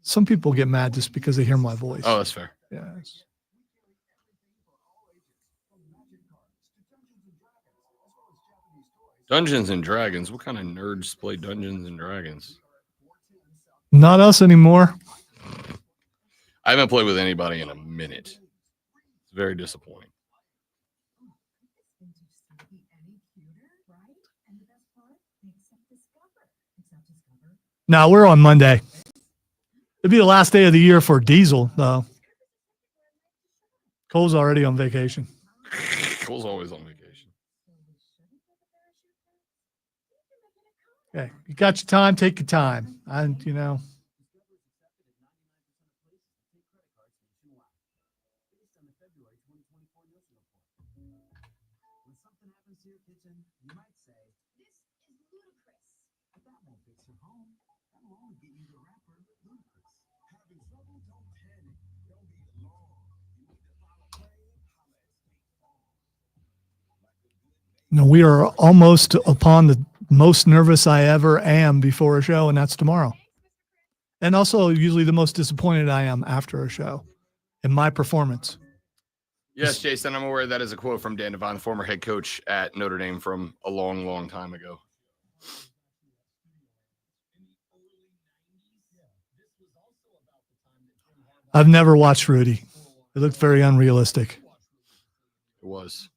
Some people get mad just because they hear my voice. Oh, that's fair. Yes. Dungeons and Dragons. What kind of nerds play Dungeons and Dragons? Not us anymore. I haven't played with anybody in a minute. It's very disappointing. No, we're on Monday. It'll be the last day of the year for Diesel, though. Cole's already on vacation. Cole's always on vacation. Okay, you got your time, take your time. You know. When something happens to your kitchen, you might say, "This is ludicrous." But that won't fix your home. That'll only get you the rapper Ludacris. Having trouble? Don't panic. Don't be alarmed. You need to file a claim. No, we are almost upon the most nervous I ever am before a show, and that's tomorrow. And also usually the most disappointed I am after a show in my performance. Yes, Jason, I'm aware that is a quote from Dan Devine, the former head coach at Notre Dame from a long, long time ago. I've never watched Rudy. It looked very unrealistic. It was.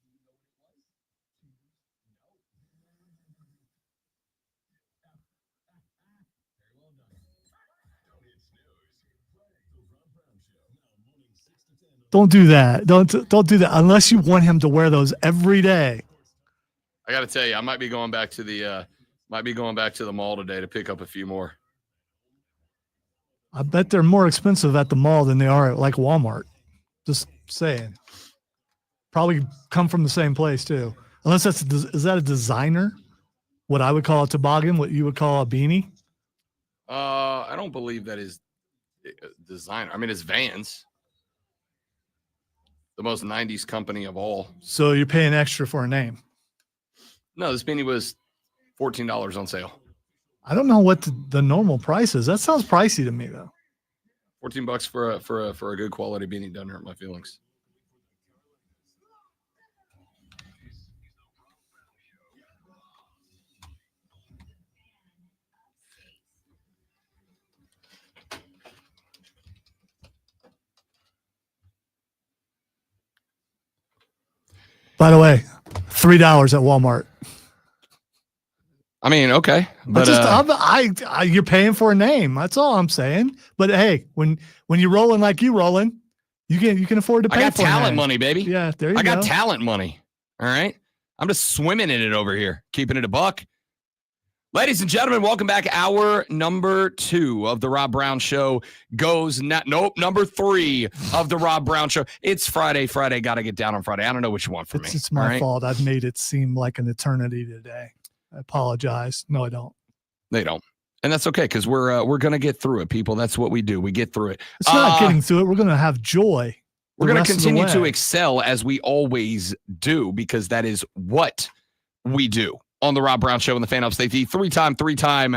Don't do that. Don't do that unless you want him to wear those every day. I got to tell you, I might be going back to the mall today to pick up a few more. I bet they're more expensive at the mall than they are at like Walmart. Just saying. Probably come from the same place too. Unless is that a designer? What I would call a toboggan, what you would call a beanie? I don't believe that is designer. I mean, it's Vans. The most 90s company of all. So you're paying extra for a name. No, this beanie was $14 on sale. I don't know what the normal price is. That sounds pricey to me though. $14 for a good quality beanie doesn't hurt my feelings. By the way, $3 at Walmart. I mean, okay, but you're paying for a name. That's all I'm saying. But hey, when you're rolling like you rolling, you can afford to pay. I got for talent money, baby. Yeah, there you go. I got talent money. All right, I'm just swimming in it over here, keeping it a buck. Ladies and gentlemen, welcome back. Hour number 2 of the Rob Brown Show goes number 3 of the Rob Brown Show. It's Friday. Got to get down on Friday. I don't know what you want from me. It's my fault. I've made it seem like an eternity today. I apologize. No, I don't. They don't. And that's okay, because we're going to get through it, people. That's what we do. We get through it. It's not getting through it. We're going to have joy. We're going to continue to excel as we always do, because that is what we do on the Rob Brown Show and the Fan Up Safety. Three-time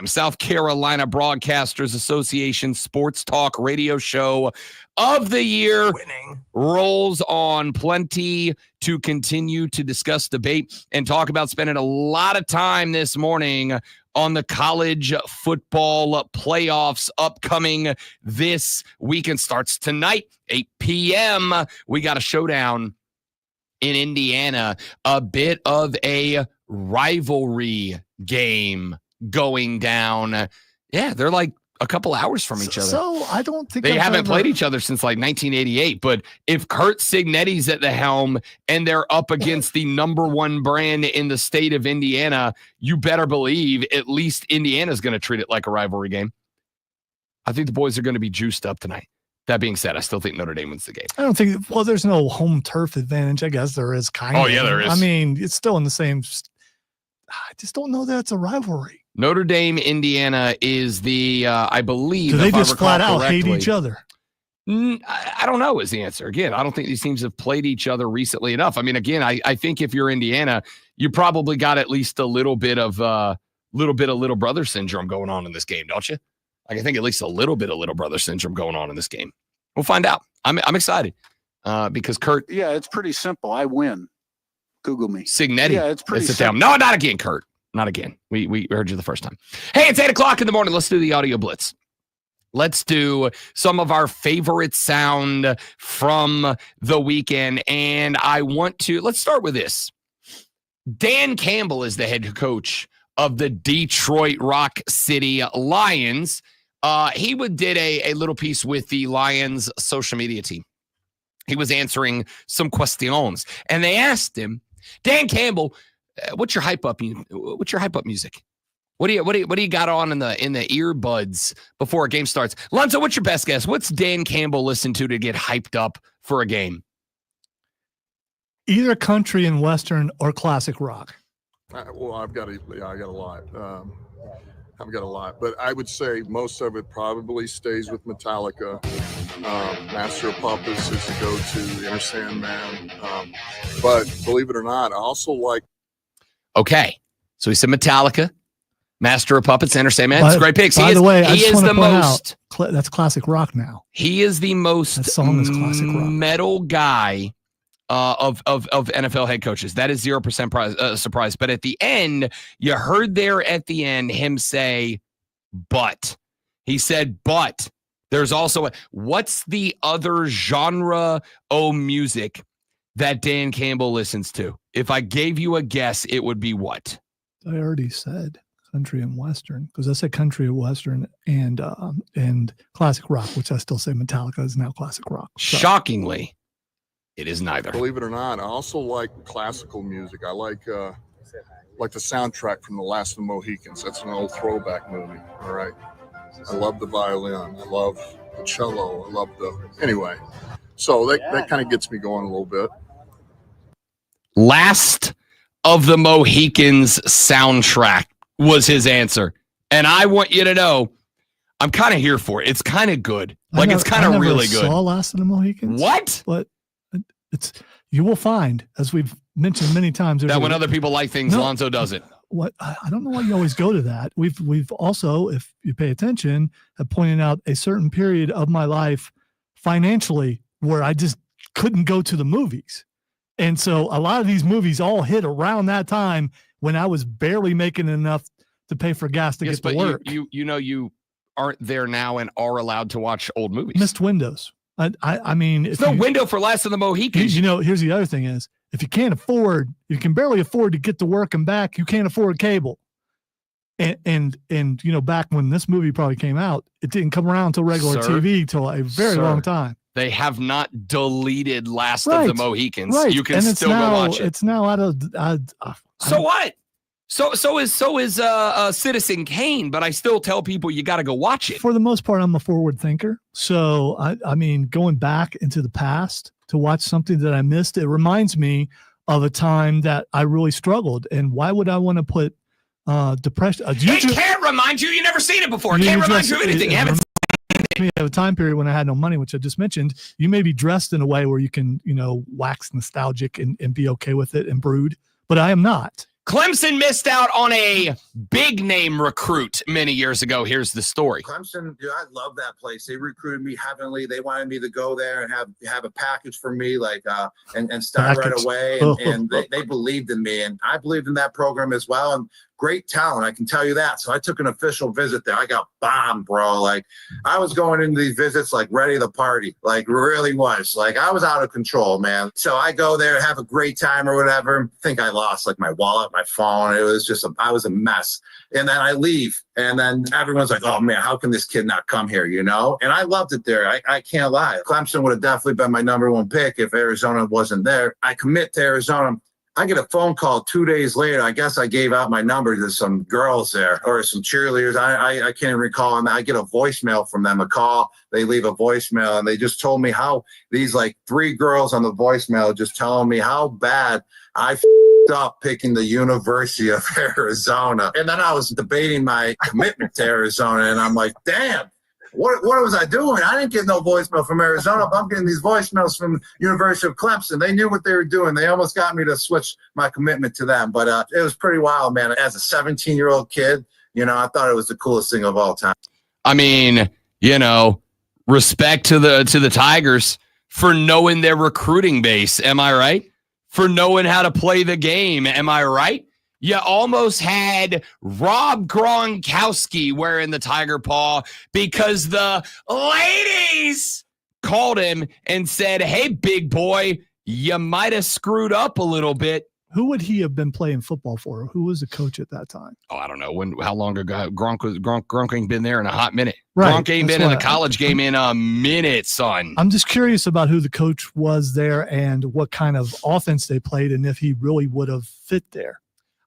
South Carolina Broadcasters Association Sports Talk Radio Show of the Year. Winning. Rolls on. Plenty to continue to discuss, debate, and talk about. Spending a lot of time this morning on the college football playoffs upcoming this weekend. Starts tonight, 8 p.m. We got a showdown in Indiana, a bit of a rivalry game going down. Yeah, they're like a couple hours from each other. So I don't think they haven't played each other since like 1988. But if Kurt Cignetti's at the helm and they're up against the number 1 brand in the state of Indiana, you better believe at least Indiana's going to treat it like a rivalry game. I think the boys are going to be juiced up tonight. That being said, I still think Notre Dame wins the game. I don't think, well, there's no home turf advantage. I guess there is kind of. Oh, yeah, there is. I mean, it's still in the same. I just don't know that it's a rivalry. Notre Dame, Indiana is the, I believe. Do they just flat out hate each other? I don't know is the answer. Again, I don't think these teams have played each other recently enough. I mean, again, I think if you're Indiana, you probably got at least a little bit of little brother syndrome going on in this game, don't you? I think at least a little bit of little brother syndrome going on in this game. We'll find out. I'm excited because Kurt. Yeah, it's pretty simple. I win. Google me. Cignetti. Yeah, it's pretty simple. No, not again, Kurt. Not again. We heard you the first time. Hey, it's 8:00 in the morning. Let's do the audio blitz. Let's do some of our favorite sound from the weekend. And let's start with this. Dan Campbell is the head coach of the Detroit Rock City Lions. He did a little piece with the Lions social media team. He was answering some questions, and they asked him, Dan Campbell, what's your hype up music? What do you got on in the earbuds before a game starts? Lonzo, what's your best guess? What's Dan Campbell listen to get hyped up for a game? Either country and western or classic rock. Well, I've got a lot. I've got a lot, but I would say most of it probably stays with Metallica. Master of Puppets is the go-to, Inner Sandman. But believe it or not, I also like. Okay, so he said Metallica, Master of Puppets, Inner Sandman. It's great picks. By the way, he is the most. That's classic rock now. He is the most that song is classic rock. metal guy of NFL head coaches. That is 0% surprise. But at the end, you heard there at the end him say, but. He said, but. There's also what's the other genre music that Dan Campbell listens to? If I gave you a guess, it would be what? I already said country and western, because I said country and western and classic rock, which I still say Metallica is now classic rock. So. Shockingly, it is neither. Believe it or not, I also like classical music. I like the soundtrack from The Last of the Mohicans. That's an old throwback movie. All right. I love the violin. I love the cello. I love anyway. So that kind of gets me going a little bit. Last of the Mohicans soundtrack was his answer. And I want you to know, I'm kind of here for it. It's kind of good. It's kind of really good. I saw Last of the Mohicans. What? But you will find, as we've mentioned many times, that when other people like things, Lonzo doesn't. What I don't know why you always go to that. We've also, if you pay attention, have pointed out a certain period of my life financially where I just couldn't go to the movies. And so a lot of these movies all hit around that time when I was barely making enough to pay for gas to get to work. You aren't there now and are allowed to watch old movies. Missed windows. I mean, there's no window for Last of the Mohicans. Here's the other thing is, if you can barely afford to get to work and back, you can't afford cable. And back when this movie probably came out, it didn't come around until regular TV till a very long time. They have not deleted Last of the Mohicans. Right. You can still go watch it. It's now out of. So what? So is Citizen Kane, but I still tell people you got to go watch it. For the most part, I'm a forward thinker. So I mean, going back into the past to watch something that I missed, it reminds me of a time that I really struggled. And why would I want to put depression? It can't remind you. You never seen it before. It can't remind you of anything. Me of a time period when I had no money, which I just mentioned. You may be dressed in a way where you can, wax nostalgic and be okay with it and brood, but I am not. Clemson missed out on a big name recruit many years ago. Here's the story. Clemson, dude, I love that place. They recruited me heavily. They wanted me to go there and have a package for me, and start right away. And they believed in me, and I believed in that program as well. And great talent, I can tell you that. So I took an official visit there. I got bombed, bro. I was going into these visits ready to party, really was. I was out of control, man. So I go there, have a great time or whatever. I think I lost my wallet, my phone. It was just I was a mess. And then I leave, and then everyone's like, "Oh man, how can this kid not come here?" And I loved it there. I can't lie. Clemson would have definitely been my #1 pick if Arizona wasn't there. I commit to Arizona. I get a phone call 2 days later. I guess I gave out my number to some girls there or some cheerleaders. I can't recall. And I get a voicemail from them, a call. They leave a voicemail, and they just told me how these 3 girls on the voicemail just telling me how bad I up picking the University of Arizona. And then I was debating my commitment to Arizona, and I'm like, damn. What was I doing? I didn't get no voicemail from Arizona, but I'm getting these voicemails from University of Clemson. They knew what they were doing. They almost got me to switch my commitment to them. But it was pretty wild, man. As a 17-year-old kid, I thought it was the coolest thing of all time. I mean, respect to the Tigers for knowing their recruiting base. Am I right? For knowing how to play the game. Am I right? You almost had Rob Gronkowski wearing the Tiger paw because the ladies called him and said, "Hey, big boy, you might have screwed up a little bit." Who would he have been playing football for? Who was the coach at that time? Oh, I don't know. How long ago? Gronk ain't been there in a hot minute. Right. Gronk ain't been in the college game in a minute, son. I'm just curious about who the coach was there and what kind of offense they played and if he really would have fit there.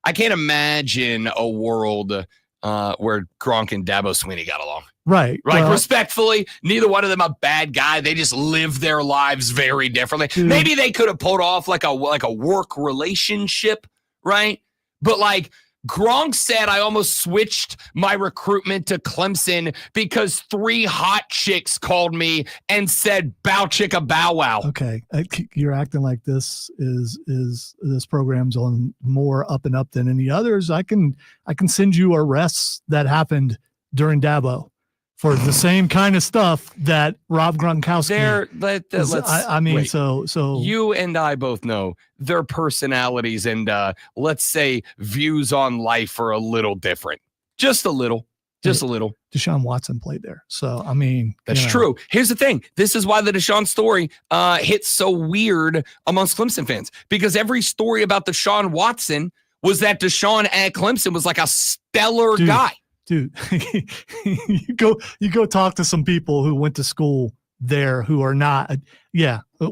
I can't imagine a world where Gronk and Dabo Swinney got along. Right. Respectfully, neither one of them a bad guy. They just live their lives very differently. Dude. Maybe they could have pulled off like a work relationship, right? But Gronk said, I almost switched my recruitment to Clemson because 3 hot chicks called me and said, "Bow chicka bow wow." Okay, you're acting like this is this program's on more up and up than any others. I can send you arrests that happened during Dabo. for the same kind of stuff that Rob Gronkowski. Let's mean, wait. so you and I both know their personalities and let's say views on life are a little different. Just a little. Deshaun Watson played there. So, I mean. That's true. Here's the thing. This is why the Deshaun story hits so weird amongst Clemson fans. Because every story about Deshaun Watson was that Deshaun at Clemson was like a stellar guy. Dude, you go talk to some people who went to school there who are not,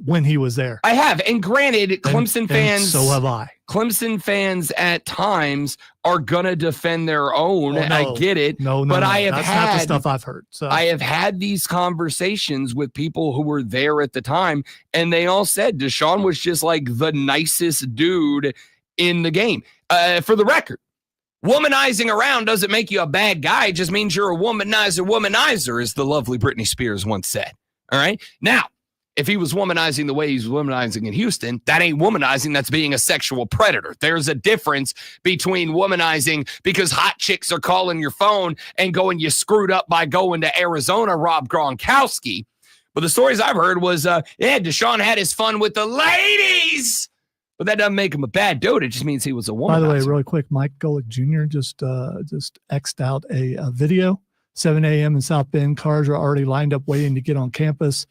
when he was there. I have. And granted, Clemson fans. So have I. Clemson fans at times are going to defend their own. Oh, no. I get it. No, but I have that's had not the stuff I've heard. So I have had these conversations with people who were there at the time, and they all said Deshaun was just like the nicest dude in the game. For the record, womanizing around doesn't make you a bad guy. It just means you're a womanizer, as the lovely Britney Spears once said. All right. Now, if he was womanizing the way he's womanizing in Houston, that ain't womanizing. That's being a sexual predator. There's a difference between womanizing because hot chicks are calling your phone and going, you screwed up by going to Arizona, Rob Gronkowski. But the stories I've heard was, Deshaun had his fun with the ladies. But that doesn't make him a bad dude. It just means he was a womanizer. By the way, really quick, Mike Golick Jr. just X'd out a video. 7 a.m. in South Bend. Cars are already lined up waiting to get on campus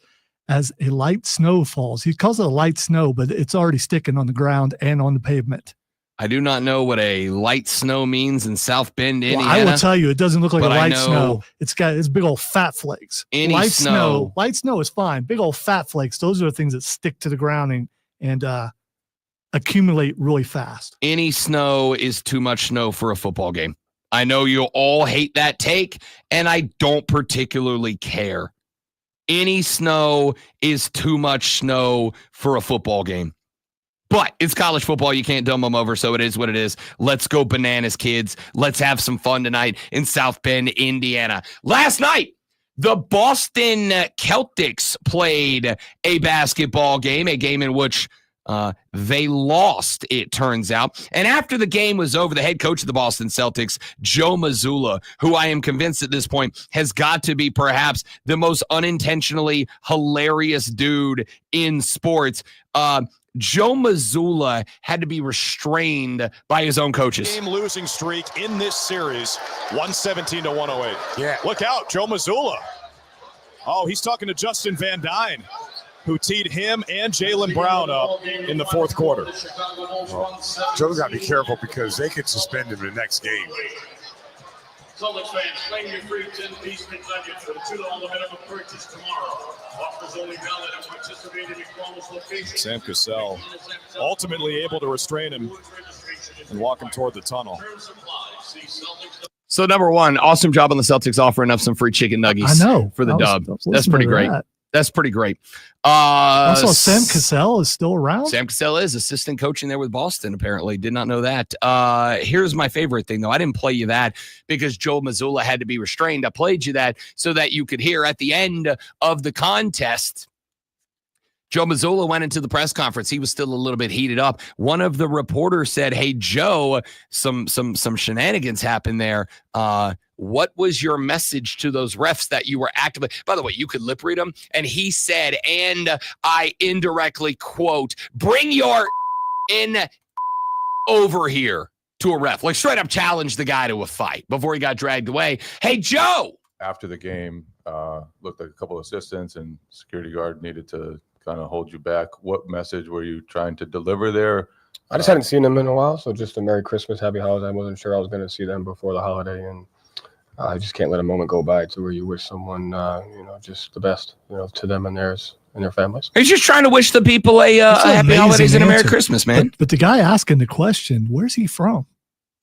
as a light snow falls. He calls it a light snow, but it's already sticking on the ground and on the pavement. I do not know what a light snow means in South Bend, Indiana. Well, I will tell you, it doesn't look like a but I light know snow. It's big old fat flakes. Light snow is fine. Big old fat flakes. Those are the things that stick to the ground and accumulate really fast. Any snow is too much snow for a football game. I know you all hate that take, and I don't particularly care. Any snow is too much snow for a football game. But it's college football. You can't dumb them over, so it is what it is. Let's go bananas, kids. Let's have some fun tonight in South Bend, Indiana. Last night, the Boston Celtics played a basketball game, a game in which they lost, it turns out. And after the game was over, the head coach of the Boston Celtics, Joe Mazzulla, who I am convinced at this point has got to be perhaps the most unintentionally hilarious dude in sports. Joe Mazzulla had to be restrained by his own coaches. Game losing streak in this series, 117-108. Yeah. Look out, Joe Mazzulla. Oh, he's talking to Justin Van Dyne, who teed him and Jaylen Brown up in the fourth quarter. Well, Joe's got to be careful because they could suspend him in the next game. Celtics fans, claim your free 10-piece McNuggets with a $2 minimum purchase tomorrow. Offers only valid at participating McDonald's locations. Sam Cassell ultimately able to restrain him and walk him toward the tunnel. So number one, awesome job on the Celtics offering up some free chicken nuggets for the dub. That's pretty great. That's pretty great. Also, Sam Cassell is still around. Sam Cassell is assistant coaching there with Boston, apparently. Did not know that. Here's my favorite thing, though. I didn't play you that because Joe Mazzulla had to be restrained. I played you that so that you could hear at the end of the contest. Joe Mazzulla went into the press conference. He was still a little bit heated up. One of the reporters said, "Hey, Joe, some shenanigans happened there. What was your message to those refs that you were actively?" By the way, you could lip read them. And he said, and I indirectly quote, "Bring your in over here," to a ref. Like straight up challenged the guy to a fight before he got dragged away. Hey, Joe. After the game, looked like a couple of assistants and security guard needed to kind of hold you back. What message were you trying to deliver there? I just hadn't seen them in a while, so just a Merry Christmas, Happy Holidays. I wasn't sure I was going to see them before the holiday, and I just can't let a moment go by to where you wish someone, just the best, to them and theirs and their families. He's just trying to wish the people a happy holidays and a Merry Christmas, man. But the guy asking the question, where's he from?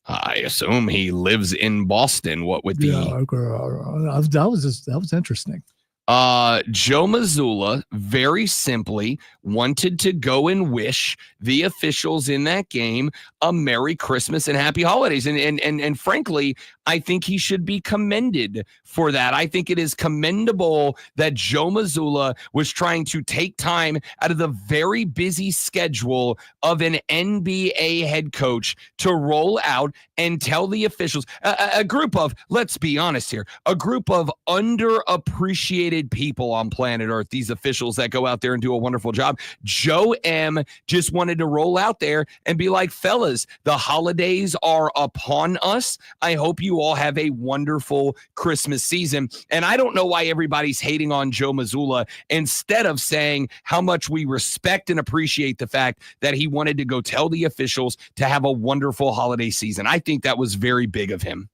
I assume he lives in Boston. What would be? That was interesting. Joe Mazzulla very simply wanted to go and wish the officials in that game a Merry Christmas and Happy Holidays. And frankly, I think he should be commended for that. I think it is commendable that Joe Mazzulla was trying to take time out of the very busy schedule of an NBA head coach to roll out and tell the officials, a group of, let's be honest here, a group of underappreciated people on planet Earth, these officials that go out there and do a wonderful job. Joe M just wanted to roll out there and be like, fellas, the holidays are upon us. I hope you all have a wonderful Christmas season. And I don't know why everybody's hating on Joe Mazzulla instead of saying how much we respect and appreciate the fact that he wanted to go tell the officials to have a wonderful holiday season. I think that was very big of him.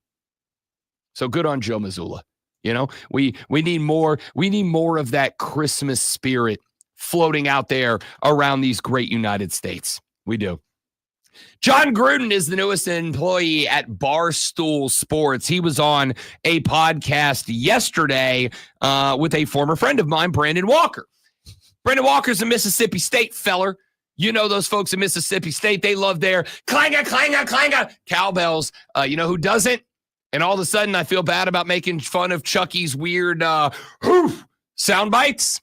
So good on Joe Mazzulla. You know, we need more of that Christmas spirit floating out there around these great United States. We do. John Gruden is the newest employee at Barstool Sports. He was on a podcast yesterday with a former friend of mine, Brandon Walker. Brandon Walker's a Mississippi State feller. You know those folks in Mississippi State. They love their clanger, clanger, clanger cowbells. You know who doesn't? And all of a sudden, I feel bad about making fun of Chucky's weird sound bites.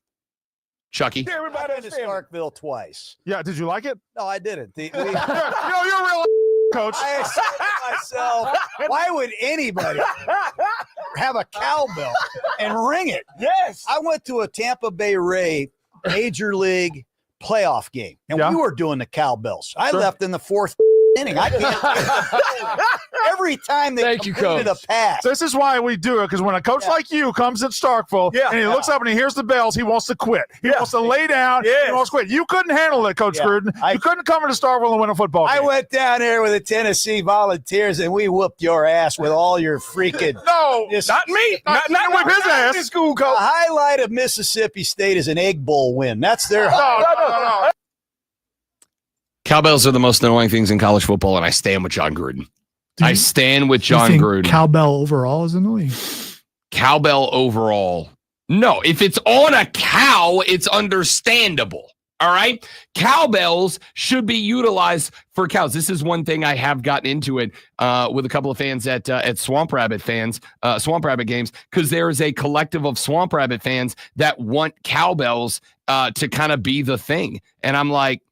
Chucky. Everybody I've been to Starkville twice. Yeah, did you like it? No, I didn't. You're a real coach. I said to myself, why would anybody have a cowbell and ring it? Yes. I went to a Tampa Bay Ray Major League playoff game, and we were doing the cowbells. I left in the fourth inning. I can't. Every time they completed a pass. This is why we do it, because when a coach like you comes at Starkville and he looks up and he hears the bells, he wants to quit. He wants to lay down. He wants to quit. You couldn't handle it, Coach Gruden. You couldn't come into Starkville and win a football game. I went down there with the Tennessee Volunteers, and we whooped your ass with all your freaking. No, not me. Not whip his ass. School coach. The highlight of Mississippi State is an Egg Bowl win. That's their. No. Cowbells are the most annoying things in college football, and I stand with John Gruden. I stand with John Gruden. Cowbell overall is annoying. Cowbell overall. No, if it's on a cow, it's understandable. All right. Cowbells should be utilized for cows. This is one thing I have gotten into it with a couple of fans at Swamp Rabbit games, because there is a collective of Swamp Rabbit fans that want cowbells to kind of be the thing. And I'm like,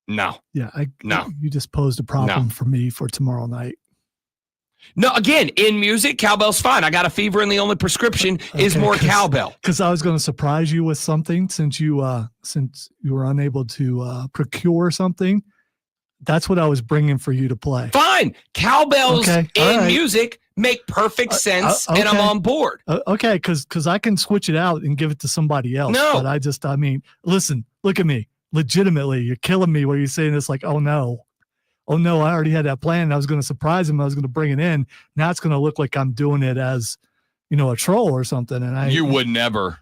no. Yeah. You just posed a problem for me for tomorrow night. No, again, in music, cowbell's fine. I got a fever and the only prescription is more cowbell. Because I was going to surprise you with something since you were unable to procure something. That's what I was bringing for you to play. Fine. Cowbells in music make perfect sense, and I'm on board. Okay, because I can switch it out and give it to somebody else. No. But listen, look at me. Legitimately, you're killing me where you're saying this like, oh no, I already had that plan. I was going to surprise him. I was going to bring it in. Now it's going to look like I'm doing it as, a troll or something. And you would never.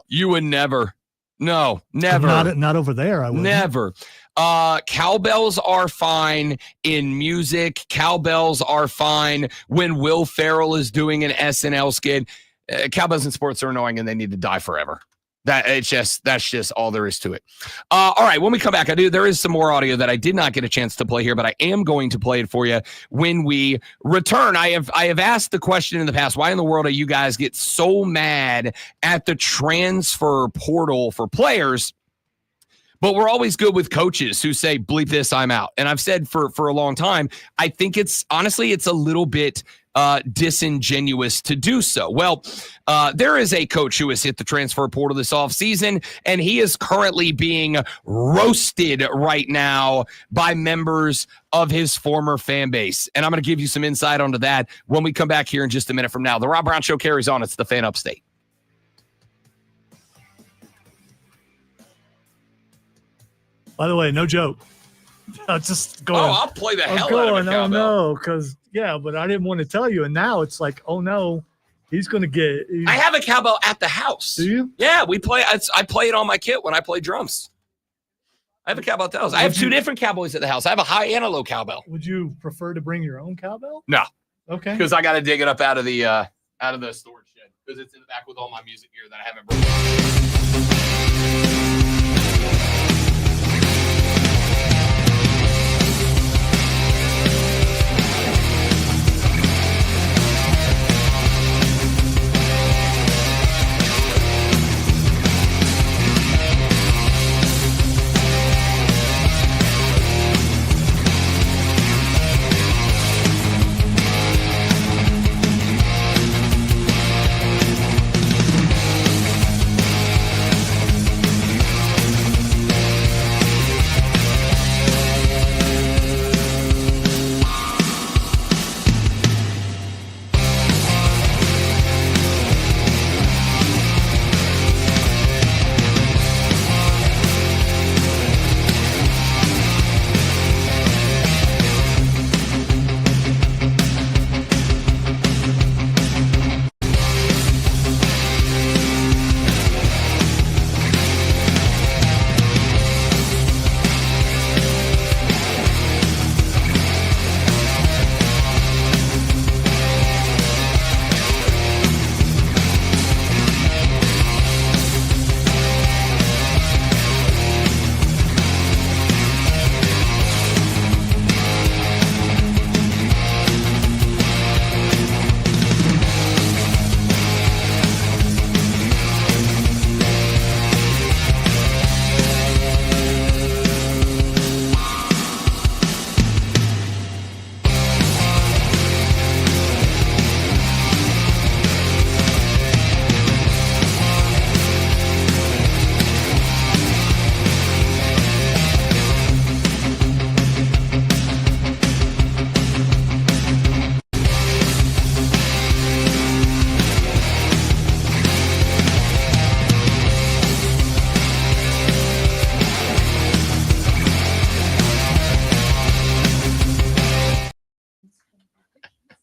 You would never. No, never. Not over there. I would never. Cowbells are fine in music. Cowbells are fine when Will Ferrell is doing an SNL skit. Cowbells in sports are annoying and they need to die forever. That's just all there is to it. All right, when we come back, there is some more audio that I did not get a chance to play here, but I am going to play it for you when we return. I have asked the question in the past, why in the world do you guys get so mad at the transfer portal for players? But we're always good with coaches who say, bleep this, I'm out. And I've said for a long time, I think it's a little bit disingenuous to do so. Well, there is a coach who has hit the transfer portal this offseason, and he is currently being roasted right now by members of his former fan base. And I'm going to give you some insight onto that when we come back here in just a minute from now. The Rob Brown Show carries on. It's the Fan Upstate. By the way, no joke. Just going. I'll play the hell out of a cowbell. No, because but I didn't want to tell you, and now it's like, oh no, he's going to get. I have a cowbell at the house. Do you? Yeah, we play. I play it on my kit when I play drums. I have a cowbell at the house. I have two different cowboys at the house. I have a high and a low cowbell. Would you prefer to bring your own cowbell? No. Okay. Because I got to dig it up out of the storage shed. because it's in the back with all my music gear that I haven't brought.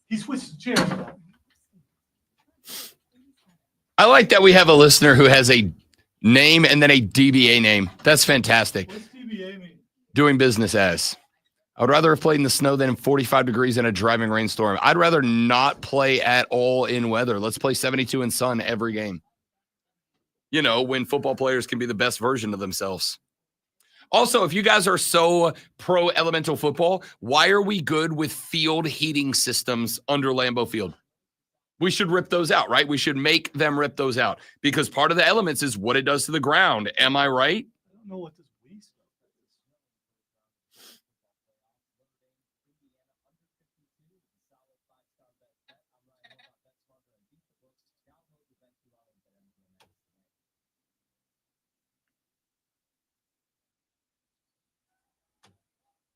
He switched chairs. I like that we have a listener who has a name and then a DBA name. That's fantastic. What's DBA mean? Doing business as. I would rather have played in the snow than in 45 degrees in a driving rainstorm. I'd rather not play at all in weather. Let's play 72 in sun every game. You know, when football players can be the best version of themselves. Also, if you guys are so pro elemental football, why are we good with field heating systems under Lambeau Field? We should rip those out, right? We should make them rip those out because part of the elements is what it does to the ground. Am I right? I don't know what this Wii stuff is.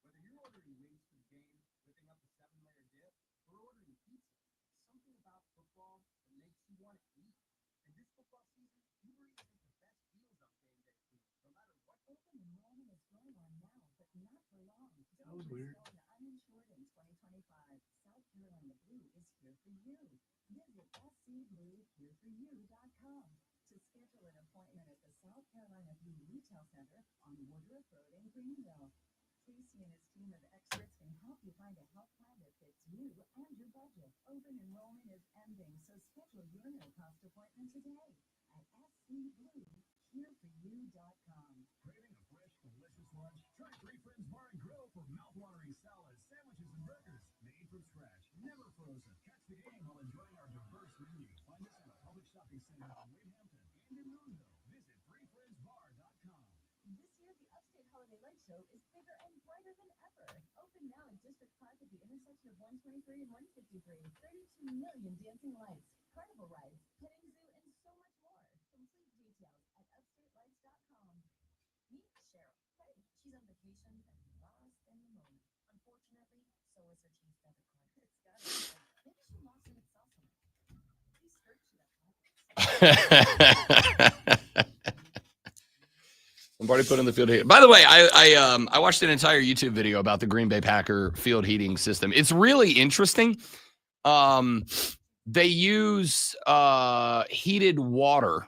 Whether you're ordering wings for the game, whipping up a 7-layer dip, or ordering pizza, something about football that makes you want to eat. And this football season, Uber Eats has the best deals on game day food, no matter what. Open enrollment is going on now, but not for long. That was weird. Uninsured in 2025. South Carolina Blue is here for you. Visit scbluehereforyou.com to schedule an appointment at the South Carolina Blue Retail Center on Woodruff Road in Greenville. Casey and his team of experts can help you find a health plan that fits you and your budget. Open enrollment is ending, so schedule your no-cost appointment today at scbluehereforyou.com. Craving a fresh, delicious lunch? Try Three Friends Bar and Grill for mouth-watering salads, sandwiches, and burgers made from scratch, never frozen. Catch the game while enjoying our diverse menu. Find us in a public shopping center in Wade Hampton and in Louisville. Visit threefriendsbar.com. This year, the Upstate Holiday Light Show is bigger and brighter than ever. Open now in District Park at the intersection of 123 and 153. 32 million dancing lights, carnival rides, petting zoo, and so much more. Complete details at upstatelights.com. Meet Cheryl. Hey, she's on vacation and lost in the moment. Unfortunately, so is her Chase debit card. It's got it. Maybe she lost in itself somewhere. Please search that. Somebody put in the field heating. By the way, I watched an entire YouTube video about the Green Bay Packer field heating system. It's really interesting. They use heated water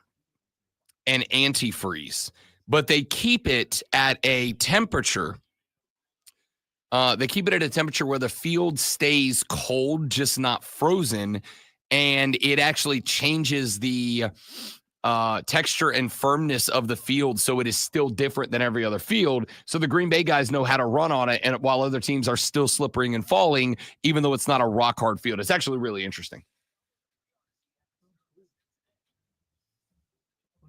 and antifreeze, but they keep it at a temperature. They keep it at a temperature where the field stays cold, just not frozen. and it actually changes the texture and firmness of the field, so it is still different than every other field. So the Green Bay guys know how to run on it, and while other teams are still slippering and falling, even though it's not a rock hard field. It's actually really interesting.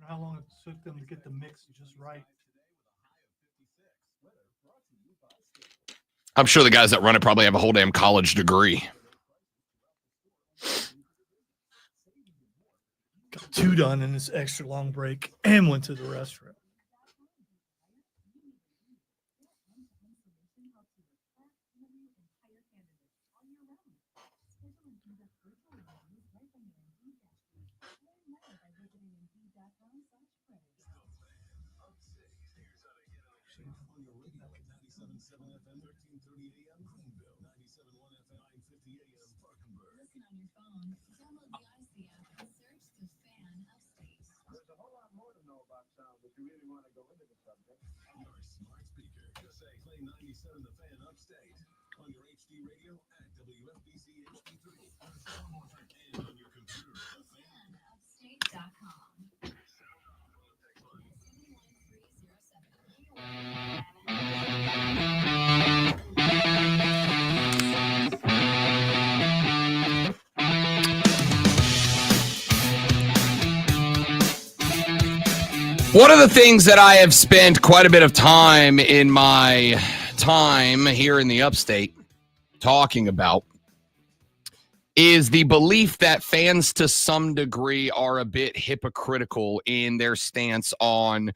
I wonder how long it took them to get the mix just right. I'm sure the guys that run it probably have a whole damn college degree. Got 2 done in this extra long break and went to the restroom. One of the things that I have spent quite a bit of time in my time here in the upstate talking about is the belief that fans to some degree are a bit hypocritical in their stance on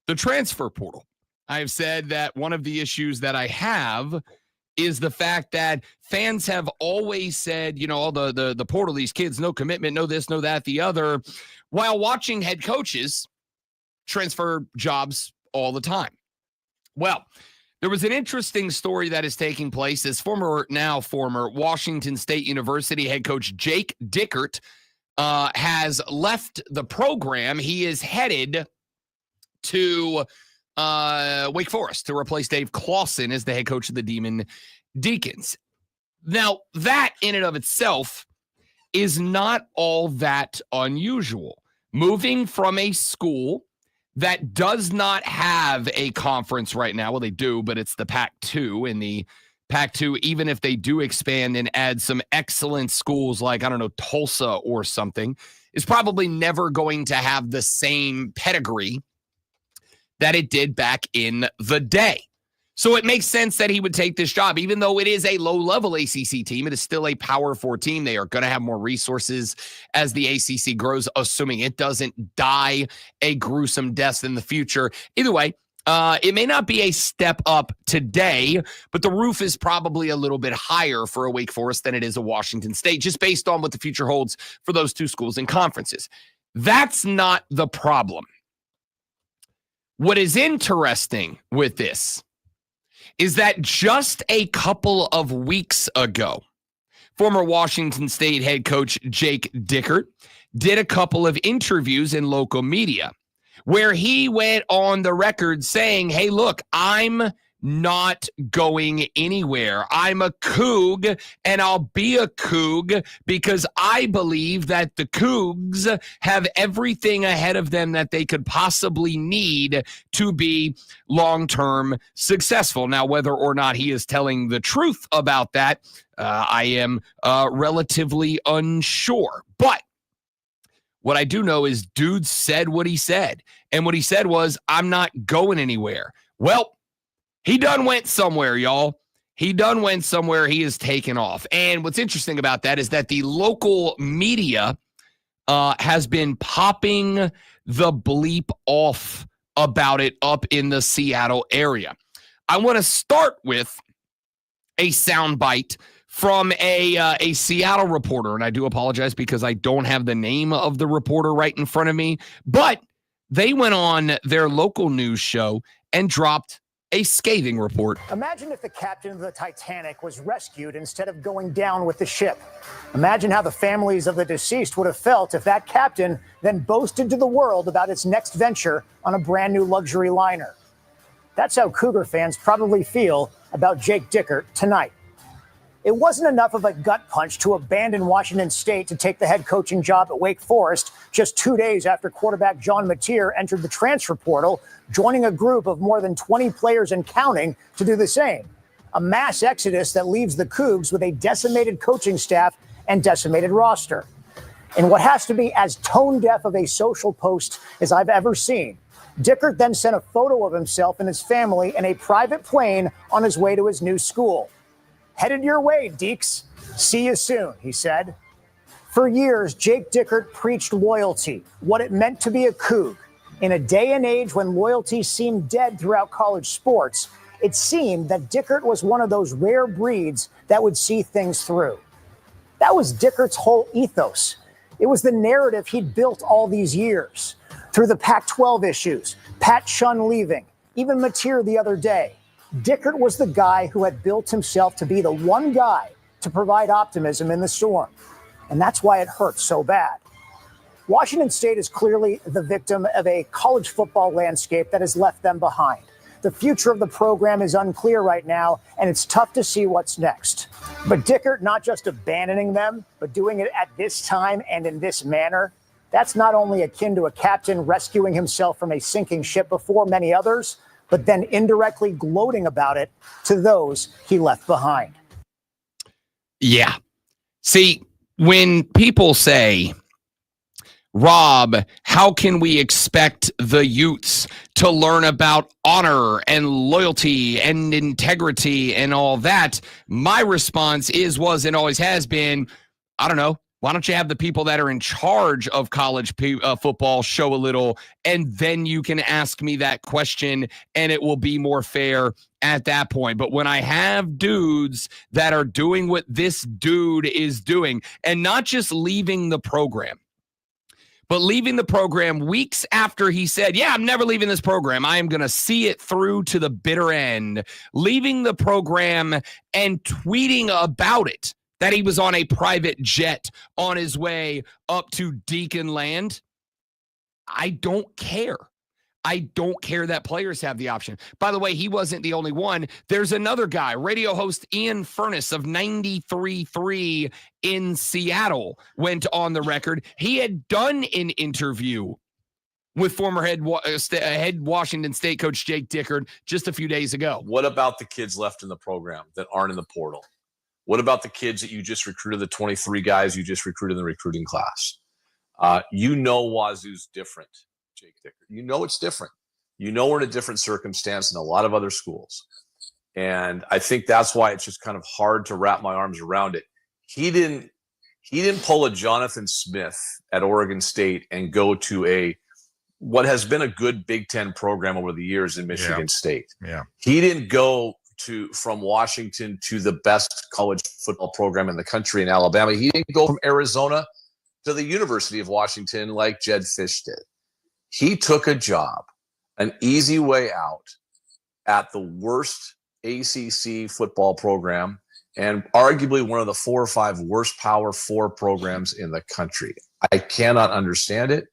the transfer portal. I've said that one of the issues that I have is the fact that fans have always said, you know, all the portal, these kids, no commitment, no this, no that, the other, while watching head coaches transfer jobs all the time. Well, there was an interesting story that is taking place as former Washington State University head coach Jake Dickert has left the program. He is headed to Wake Forest to replace Dave Clawson as the head coach of the Demon Deacons. Now, that in and of itself is not all that unusual. Moving from a school that does not have a conference right now. Well, they do, but it's the Pac-2. And the Pac-2, even if they do expand and add some excellent schools like, I don't know, Tulsa or something, is probably never going to have the same pedigree that it did back in the day. So it makes sense that he would take this job. Even though it is a low-level ACC team, it is still a Power 4 team. They are going to have more resources as the ACC grows, assuming it doesn't die a gruesome death in the future. Either way, it may not be a step up today, but the roof is probably a little bit higher for a Wake Forest than it is a Washington State, just based on what the future holds for those two schools and conferences. That's not the problem. What is interesting with this is that just a couple of weeks ago, former Washington State head coach Jake Dickert did a couple of interviews in local media where he went on the record saying, hey, look, I'm not going anywhere. I'm a Coug, and I'll be a Coug because I believe that the Cougs have everything ahead of them that they could possibly need to be long-term successful. Now, whether or not he is telling the truth about that, I am relatively unsure. But what I do know is dude said what he said. And what he said was, I'm not going anywhere. Well, he done went somewhere, y'all. He done went somewhere. He is taken off. And what's interesting about that is that the local media has been popping the bleep off about it up in the Seattle area. I want to start with a soundbite from a Seattle reporter, and I do apologize because I don't have the name of the reporter right in front of me, but they went on their local news show and dropped a scathing report. Imagine if the captain of the Titanic was rescued instead of going down with the ship. Imagine how the families of the deceased would have felt if that captain then boasted to the world about its next venture on a brand new luxury liner. That's how Cougar fans probably feel about Jake Dickert tonight. It wasn't enough of a gut punch to abandon Washington State to take the head coaching job at Wake Forest just 2 days after quarterback John Mateer entered the transfer portal, joining a group of more than 20 players and counting to do the same. A mass exodus that leaves the Cougs with a decimated coaching staff and decimated roster. In what has to be as tone-deaf of a social post as I've ever seen, Dickert then sent a photo of himself and his family in a private plane on his way to his new school. "Headed your way, Deeks. See you soon," he said. For years, Jake Dickert preached loyalty, what it meant to be a Coug. In a day and age when loyalty seemed dead throughout college sports, it seemed that Dickert was one of those rare breeds that would see things through. That was Dickert's whole ethos. It was the narrative he'd built all these years. Through the Pac-12 issues, Pat Shun leaving, even Mateer the other day, Dickert was the guy who had built himself to be the one guy to provide optimism in the storm. And that's why it hurts so bad. Washington State is clearly the victim of a college football landscape that has left them behind. The future of the program is unclear right now, and it's tough to see what's next. But Dickert not just abandoning them, but doing it at this time and in this manner, that's not only akin to a captain rescuing himself from a sinking ship before many others, but then indirectly gloating about it to those he left behind. Yeah. See, when people say, Rob, how can we expect the youths to learn about honor and loyalty and integrity and all that? My response was, and always has been, I don't know. Why don't you have the people that are in charge of college football show a little, and then you can ask me that question, and it will be more fair at that point. But when I have dudes that are doing what this dude is doing, and not just leaving the program, but leaving the program weeks after he said, yeah, I'm never leaving this program. I am going to see it through to the bitter end. Leaving the program and tweeting about it, that he was on a private jet on his way up to Deacon Land. I don't care. I don't care that players have the option. By the way, he wasn't the only one. There's another guy, radio host Ian Furness of 93.3 in Seattle, went on the record. He had done an interview with former head Washington State coach Jake Dickert just a few days ago. What about the kids left in the program that aren't in the portal? What about the kids that you just recruited, the 23 guys you just recruited in the recruiting class? Wazoo's different, Jake Dickert. You know it's different. You know we're in a different circumstance than a lot of other schools. And I think that's why it's just kind of hard to wrap my arms around it. He didn't pull a Jonathan Smith at Oregon State and go to what has been a good Big Ten program over the years in Michigan State. Yeah. He didn't go from Washington to the best college football program in the country in Alabama. He didn't go from Arizona to the University of Washington like Jedd Fisch did. He took a job, an easy way out at the worst ACC football program and arguably one of the 4 or 5 worst Power 4 programs in the country. I cannot understand it.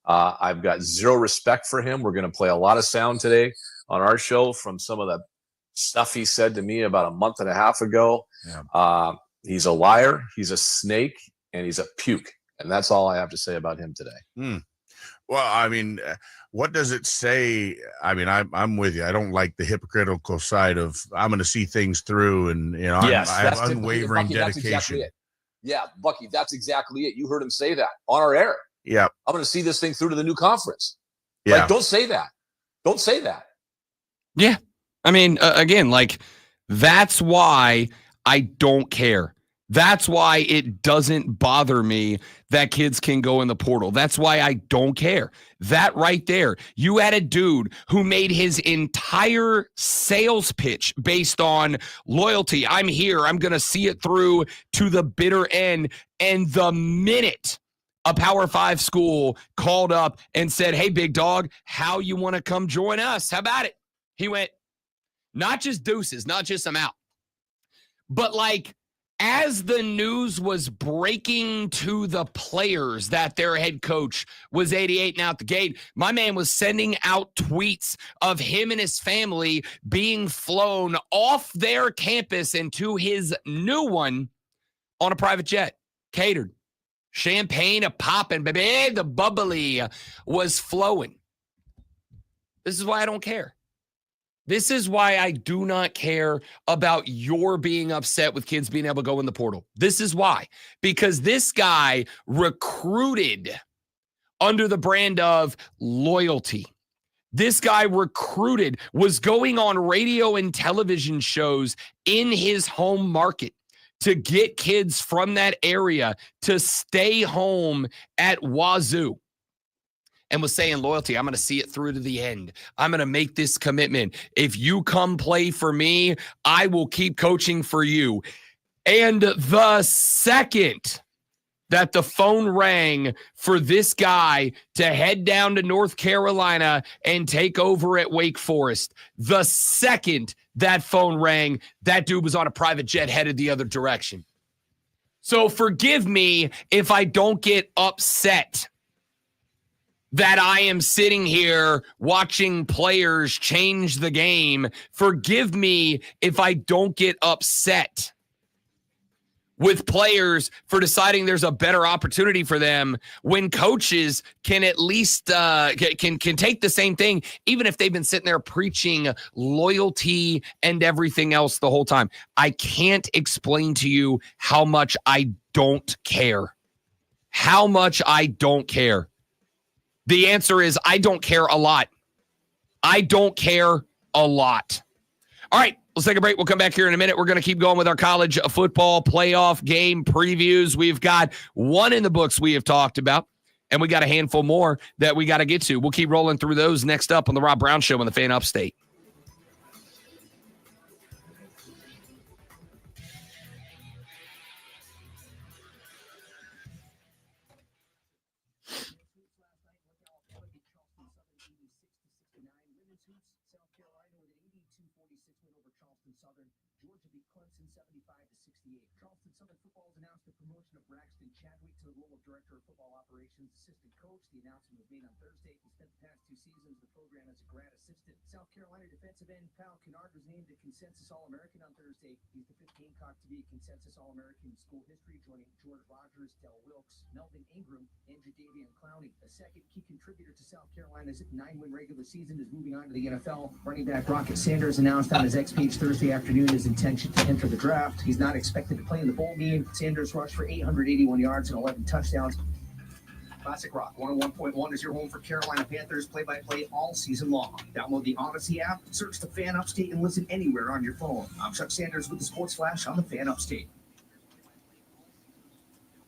I've got zero respect for him. We're going to play a lot of sound today on our show from some of the stuff he said to me about a month and a half ago. Yeah. He's a liar, he's a snake, and he's a puke. And that's all I have to say about him today. Well, I mean, what does it say? I mean, I'm with you. I don't like the hypocritical side of I'm going to see things through, and I have unwavering Bucky, dedication. That's exactly it. Yeah, Bucky, that's exactly it. You heard him say that on our air. Yeah, I'm going to see this thing through to the new conference. Yeah, like, don't say that. Don't say that. Yeah. I mean, again, that's why I don't care. That's why it doesn't bother me that kids can go in the portal. That's why I don't care. That right there, you had a dude who made his entire sales pitch based on loyalty. I'm here. I'm going to see it through to the bitter end. And the minute a Power 5 school called up and said, hey, big dog, how you want to come join us? How about it? He went, not just deuces, not just I'm out, but as the news was breaking to the players that their head coach was 88 and out the gate, my man was sending out tweets of him and his family being flown off their campus and to his new one on a private jet, catered. Champagne a-popping, baby. The bubbly was flowing. This is why I don't care. This is why I do not care about your being upset with kids being able to go in the portal. This is why. Because this guy recruited under the brand of loyalty. This guy recruited, was going on radio and television shows in his home market to get kids from that area to stay home at Wazoo. And was saying, loyalty, I'm going to see it through to the end. I'm going to make this commitment. If you come play for me, I will keep coaching for you. And the second that the phone rang for this guy to head down to North Carolina and take over at Wake Forest, the second that phone rang, that dude was on a private jet headed the other direction. So forgive me if I don't get upset that I am sitting here watching players change the game. Forgive me if I don't get upset with players for deciding there's a better opportunity for them when coaches can at least can take the same thing, even if they've been sitting there preaching loyalty and everything else the whole time. I can't explain to you how much I don't care. How much I don't care. The answer is I don't care a lot. I don't care a lot. All right, let's take a break. We'll come back here in a minute. We're going to keep going with our college football playoff game previews. We've got one in the books we have talked about, and we got a handful more that we got to get to. We'll keep rolling through those next up on the Rob Brown Show on the Fan Upstate. Director of Football Operations, assistant coach. The announcement was made on Thursday. He spent the past 2 seasons in the program as a grad assistant. South Carolina defensive end Kyle Kennard was named a consensus All-American on Thursday. He's the 5th Gamecock to be a consensus All-American in school history, joining George Rogers, Del Wilkes, Melvin Ingram, and Jadeveon Clowney. A second key contributor to South Carolina's 9-win regular season is moving on to the NFL. Running back Rocket Sanders announced on his X page Thursday afternoon his intention to enter the draft. He's not expected to play in the bowl game. Sanders rushed for 881 yards and 11 touchdowns. Classic Rock 101.1 is your home for Carolina Panthers play-by-play all season long. Download the Odyssey app, search the Fan Upstate, and listen anywhere on your phone. I'm Chuck Sanders with the Sports Flash on the Fan Upstate.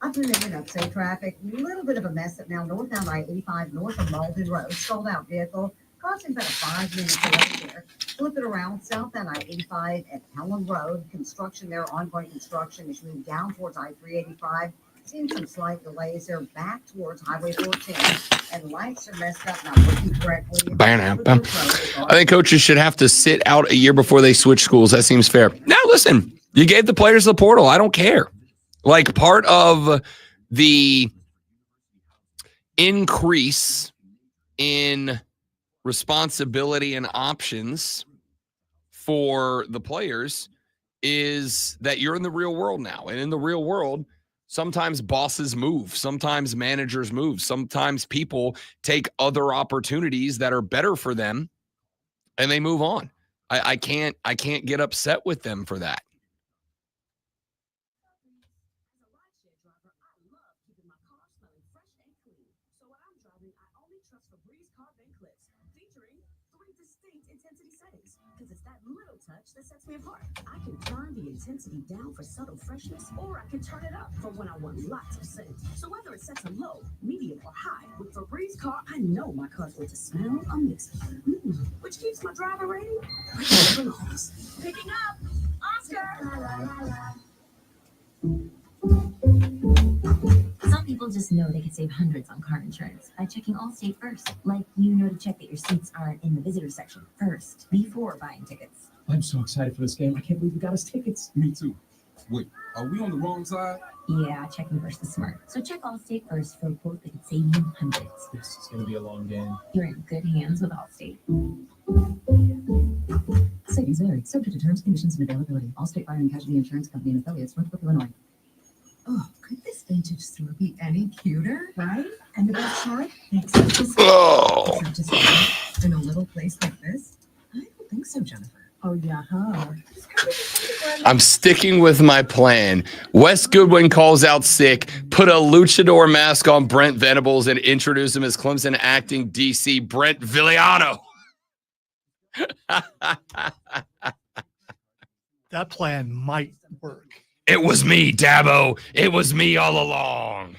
Up in the upstate traffic, a little bit of a mess up now northbound I-85 north of Malden Road. Stalled out vehicle costing about a 5-minute delay there. Flip it around southbound I-85 at Helen Road. Construction there, ongoing construction as you move down towards I-385. Seeing some slight delays there back towards Highway 14, and lights are messed up, not working correctly. I think coaches should have to sit out a year before they switch schools. That seems fair. Now, listen, you gave the players the portal. I don't care. Like, part of the increase in responsibility and options for the players is that you're in the real world now. And in the real world, sometimes bosses move, sometimes managers move, sometimes people take other opportunities that are better for them and they move on. I can't get upset with them for that. That sets me apart. I can turn the intensity down for subtle freshness, or I can turn it up for when I want lots of scent. So whether it's set to low, medium, or high, with Febreze Car, I know my car's going to smell amazing. Which keeps my driver rating picking up. Oscar! Some people just know they can save hundreds on car insurance by checking Allstate first. Like, you know to check that your seats aren't in the visitor section first before buying tickets. I'm so excited for this game. I can't believe we got us tickets. Me too. Wait, are we on the wrong side? Yeah, checking first is smart. So check Allstate first for a quote that could save you hundreds. This is going to be a long game. You're in good hands with Allstate. Savings vary, subject to terms, conditions, and availability. Allstate Fire and Casualty Insurance Company and affiliates, Northbrook, Illinois. Oh, could this vintage store be any cuter? Right? And the best part? Oh. In a little place like this? I don't think so, Jennifer. Oh, yeah, huh? I'm sticking with my plan. Wes Goodwin calls out sick, put a luchador mask on Brent Venables, and introduce him as Clemson acting DC Brent Villano. That plan might work. It was me, Dabo. It was me all along.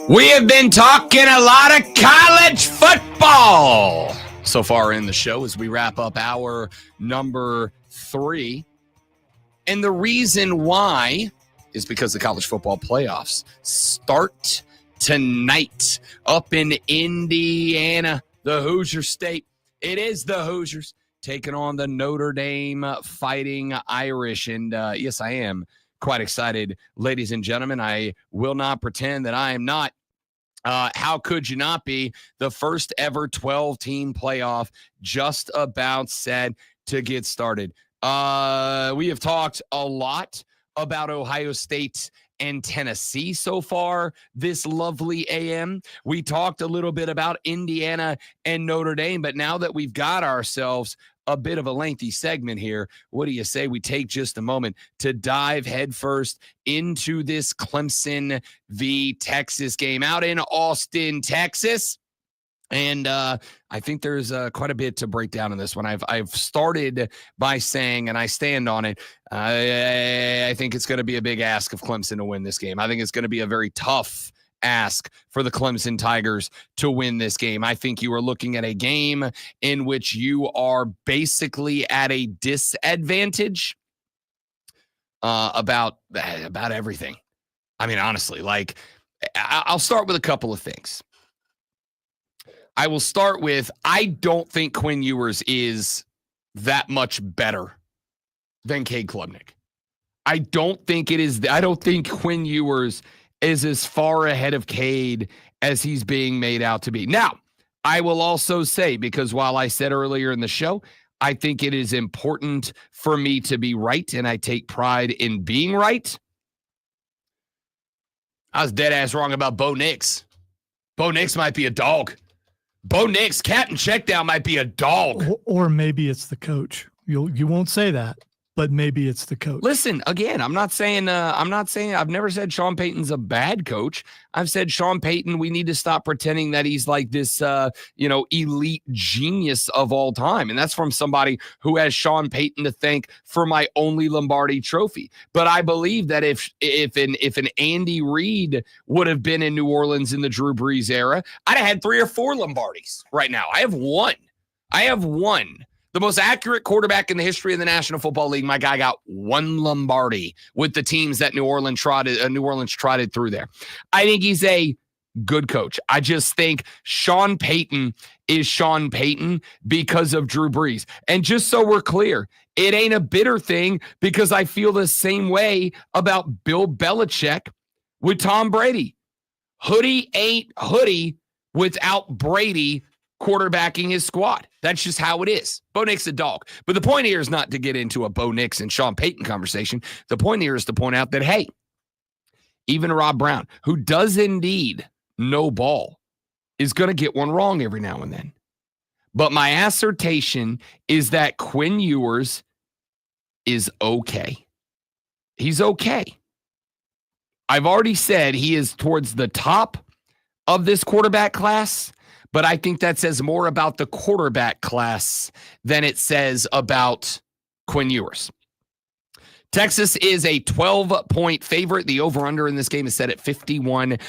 We have been talking a lot of college football so far in the show as we wrap up hour number 3. And the reason why is because the college football playoffs start tonight up in Indiana, the Hoosier State. It is the Hoosiers taking on the Notre Dame Fighting Irish. And yes, I am quite excited, ladies and gentlemen. I will not pretend that I am not. How could you not be? The first ever 12-team playoff just about set to get started. We have talked a lot about Ohio State and Tennessee so far this lovely AM. We talked a little bit about Indiana and Notre Dame, but now that we've got ourselves a bit of a lengthy segment here, what do you say we take just a moment to dive headfirst into this Clemson v. Texas game out in Austin, Texas? And I think there's quite a bit to break down in this one. I've started by saying, and I stand on it, I think it's going to be a big ask of Clemson to win this game. I think it's going to be a very tough ask for the Clemson Tigers to win this game. I think you are looking at a game in which you are basically at a disadvantage about everything. I mean, honestly, like, I'll start with a couple of things. I will start with, I don't think Quinn Ewers is that much better than Cade Klubnik. I don't think Quinn Ewers is as far ahead of Cade as he's being made out to be. Now, I will also say, because while I said earlier in the show, I think it is important for me to be right, and I take pride in being right. I was dead ass wrong about Bo Nix. Bo Nix might be a dog. Bo Nix, Captain Checkdown might be a dog. Or maybe it's the coach. You won't say that, but maybe it's the coach. Listen, again, I've never said Sean Payton's a bad coach. I've said Sean Payton, we need to stop pretending that he's like this, elite genius of all time. And that's from somebody who has Sean Payton to thank for my only Lombardi trophy. But I believe that if an Andy Reid would have been in New Orleans in the Drew Brees era, I'd have had 3 or 4 Lombardis right now. I have one. The most accurate quarterback in the history of the National Football League. My guy got 1 Lombardi with the teams that New Orleans trotted through there. I think he's a good coach. I just think Sean Payton is Sean Payton because of Drew Brees. And just so we're clear, it ain't a bitter thing, because I feel the same way about Bill Belichick with Tom Brady. Hoodie ain't hoodie without Brady quarterbacking his squad. That's just how it is. Bo Nix a dog. But the point here is not to get into a Bo Nix and Sean Payton conversation. The point here is to point out that, hey, even Rob Brown, who does indeed know ball, is going to get one wrong every now and then. But my assertion is that Quinn Ewers is okay. He's okay. I've already said he is towards the top of this quarterback class, but I think that says more about the quarterback class than it says about Quinn Ewers. Texas is a 12-point favorite. The over-under in this game is set at 51.5.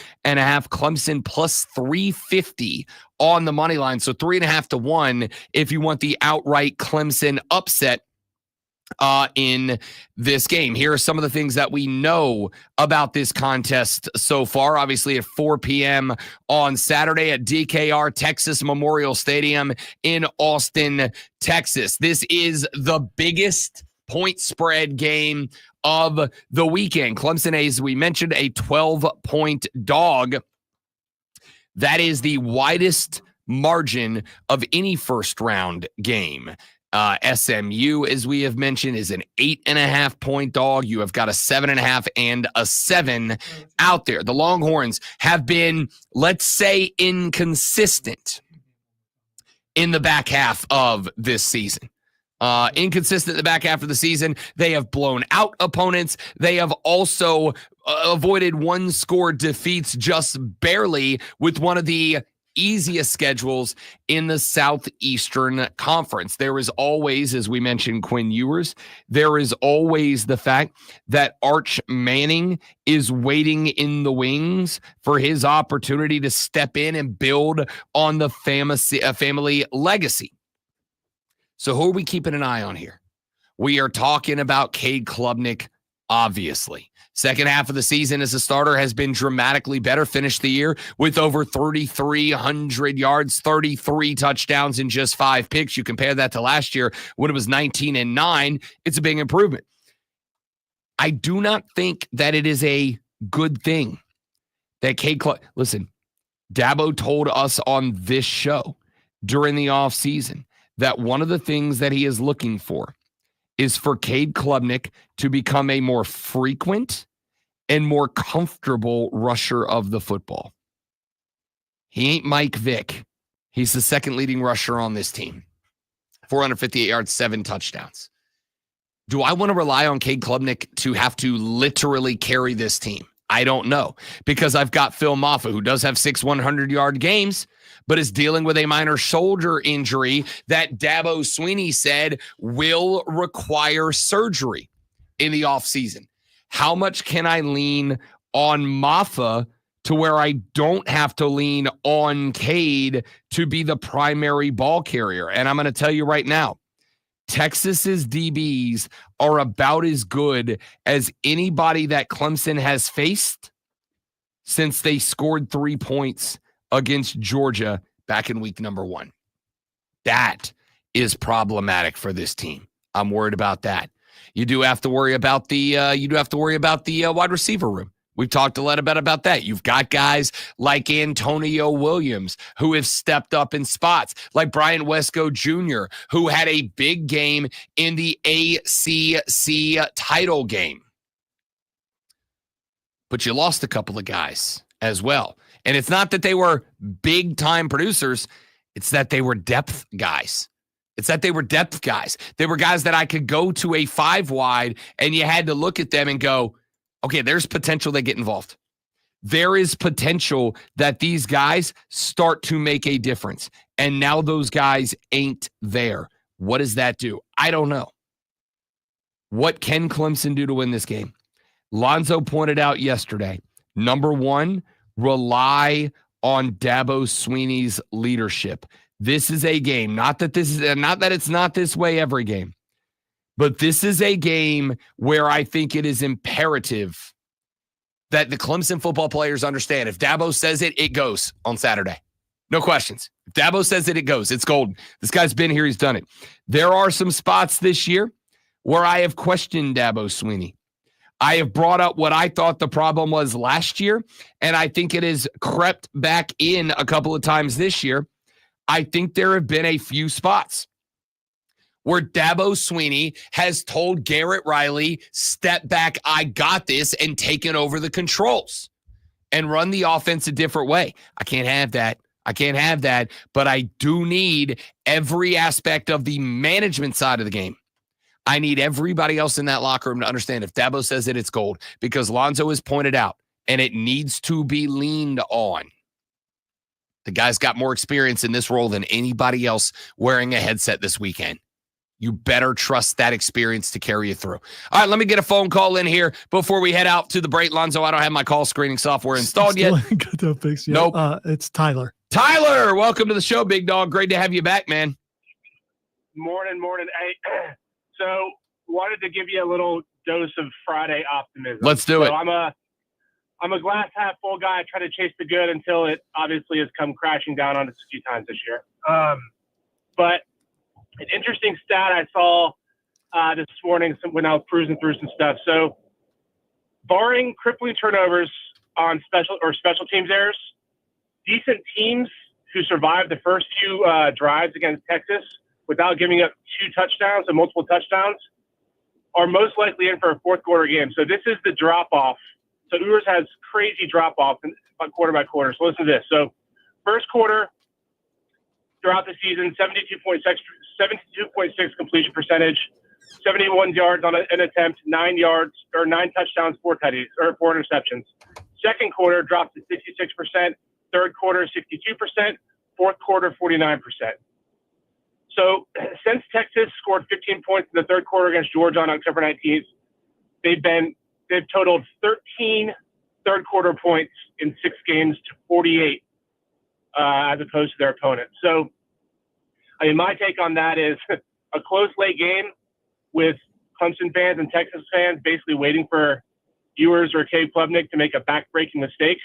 Clemson plus 350 on the money line. So 3.5 to 1 if you want the outright Clemson upset in this game. Here are some of the things that we know about this contest so far. Obviously at 4 p.m. on Saturday at DKR Texas Memorial Stadium in Austin, Texas. This is the biggest point spread game of the weekend. Clemson, as we mentioned, a 12-point dog. That is the widest margin of any first-round game. SMU, as we have mentioned, is an 8.5-point dog. You have got a 7.5 and a 7 out there. The Longhorns have been, let's say, inconsistent in the back half of this season. Inconsistent in the back half of the season. They have blown out opponents. They have also avoided one-score defeats just barely with one of the easiest schedules in the Southeastern Conference. There is always, as we mentioned, Quinn Ewers, there is always the fact that Arch Manning is waiting in the wings for his opportunity to step in and build on the family legacy. So who are we keeping an eye on here? We are talking about Cade Klubnik, obviously. Second half of the season as a starter has been dramatically better. Finished the year with over 3,300 yards, 33 touchdowns, and just 5 picks. You compare that to last year when it was 19-9. It's a big improvement. I do not think that it is a good thing that Cade Klubnik... Listen, Dabo told us on this show during the offseason that one of the things that he is looking for is for Cade Klubnik to become a more frequent and more comfortable rusher of the football. He ain't Mike Vick. He's the second leading rusher on this team. 458 yards, 7 touchdowns. Do I want to rely on Cade Klubnik to have to literally carry this team? I don't know, because I've got Phil Maffa, who does have 6 100-yard games, but is dealing with a minor shoulder injury that Dabo Swinney said will require surgery in the offseason. How much can I lean on Maffa to where I don't have to lean on Cade to be the primary ball carrier? And I'm going to tell you right now, Texas's DBs are about as good as anybody that Clemson has faced since they scored 3 points against Georgia back in week number 1. That is problematic for this team. I'm worried about that. You do have to worry about the wide receiver room. We've talked a lot about that. You've got guys like Antonio Williams who have stepped up in spots, like Brian Wesco Jr., who had a big game in the ACC title game. But you lost a couple of guys as well. And it's not that they were big-time producers. It's that they were depth guys. They were guys that I could go to a 5-wide, and you had to look at them and go, okay, there's potential they get involved. There is potential that these guys start to make a difference. And now those guys ain't there. What does that do? I don't know. What can Clemson do to win this game? Lonzo pointed out yesterday, number 1, rely on Dabo Swinney's leadership. This is a game, not that it's not this way every game, but this is a game where I think it is imperative that the Clemson football players understand. If Dabo says it, it goes on Saturday. No questions. If Dabo says it, it goes. It's golden. This guy's been here. He's done it. There are some spots this year where I have questioned Dabo Swinney. I have brought up what I thought the problem was last year, and I think it has crept back in a couple of times this year. I think there have been a few spots where Dabo Swinney has told Garrett Riley, step back, I got this, and taken over the controls and run the offense a different way. I can't have that. But I do need every aspect of the management side of the game. I need everybody else in that locker room to understand if Dabo says it, it's gold, because Lonzo has pointed out, and it needs to be leaned on. The guy's got more experience in this role than anybody else wearing a headset this weekend. You better trust that experience to carry you through. All right, let me get a phone call in here before we head out to the break. Lonzo, I don't have my call screening software installed yet. Got that fixed yet. Nope. It's Tyler. Tyler, welcome to the show, big dog. Great to have you back, man. Morning. Hey, so wanted to give you a little dose of Friday optimism. Let's do it. I'm a glass half full guy. I try to chase the good until it obviously has come crashing down on us a few times this year. But an interesting stat I saw this morning when I was cruising through some stuff. So barring crippling turnovers on special teams errors, decent teams who survived the first few drives against Texas without giving up 2 touchdowns and multiple touchdowns are most likely in for a fourth quarter game. So this is the drop-off. So Ewers has crazy drop-off quarter by quarter. So listen to this. So first quarter throughout the season, 72.6 completion percentage, 71 yards on an attempt, 9 touchdowns, 4 interceptions. Second quarter dropped to 66%. Third quarter, 62%. Fourth quarter, 49%. So since Texas scored 15 points in the third quarter against Georgia on October 19th, they've totaled 13 third quarter points in 6 games to 48 as opposed to their opponents. So, I mean, my take on that is a close late game with Clemson fans and Texas fans basically waiting for Ewers or Cade Klubnik to make a back-breaking mistake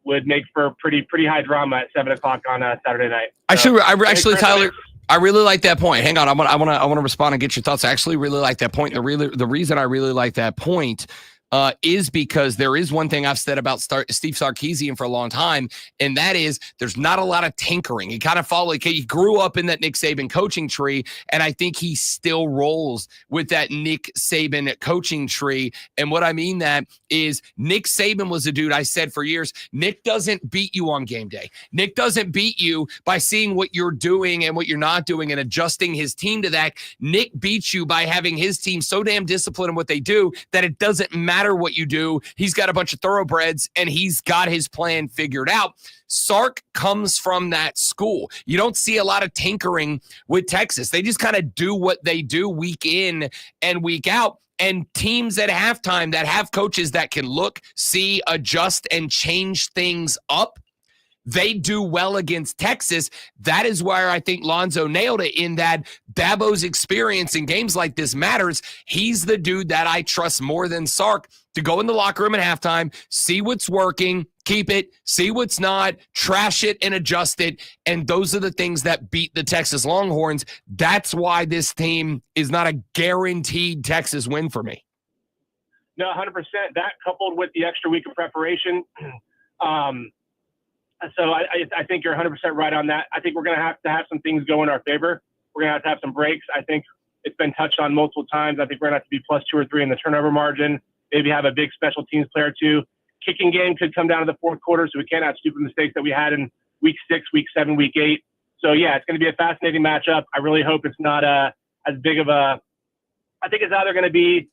would make for pretty high drama at 7 o'clock on Saturday night. Actually, Tyler, I really like that point. Hang on, I want to respond and get your thoughts. I actually really like that point. The reason I really like that point is because there is one thing I've said about Steve Sarkisian for a long time, and that is there's not a lot of tinkering. He kind of he grew up in that Nick Saban coaching tree, and I think he still rolls with that Nick Saban coaching tree. And what I mean that is Nick Saban was a dude I said for years, Nick doesn't beat you on game day. Nick doesn't beat you by seeing what you're doing and what you're not doing and adjusting his team to that. Nick beats you by having his team so damn disciplined in what they do that it doesn't matter what you do. He's got a bunch of thoroughbreds and he's got his plan figured out. Sark comes from that school. You don't see a lot of tinkering with Texas. They just kind of do what they do week in and week out. And teams at halftime that have coaches that can look, see, adjust, and change things up, they do well against Texas. That is where I think Lonzo nailed it in that Dabo's experience in games like this matters. He's the dude that I trust more than Sark to go in the locker room at halftime, see what's working, keep it, see what's not, trash it and adjust it. And those are the things that beat the Texas Longhorns. That's why this team is not a guaranteed Texas win for me. No, 100%. That coupled with the extra week of preparation, so I think you're 100% right on that. I think we're going to have some things go in our favor. We're going to have some breaks. I think it's been touched on multiple times. I think we're going to have to be plus 2 or 3 in the turnover margin. Maybe have a big special teams player too. Kicking game could come down to the fourth quarter, so we can't have stupid mistakes that we had in week 6, week 7, week 8. So, yeah, it's going to be a fascinating matchup. I really hope it's not as big of a – I think it's either going to be,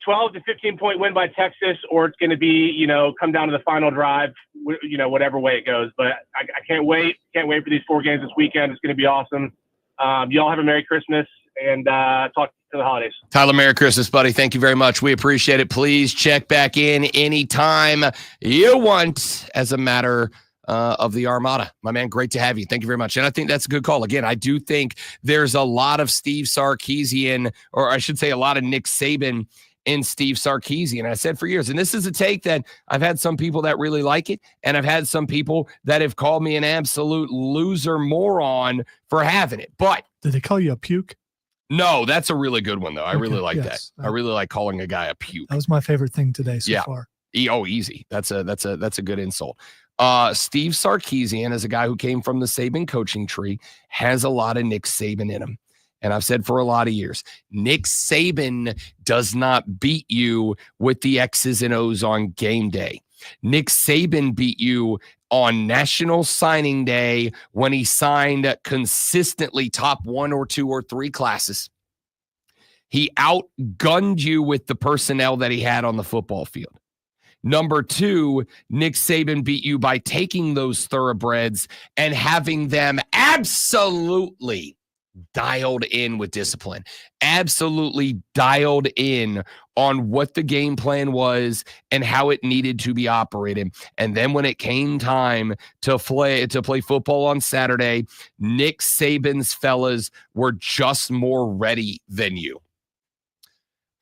12 to 15-point win by Texas, or it's going to be, come down to the final drive, whatever way it goes. But I can't wait. Can't wait for these 4 games this weekend. It's going to be awesome. Y'all have a Merry Christmas and talk to the holidays. Tyler, Merry Christmas, buddy. Thank you very much. We appreciate it. Please check back in anytime you want as a matter of the Armada. My man, great to have you. Thank you very much. And I think that's a good call. Again, I do think there's a lot of Steve Sarkisian, or I should say a lot of Nick Saban in Steve Sarkisian. I said for years, and this is a take that I've had some people that really like it, and I've had some people that have called me an absolute loser moron for having it. But did they call you a puke? No, that's a really good one, though. I really like yes. that. I really like calling a guy a puke. That was my favorite thing today so far. Easy. That's a good insult. Steve Sarkisian, as a guy who came from the Saban coaching tree, has a lot of Nick Saban in him. And I've said for a lot of years, Nick Saban does not beat you with the X's and O's on game day. Nick Saban beat you on National Signing Day when he signed consistently top 1 or 2 or 3 classes. He outgunned you with the personnel that he had on the football field. Number 2, Nick Saban beat you by taking those thoroughbreds and having them absolutely dialed in with discipline, absolutely dialed in on what the game plan was and how it needed to be operated. And then when it came time to play football on Saturday, Nick Saban's fellas were just more ready than you.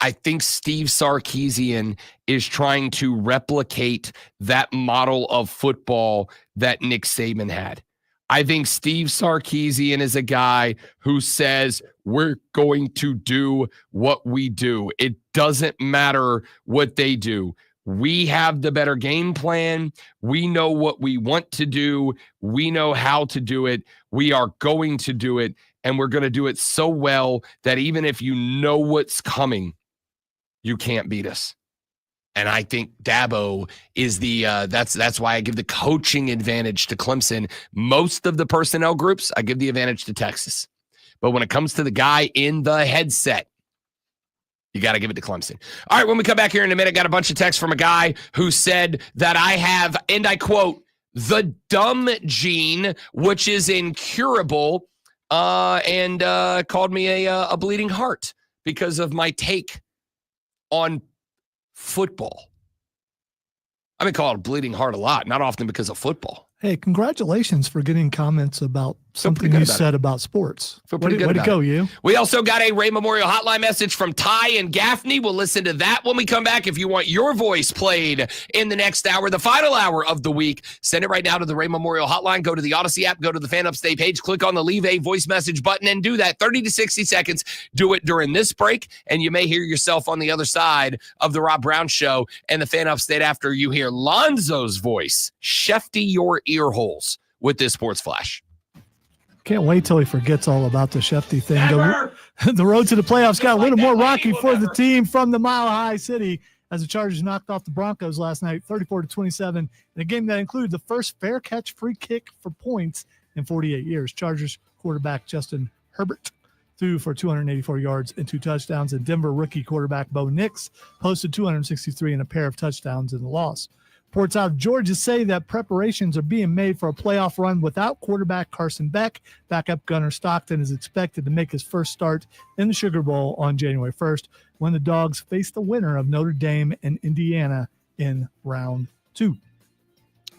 I think Steve Sarkisian is trying to replicate that model of football that Nick Saban had. I think Steve Sarkisian is a guy who says, we're going to do what we do. It doesn't matter what they do. We have the better game plan. We know what we want to do. We know how to do it. We are going to do it. And we're going to do it so well that even if you know what's coming, you can't beat us. And I think Dabo is that's why I give the coaching advantage to Clemson. Most of the personnel groups, I give the advantage to Texas. But when it comes to the guy in the headset, you got to give it to Clemson. All right, when we come back here in a minute, got a bunch of texts from a guy who said that I have, and I quote, the dumb gene, which is incurable, and called me a bleeding heart because of my take on football. I've been called a bleeding heart a lot, not often because of football. Hey, congratulations for getting comments about something you said about sports. Way to go, you. We also got a Ray Memorial Hotline message from Ty and Gaffney. We'll listen to that when we come back. If you want your voice played in the next hour, the final hour of the week, send it right now to the Ray Memorial Hotline. Go to the Odyssey app, go to the Fan Upstate page, click on the Leave a Voice Message button, and do that 30 to 60 seconds. Do it during this break, and you may hear yourself on the other side of the Rob Brown Show and the Fan Upstate after you hear Lonzo's voice. Shefty your ear holes with this Sports Flash. Can't wait till he forgets all about the Shefty thing. The road to the playoffs got a little more rocky for the team from the Mile High City as the Chargers knocked off the Broncos last night, 34-27, in a game that included the first fair catch free kick for points in 48 years. Chargers quarterback Justin Herbert threw for 284 yards and 2 touchdowns, and Denver rookie quarterback Bo Nix posted 263 and a pair of touchdowns in the loss. Reports out of Georgia say that preparations are being made for a playoff run without quarterback Carson Beck. Backup Gunnar Stockton is expected to make his first start in the Sugar Bowl on January 1st when the Dogs face the winner of Notre Dame and Indiana in round 2.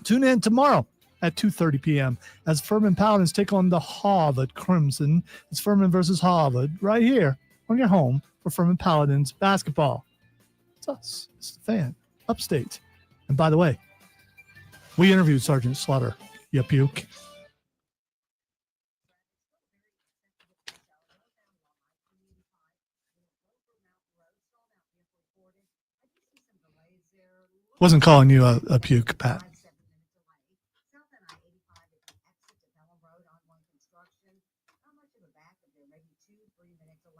Tune in tomorrow at 2:30 p.m. as Furman Paladins take on the Harvard Crimson. It's Furman versus Harvard right here on your home for Furman Paladins basketball. It's us. It's the Fan Upstate. And by the way, we interviewed Sergeant Slaughter. You puke. Wasn't calling you a puke, Pat.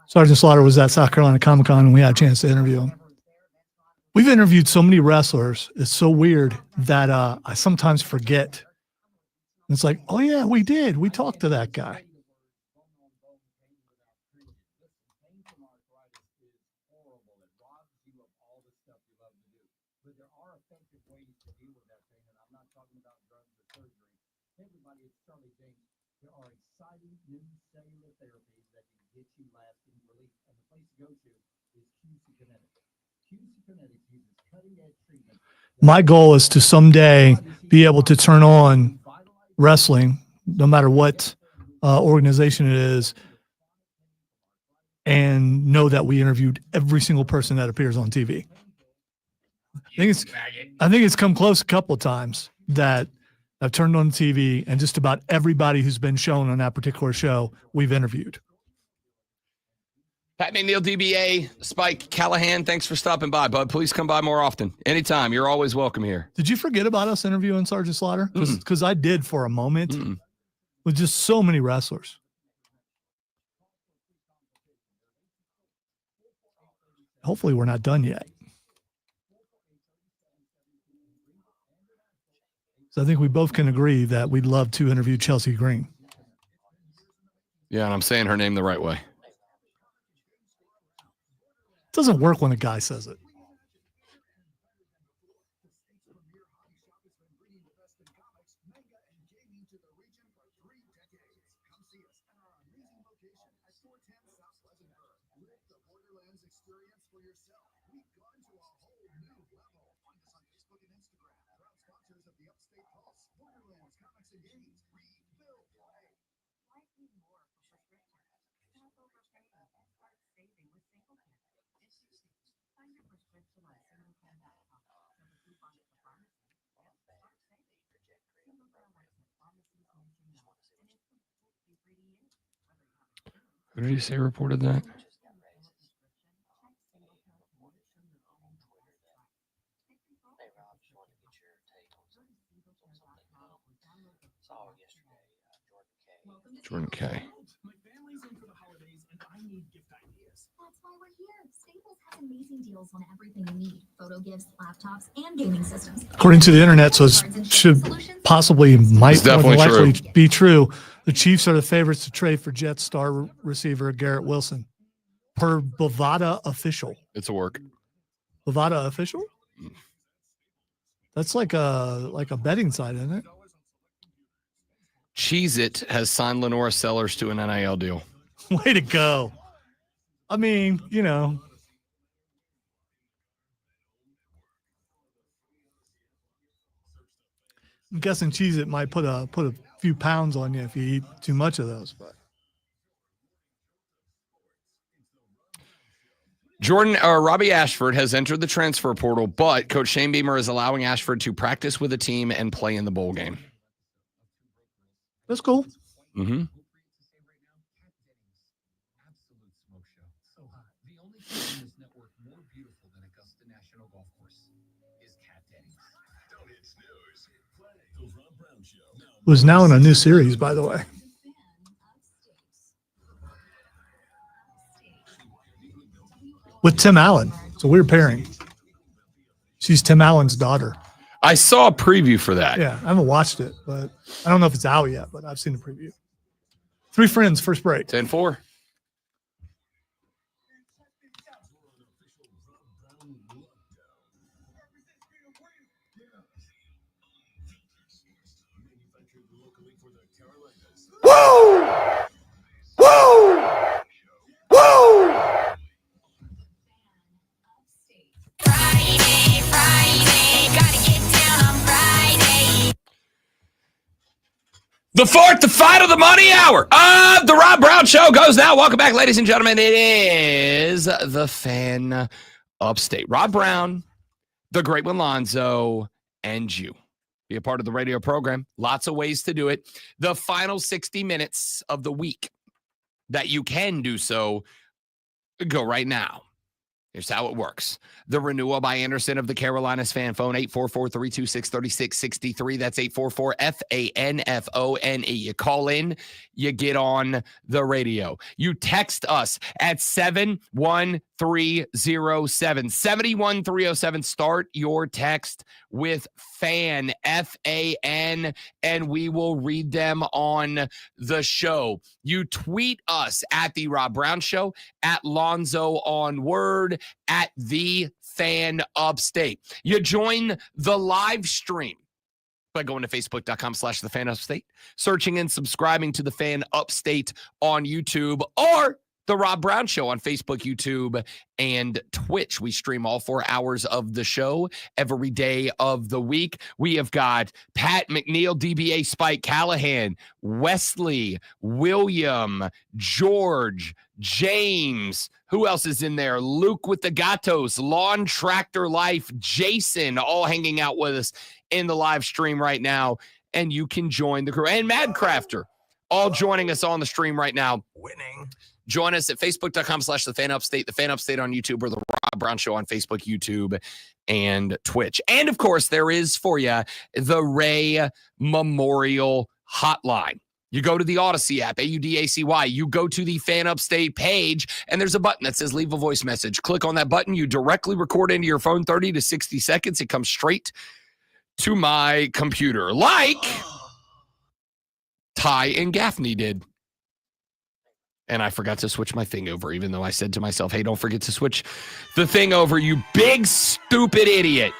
Sergeant Slaughter was at South Carolina Comic-Con, and we had a chance to interview him. We've interviewed so many wrestlers. It's so weird that I sometimes forget. It's like, oh, yeah, we did. We talked to that guy. My goal is to someday be able to turn on wrestling, no matter what organization it is, and know that we interviewed every single person that appears on TV. I think it's come close a couple of times that I've turned on TV and just about everybody who's been shown on that particular show we've interviewed. Pat McNeil, DBA, Spike Callahan, thanks for stopping by, bud. Please come by more often. Anytime. You're always welcome here. Did you forget about us interviewing Sergeant Slaughter? Because I did for a moment with just so many wrestlers. Hopefully we're not done yet. So I think we both can agree that we'd love to interview Chelsea Green. Yeah, and I'm saying her name the right way. It doesn't work when a guy says it. Live the Borderlands experience for yourself. We've gone to a whole new level. Find us on Facebook and Instagram. Proud sponsors of the Upstate Pulse, Borderlands Comics and Games. Read, build, play. Why pay more for prescriptions? Stop overpaying and start saving with SingleCare. It's easy. Find your prescription on SingleCare.com. Send a coupon to the pharmacy and start saving. SingleCare works with pharmacies nationwide, and it's completely free to use. Who did you say reported that? Jordan K. My family's in for the holidays and I need gift ideas. That's why we're here. Staples has amazing deals on everything you need. Photo gifts, laptops, and gaming systems. According to the internet, so it should possibly might more than likely be true. The Chiefs are the favorites to trade for Jets star receiver Garrett Wilson, per Bovada official. It's a work. Bovada official? That's like a betting site, isn't it? Cheez-It has signed Lenora Sellers to an NIL deal. Way to go. I mean, you know. I'm guessing Cheez-It might put a few pounds on you if you eat too much of those. But Robbie Ashford has entered the transfer portal, but Coach Shane Beamer is allowing Ashford to practice with the team and play in the bowl game. That's cool. Mm-hmm. Was now in a new series, by the way. With Tim Allen. It's a weird pairing. She's Tim Allen's daughter. I saw a preview for that. Yeah, I haven't watched it, but I don't know if it's out yet, but I've seen the preview. Three friends, first break. 10-4. Woo! Woo! Woo! The fourth, the final, the money hour of the Rob Brown Show goes now. Welcome back, ladies and gentlemen. It is the Fan Upstate. Rob Brown, the Great One Lonzo, and you. Be a part of the radio program. Lots of ways to do it. The final 60 minutes of the week that you can do so, go right now. Here's how it works. The renewal by Anderson of the Carolinas fan phone, 844-326-3663. That's 844-FANFONE. You call in, you get on the radio. You text us at 71307. 71307. Start your text with FAN, F-A-N, and we will read them on the show. You tweet us at The Rob Brown Show, at Lonzo on Word, at The Fan Upstate. You join the live stream by going to facebook.com/The Fan Upstate, searching and subscribing to The Fan Upstate on YouTube, or The Rob Brown Show on Facebook, YouTube, and Twitch. We stream all 4 hours of the show every day of the week. We have got Pat McNeil, DBA Spike Callahan, Wesley, William, George, James. Who else is in there? Luke with the Gatos, Lawn Tractor Life, Jason, all hanging out with us in the live stream right now. And you can join the crew. And Mad Crafter, all joining us on the stream right now. Winning. Join us at facebook.com/The Fan Upstate, The Fan Upstate on YouTube, or The Rob Brown Show on Facebook, YouTube, and Twitch. And, of course, there is for you the Ray Memorial Hotline. You go to the Odyssey app, AUDACY. You go to the Fan Upstate page, and there's a button that says leave a voice message. Click on that button. You directly record into your phone, 30 to 60 seconds. It comes straight to my computer, like Ty and Gaffney did. And I forgot to switch my thing over, even though I said to myself, hey, don't forget to switch the thing over, you big, stupid idiot.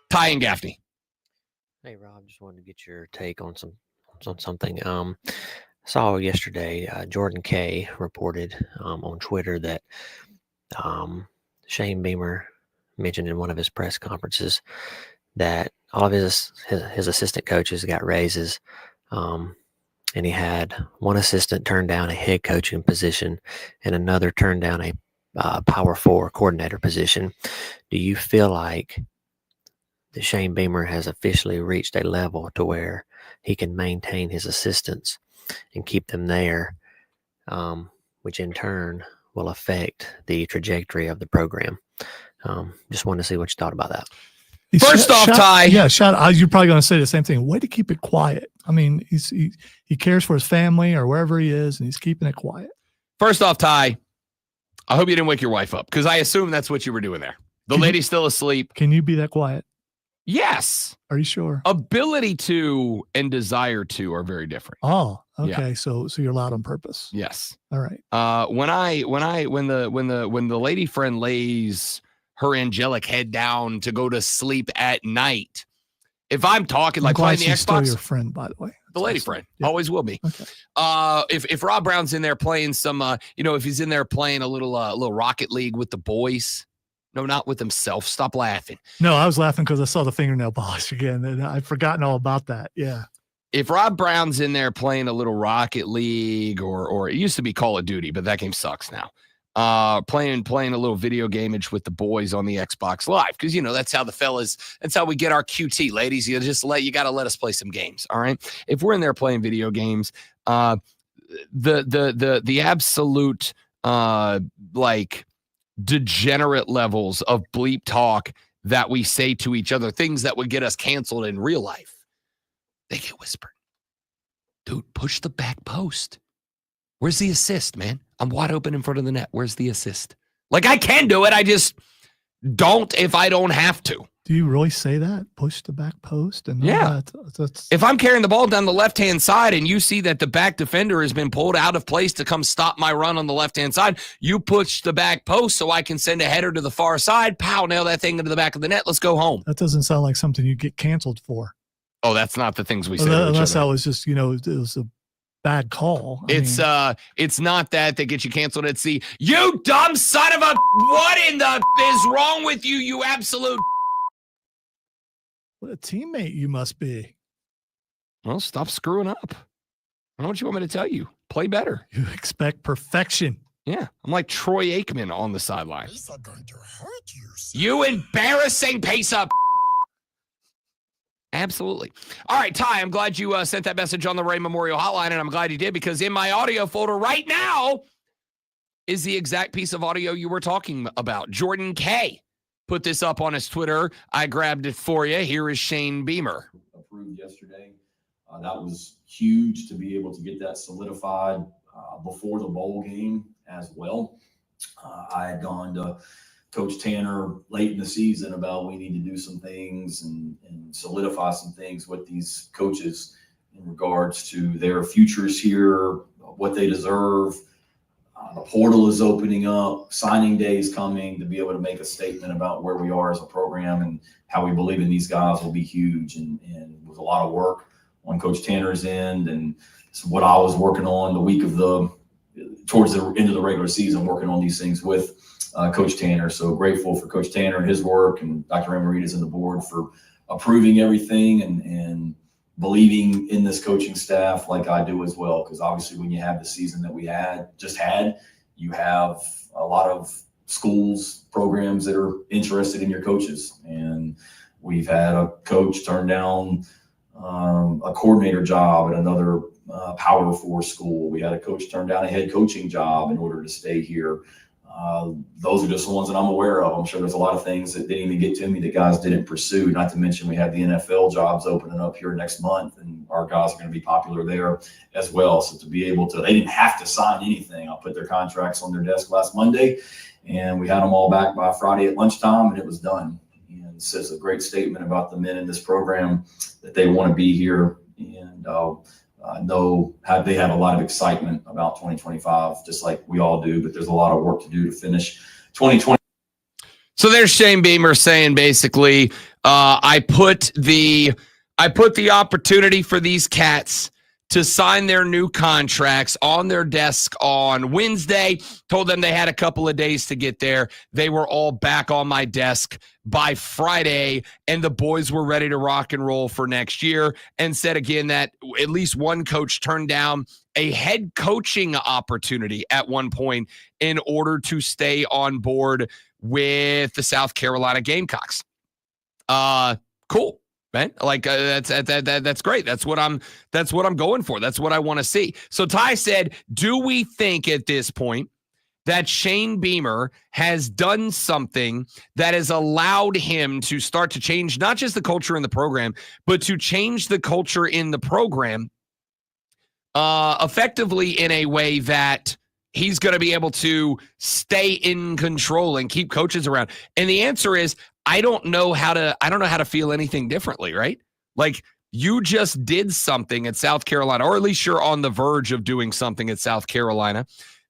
Ty and Gaffney. Hey, Rob, just wanted to get your take on something. saw yesterday Jordan Kay reported on Twitter that Shane Beamer mentioned in one of his press conferences that all of his assistant coaches got raises, and he had one assistant turn down a head coaching position and another turn down a Power 4 coordinator position. Do you feel like that Shane Beamer has officially reached a level to where he can maintain his assistants and keep them there, which in turn will affect the trajectory of the program? Just wanted to see what you thought about that. First off, Ty. Yeah, you're probably going to say the same thing. Way to keep it quiet. I mean, he cares for his family or wherever he is, and he's keeping it quiet. First off, Ty, I hope you didn't wake your wife up, because I assume that's what you were doing there. The lady's still asleep. Can you be that quiet? Yes. Are you sure? Ability to and desire to are very different. Oh, okay. Yeah. So you're loud on purpose. Yes. All right. When the lady friend lays her angelic head down to go to sleep at night, if I'm talking like playing the she's still Xbox, your friend, by the way. the lady friend always will be. Okay. If Rob Brown's in there playing some, if he's in there playing a little Rocket League with the boys. No, not with himself. Stop laughing. No, I was laughing because I saw the fingernail polish again, and I'd forgotten all about that. Yeah. If Rob Brown's in there playing a little Rocket League, or it used to be Call of Duty, but that game sucks now. Playing a little video gameage with the boys on the Xbox Live, because that's how that's how we get our QT, ladies. You got to let us play some games. All right. If we're in there playing video games, the absolute degenerate levels of bleep talk that we say to each other, things that would get us canceled in real life, they get whispered. Dude, push the back post. Where's the assist, man? I'm wide open in front of the net. Where's the assist? Like, I can do it. I just don't if I don't have to. Do you really say that? Push the back post? And yeah. If I'm carrying the ball down the left-hand side and you see that the back defender has been pulled out of place to come stop my run on the left-hand side, you push the back post so I can send a header to the far side. Pow, nail that thing into the back of the net. Let's go home. That doesn't sound like something you get canceled for. Oh, that's not the things we say. Unless that was just, it was a bad call. It's not that gets you canceled. It's the, you dumb son of a, what in the is wrong with you, you absolute. What a teammate you must be. Well, stop screwing up. I don't know what you want me to tell you. Play better. You expect perfection. Yeah. I'm like Troy Aikman on the sideline. These are going to hurt you embarrassing piece of. Absolutely. All right, Ty, I'm glad you sent that message on the Ray Memorial Hotline, and I'm glad you did, because in my audio folder right now is the exact piece of audio you were talking about. Jordan Kay put this up on his Twitter. I grabbed it for you. Here is Shane Beamer. Approved yesterday. That was huge to be able to get that solidified before the bowl game as well. I had gone to Coach Tanner late in the season about we need to do some things and solidify some things with these coaches in regards to their futures here, what they deserve. The portal is opening up, signing day is coming, to be able to make a statement about where we are as a program and how we believe in these guys will be huge. And with a lot of work on Coach Tanner's end, and what I was working on the week of towards the end of the regular season, working on these things with Coach Tanner. So grateful for Coach Tanner and his work, and Dr. Amaritas and the board for approving everything and believing in this coaching staff like I do as well. Because obviously when you have the season that we just had, you have a lot of schools, programs that are interested in your coaches. And we've had a coach turn down a coordinator job at another Power 4 school. We had a coach turn down a head coaching job in order to stay here. Those are just the ones that I'm aware of. I'm sure there's a lot of things that didn't even get to me that guys didn't pursue, not to mention we have the NFL jobs opening up here next month, and our guys are going to be popular there as well. So to be able to, they didn't have to sign anything. I put their contracts on their desk last Monday, and we had them all back by Friday at lunchtime, and it was done. And it says a great statement about the men in this program, that they want to be here. And I know they have a lot of excitement about 2025, just like we all do, but there's a lot of work to do to finish 2020. So there's Shane Beamer saying basically, I put the opportunity for these cats to sign their new contracts on their desk on Wednesday. Told them they had a couple of days to get there. They were all back on my desk by Friday, and the boys were ready to rock and roll for next year, and said again that at least one coach turned down a head coaching opportunity at one point in order to stay on board with the South Carolina Gamecocks. Cool. Man, like that's great. That's what I'm going for. That's what I want to see. So Ty said, do we think at this point that Shane Beamer has done something that has allowed him to start to change not just the culture in the program, but to change the culture in the program effectively in a way that he's going to be able to stay in control and keep coaches around? And the answer is, I don't know how to feel anything differently, right? Like, you just did something at South Carolina, or at least you're on the verge of doing something at South Carolina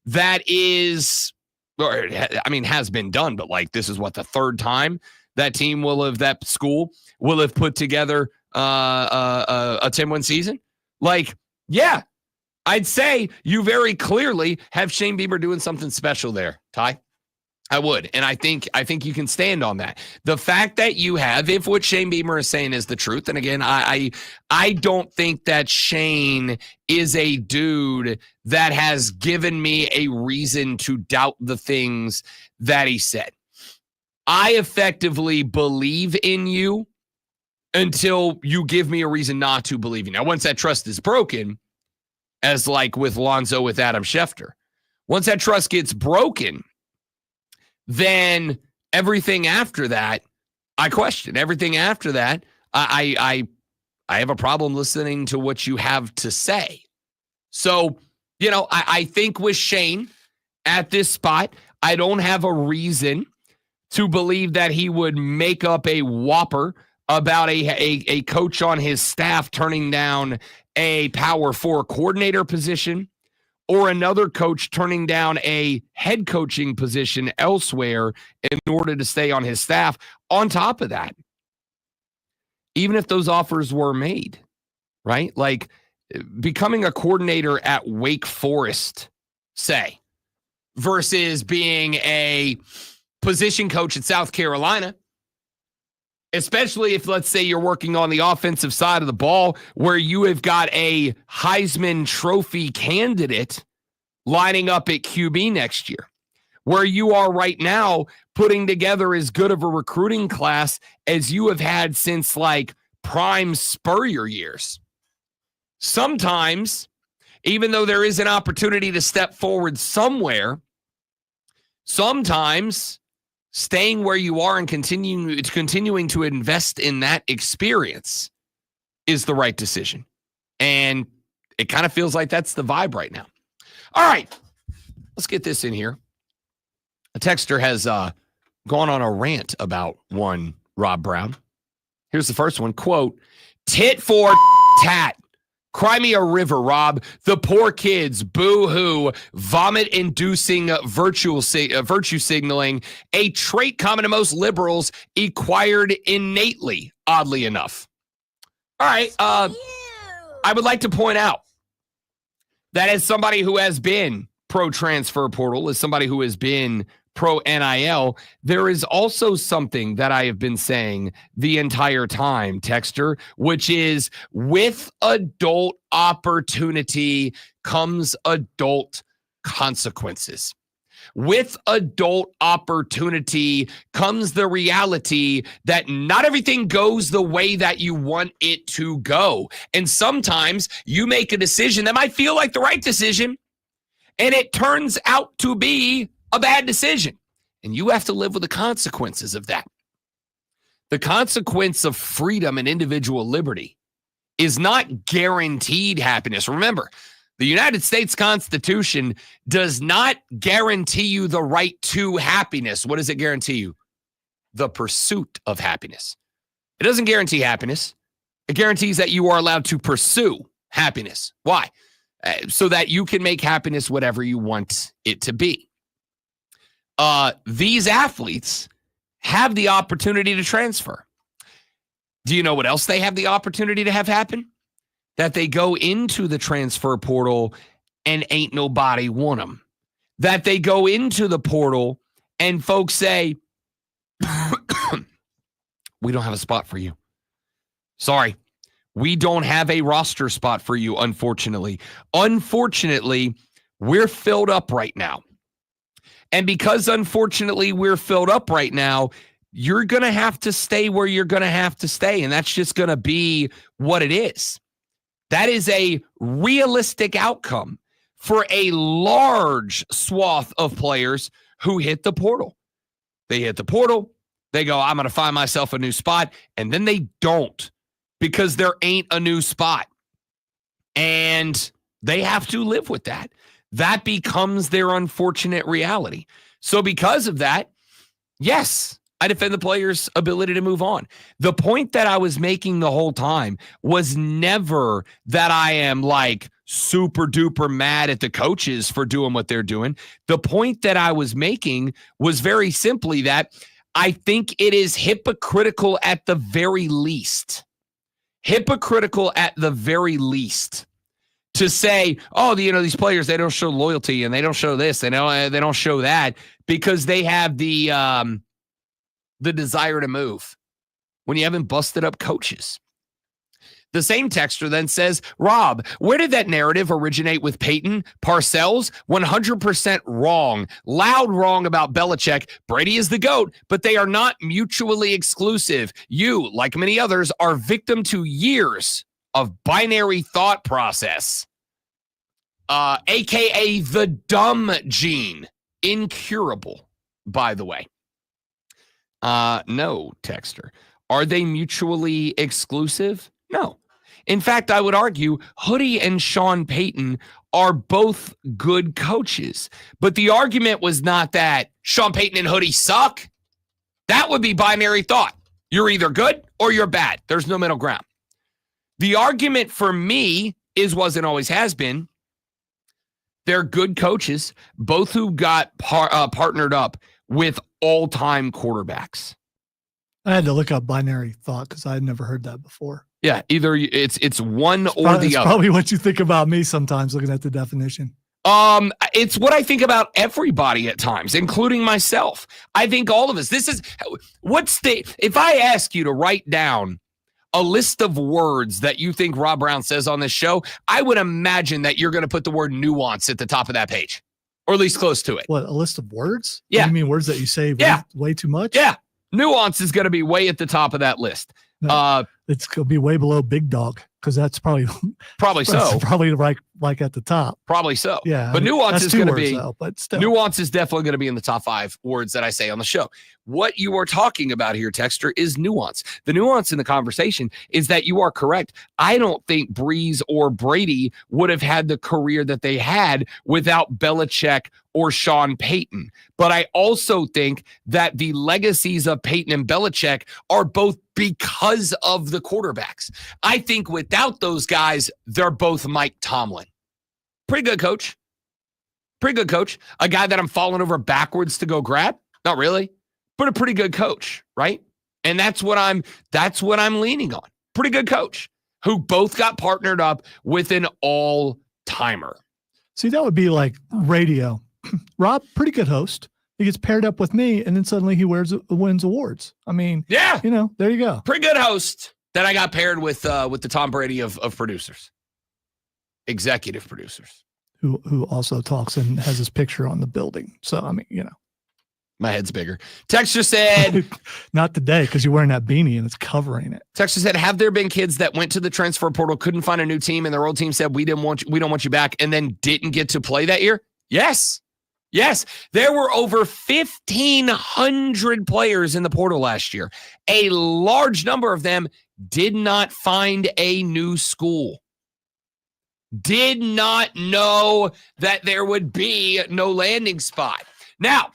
that is, or I mean, has been done, but like, this is what, the third time that school will have put together a 10-win season? Like, yeah, I'd say you very clearly have Shane Beamer doing something special there, Ty. I would. And I think you can stand on that. The fact that you have, if what Shane Beamer is saying is the truth, and again, I don't think that Shane is a dude that has given me a reason to doubt the things that he said. I effectively believe in you until you give me a reason not to believe you. Now, once that trust is broken, as like with Lonzo with Adam Schefter, once that trust gets broken, then everything after that, I question. Everything after that, I have a problem listening to what you have to say. So, I think with Shane at this spot, I don't have a reason to believe that he would make up a whopper about a coach on his staff turning down a Power 4 coordinator position, or another coach turning down a head coaching position elsewhere in order to stay on his staff. On top of that, even if those offers were made, right? Like becoming a coordinator at Wake Forest, say, versus being a position coach at South Carolina, especially if, let's say, you're working on the offensive side of the ball where you have got a Heisman Trophy candidate lining up at QB next year, where you are right now putting together as good of a recruiting class as you have had since like prime Spurrier years. Sometimes, even though there is an opportunity to step forward somewhere, sometimes staying where you are and continuing to invest in that experience is the right decision. And it kind of feels like that's the vibe right now. All right, let's get this in here. A texter has gone on a rant about one Rob Brown. Here's the first one. Quote, tit for tat. Cry me a river, Rob. The poor kids, boo-hoo, vomit-inducing virtue signaling, a trait common to most liberals, acquired innately, oddly enough. All right, I would like to point out that as somebody who has been pro-transfer portal, as somebody who has been pro-NIL, there is also something that I have been saying the entire time, texter, which is with adult opportunity comes adult consequences. With adult opportunity comes the reality that not everything goes the way that you want it to go. And sometimes you make a decision that might feel like the right decision, and it turns out to be a bad decision. And you have to live with the consequences of that. The consequence of freedom and individual liberty is not guaranteed happiness. Remember, the United States Constitution does not guarantee you the right to happiness. What does it guarantee you? The pursuit of happiness. It doesn't guarantee happiness. It guarantees that you are allowed to pursue happiness. Why? So that you can make happiness whatever you want it to be. These athletes have the opportunity to transfer. Do you know what else they have the opportunity to have happen? that they go into the transfer portal and ain't nobody want them. That they go into the portal and folks say, we don't have a spot for you. Sorry. We don't have a roster spot for you, unfortunately. Unfortunately, we're filled up right now. And because, unfortunately, we're filled up right now, you're going to have to stay where you're going to have to stay. And that's just going to be what it is. That is a realistic outcome for a large swath of players who hit the portal. They hit the portal. They go, I'm going to find myself a new spot. And then they don't, because there ain't a new spot. And they have to live with that. That becomes their unfortunate reality. So because of that, yes, I defend the player's ability to move on. The point that I was making the whole time was never that I am like super duper mad at the coaches for doing what they're doing. The point that I was making was very simply that I think it is hypocritical at the very least. Hypocritical at the very least to say, oh, these players, they don't show loyalty and they don't show this, they don't show that because they have the desire to move when you haven't busted up coaches. The same texter then says, Rob, where did that narrative originate with Peyton? Parcells? 100% wrong. Loud wrong about Belichick. Brady is the GOAT, but they are not mutually exclusive. You, like many others, are victim to years of binary thought process, a.k.a. the dumb gene. Incurable, by the way. No, texter. Are they mutually exclusive? No. In fact, I would argue Hoodie and Sean Payton are both good coaches. But the argument was not that Sean Payton and Hoodie suck. That would be binary thought. You're either good or you're bad. There's no middle ground. The argument for me was and always has been, they're good coaches, both who got partnered up with all-time quarterbacks. I had to look up binary thought because I had never heard that before. Yeah, either it's one or the other. It's probably what you think about me sometimes looking at the definition. It's what I think about everybody at times, including myself. I think all of us. If I ask you to write down a list of words that you think Rob Brown says on this show, I would imagine that you're going to put the word nuance at the top of that page, or at least close to it. What, a list of words? Yeah. You mean words that you say way too much? Yeah. Nuance is going to be way at the top of that list. No, it's going to be way below big dog because that's probably so. Probably like at the top. Probably so. Yeah. But nuance is going to be, but still. Nuance is definitely going to be in the top 5 words that I say on the show. What you are talking about here, texter, is nuance. The nuance in the conversation is that you are correct. I don't think Breeze or Brady would have had the career that they had without Belichick or Sean Payton. But I also think that the legacies of Payton and Belichick are both because of the quarterbacks. I think without those guys, they're both Mike Tomlin. Pretty good coach. Pretty good coach. A guy that I'm falling over backwards to go grab? Not really, but a pretty good coach, right? And that's what I'm leaning on. Pretty good coach who both got partnered up with an all-timer. See, that would be like radio. Rob, pretty good host. He gets paired up with me, and then suddenly he wins awards. I mean, yeah, there you go. Pretty good host that I got paired with the Tom Brady of producers, executive producers, who also talks and has his picture on the building. So I mean, my head's bigger. Texture said, not today because you're wearing that beanie and it's covering it. Texture said, have there been kids that went to the transfer portal, couldn't find a new team, and their old team said we don't want you back, and then didn't get to play that year? Yes. Yes, there were over 1,500 players in the portal last year. A large number of them did not find a new school. Did not know that there would be no landing spot. Now,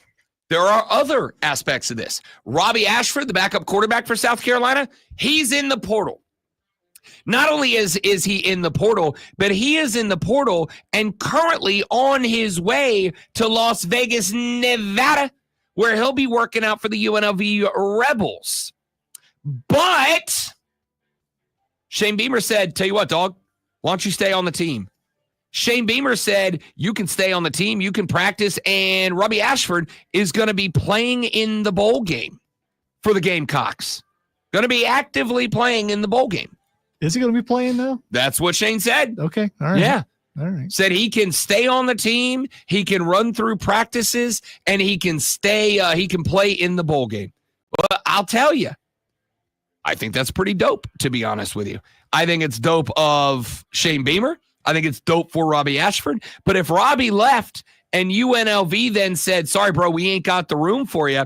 there are other aspects of this. Robbie Ashford, the backup quarterback for South Carolina, he's in the portal. Not only is he in the portal, but he is in the portal and currently on his way to Las Vegas, Nevada, where he'll be working out for the UNLV Rebels. But Shane Beamer said, tell you what, dog, Why don't you stay on the team? Shane Beamer said you can stay on the team, you can practice, and Robbie Ashford is going to be playing in the bowl game for the Gamecocks. Going to be actively playing in the bowl game. Is he going to be playing now? That's what Shane said. Okay. All right. Yeah. All right. Said he can stay on the team, he can run through practices, and he can he can play in the bowl game. Well, I'll tell you, I think that's pretty dope, to be honest with you. I think it's dope of Shane Beamer. I think it's dope for Robbie Ashford. But if Robbie left and UNLV then said, sorry, bro, we ain't got the room for you,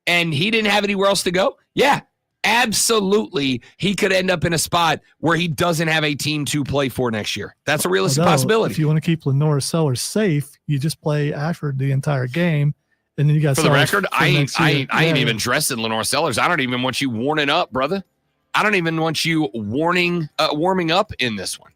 and he didn't have anywhere else to go, yeah, absolutely, he could end up in a spot where he doesn't have a team to play for next year. That's a realistic possibility. If you want to keep Lenora Sellers safe, you just play Ashford the entire game, and then you got. For the Sellers record, I ain't even dressed in Lenora Sellers. I don't even want you warming up, brother. I don't even want you warming up in this one.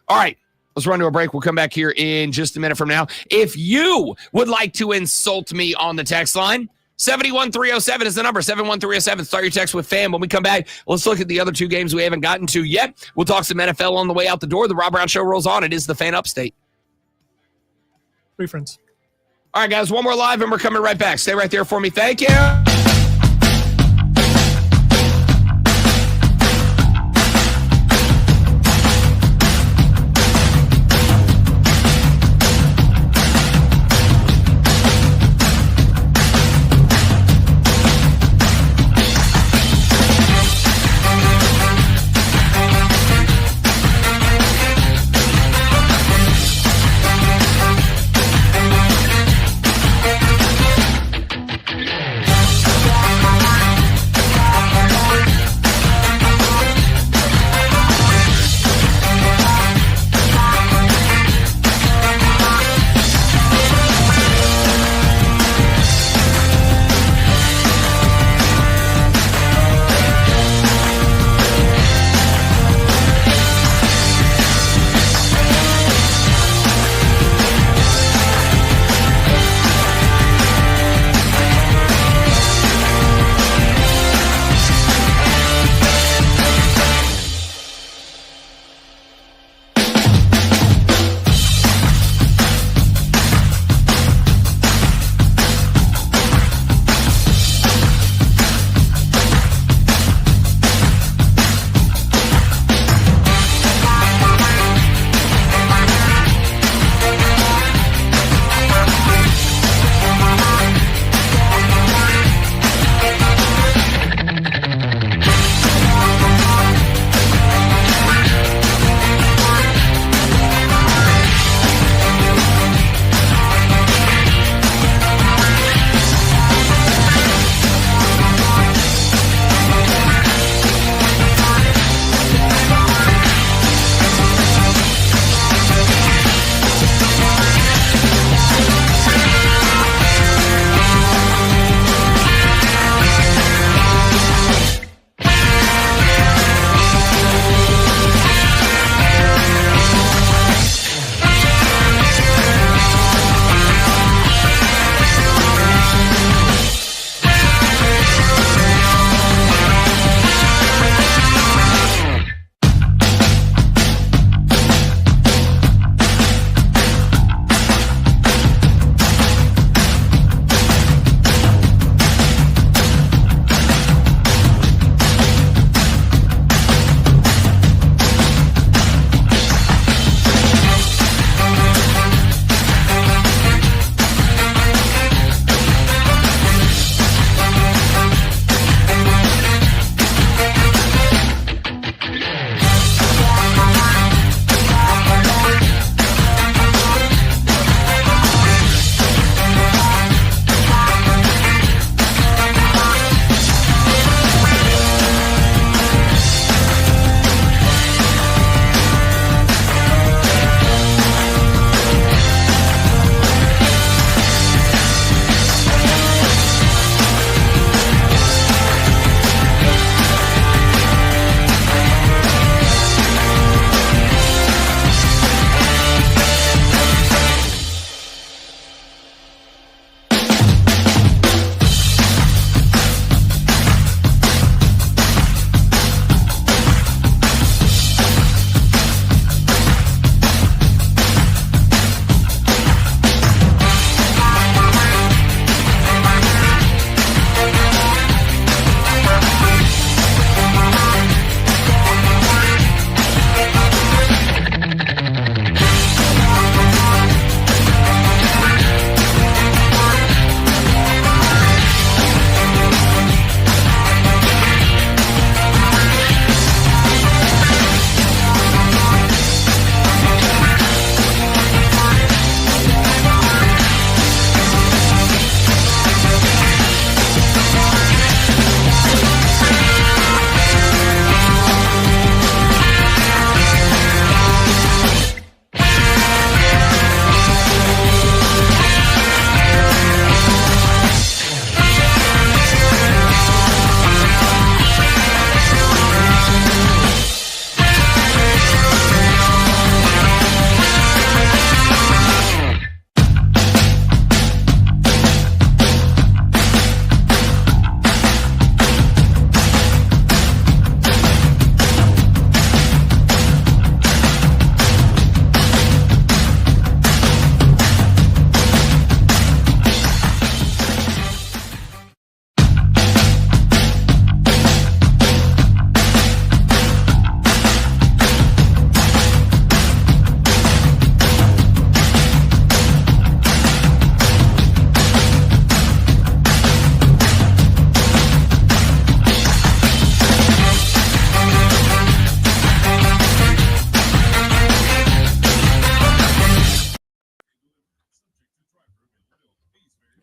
All right. Let's run to a break. We'll come back here in just a minute from now. If you would like to insult me on the text line, 71307 is the number, 71307. Start your text with FAM. When we come back, let's look at the other two games we haven't gotten to yet. We'll talk some NFL on the way out the door. The Rob Brown Show rolls on. It is the Fan Upstate. Free friends. All right, guys, one more live, and we're coming right back. Stay right there for me. Thank you.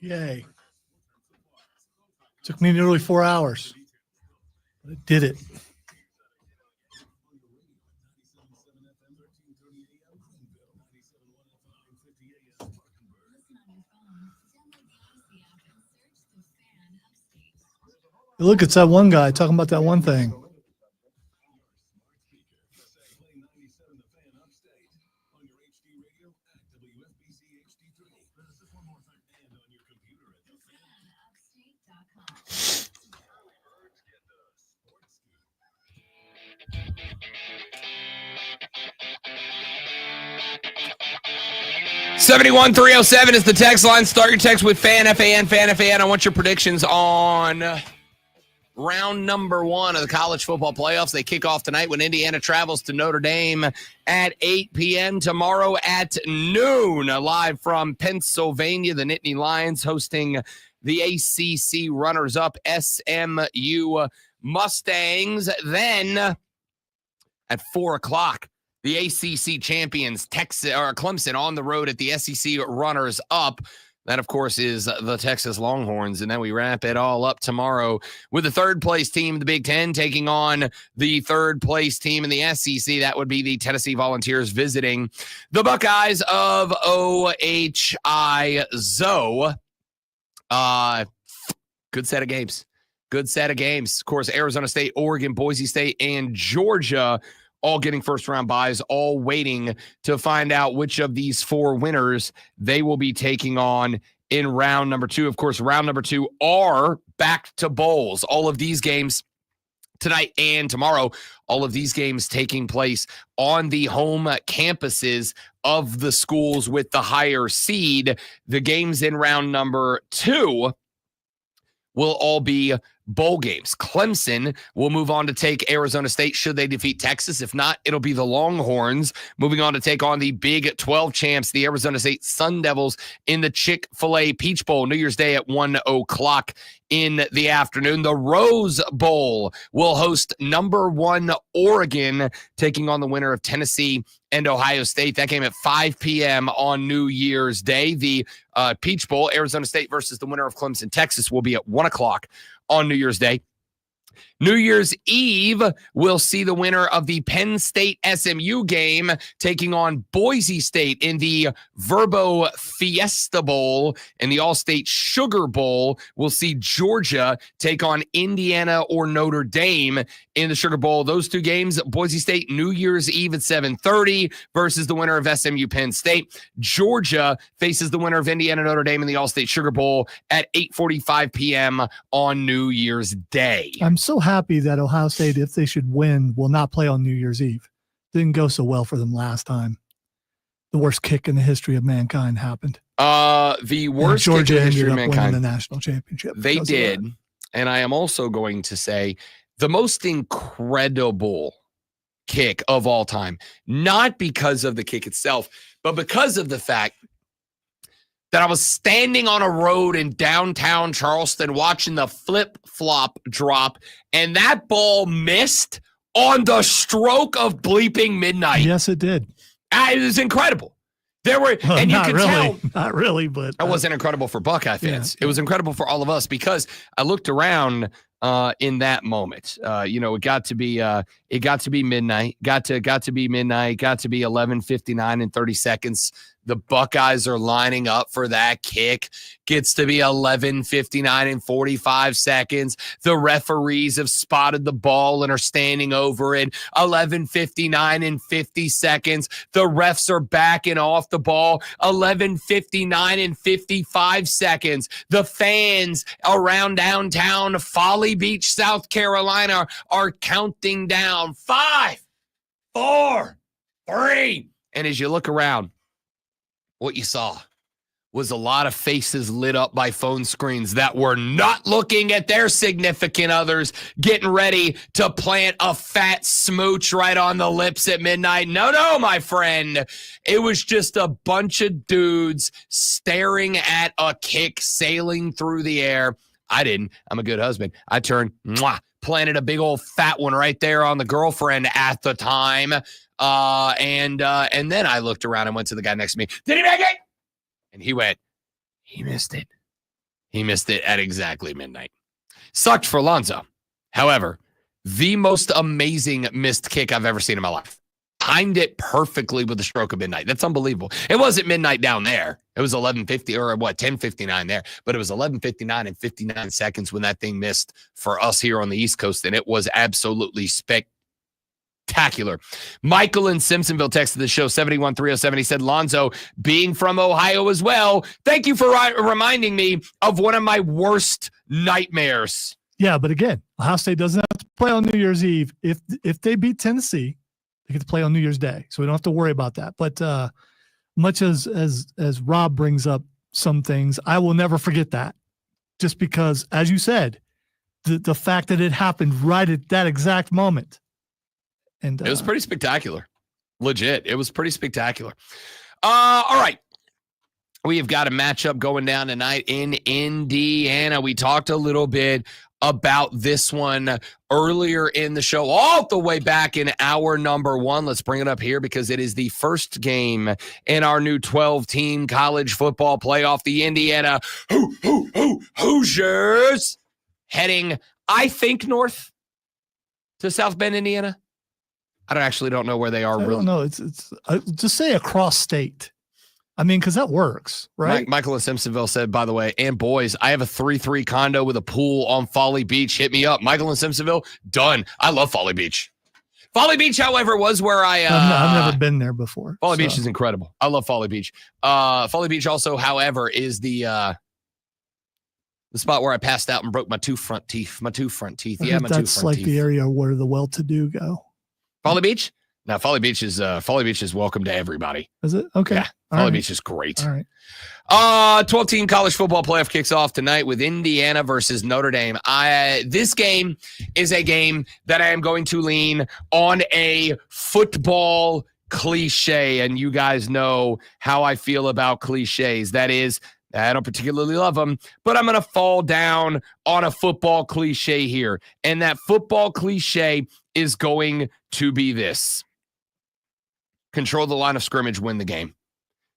Yay. Took me nearly 4 hours, but it did it. Look, it's that one guy talking about that one thing. $71,307 is the text line. Start your text with FAN. I want your predictions on round number 1 of the college football playoffs. They kick off tonight when Indiana travels to Notre Dame at 8 p.m. Tomorrow at noon, live from Pennsylvania, the Nittany Lions hosting the ACC runners-up SMU Mustangs. Then at 4 o'clock, the ACC champions Clemson on the road at the SEC runners-up. That, of course, is the Texas Longhorns. And then we wrap it all up tomorrow with the third-place team, the Big Ten, taking on the third-place team in the SEC. That would be the Tennessee Volunteers visiting the Buckeyes of OHI Zoe. Good set of games. Of course, Arizona State, Oregon, Boise State, and Georgia all getting first-round buys, all waiting to find out which of these 4 winners they will be taking on in round number 2. Of course, round number 2 are back to bowls. All of these games tonight and tomorrow, all of these games taking place on the home campuses of the schools with the higher seed. The games in round number 2 will all be bowl games. Clemson will move on to take Arizona State should they defeat Texas. If not, it'll be the Longhorns moving on to take on the Big 12 champs, the Arizona State Sun Devils, in the Chick-fil-A Peach Bowl, New Year's Day at 1 o'clock in the afternoon. The Rose Bowl will host number 1 Oregon taking on the winner of Tennessee and Ohio State. That game at 5 p.m. on New Year's Day. The Peach Bowl, Arizona State versus the winner of Clemson, Texas, will be at 1 o'clock on New Year's Day. New Year's Eve, we'll see the winner of the Penn State SMU game taking on Boise State in the Verbo Fiesta Bowl. In the All-State Sugar Bowl, we'll see Georgia take on Indiana or Notre Dame in the Sugar Bowl. Those 2 games, Boise State, New Year's Eve at 7:30 versus the winner of SMU Penn State. Georgia faces the winner of Indiana Notre Dame in the All-State Sugar Bowl at 8:45 p.m. on New Year's Day. I'm so happy that Ohio State, if they should win, will not play on New Year's Eve. Didn't go so well for them last time. The worst kick in the history of mankind happened. The worst kick in the history of mankind. The national championship. They did. And I am also going to say the most incredible kick of all time, not because of the kick itself, but because of the fact that I was standing on a road in downtown Charleston watching the flip-flop drop, and that ball missed on the stroke of bleeping midnight. Yes, it did. It was incredible. There were, and you could tell. Not really, but it wasn't incredible for Buckeye fans. Yeah. It was incredible for all of us because I looked around in that moment. It got to be midnight. Got to be midnight. Got to be 11:59 and 30 seconds. The Buckeyes are lining up for that kick. Gets to be 11:59 and 45 seconds. The referees have spotted the ball and are standing over it. 11:59 and 50 seconds. The refs are backing off the ball. 11:59 and 55 seconds. The fans around downtown Folly Beach, South Carolina, are counting down 5, 4, 3. And as you look around, what you saw was a lot of faces lit up by phone screens that were not looking at their significant others, getting ready to plant a fat smooch right on the lips at midnight. No, my friend. It was just a bunch of dudes staring at a kick sailing through the air. I didn't. I'm a good husband. I turned, planted a big old fat one right there on the girlfriend at the time. And then I looked around and went to the guy next to me. Did he make it? And he went, he missed it. He missed it at exactly midnight. Sucked for Lonzo. However, the most amazing missed kick I've ever seen in my life. Timed it perfectly with the stroke of midnight. That's unbelievable. It wasn't midnight down there. It was 11:50 or 10:59 there, but it was 11:59 and 59 seconds when that thing missed for us here on the East Coast, and it was absolutely spectacular. Michael in Simpsonville texted the show 71307. He said, Lonzo, being from Ohio as well, thank you for reminding me of one of my worst nightmares. Yeah, but again, Ohio State doesn't have to play on New Year's Eve. If they beat Tennessee, they get to play on New Year's Day, so we don't have to worry about that. But much as Rob brings up some things, I will never forget that. Just because, as you said, the fact that it happened right at that exact moment. And it was pretty spectacular. Legit. It was pretty spectacular. All right. We have got a matchup going down tonight in Indiana. We talked a little bit about this one earlier in the show, all the way back in hour number 1. Let's bring it up here because it is the first game in our new 12-team college football playoff. The Indiana Hoosiers heading, I think, north to South Bend, Indiana. I don't know where they are. I don't know. It's just say across state. I mean, because that works, right? Michael in Simpsonville said, by the way, and boys, I have a 3-3 condo with a pool on Folly Beach. Hit me up. Michael in Simpsonville, done. I love Folly Beach. Folly Beach, however, was where I've never been there before. Folly Beach is incredible. I love Folly Beach. Folly Beach also, however, is the spot where I passed out and broke my two front teeth. Yeah, my two front teeth. That's like the area where the well-to-do go. Folly Beach? Now, Folly Beach is welcome to everybody. Is it? Okay. Yeah, Folly Beach is great. All right. 12-team college football playoff kicks off tonight with Indiana versus Notre Dame. This game is a game that I am going to lean on a football cliche, and you guys know how I feel about cliches. That is, I don't particularly love them, but I'm going to fall down on a football cliche here, and that football cliche is going to be this. Control the line of scrimmage, win the game.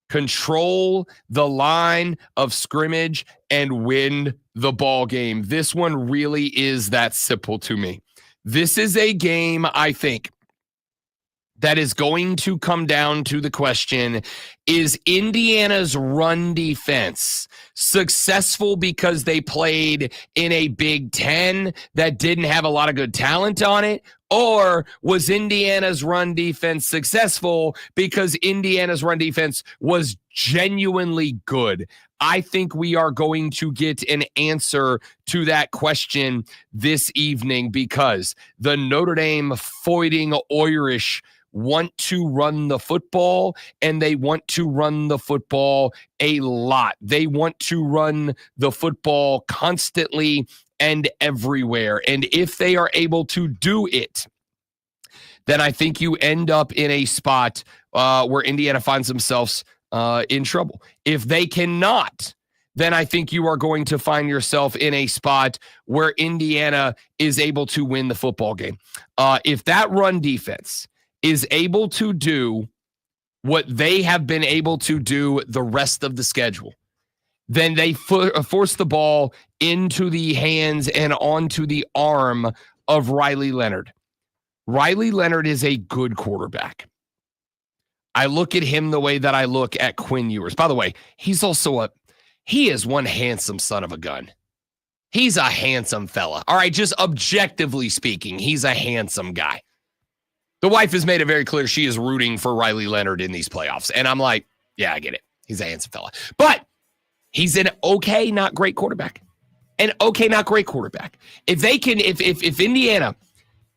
Control the line of scrimmage and win the ball game. This one really is that simple to me. This is a game, I think, that is going to come down to the question, is Indiana's run defense successful because they played in a Big Ten that didn't have a lot of good talent on it? Or was Indiana's run defense successful because Indiana's run defense was genuinely good? I think we are going to get an answer to that question this evening because the Notre Dame Fighting Irish want to run the football, and they want to run the football a lot. They want to run the football constantly and everywhere. And if they are able to do it, then I think you end up in a spot where Indiana finds themselves in trouble. If they cannot, then I think you are going to find yourself in a spot where Indiana is able to win the football game. If that run defense is able to do what they have been able to do the rest of the schedule, then they force the ball into the hands and onto the arm of Riley Leonard. Riley Leonard is a good quarterback. I look at him the way that I look at Quinn Ewers. By the way, he is one handsome son of a gun. He's a handsome fella. All right, just objectively speaking, he's a handsome guy. The wife has made it very clear she is rooting for Riley Leonard in these playoffs. And I'm like, yeah, I get it. He's a handsome fella. But he's an okay, not great quarterback. An okay, not great quarterback. If Indiana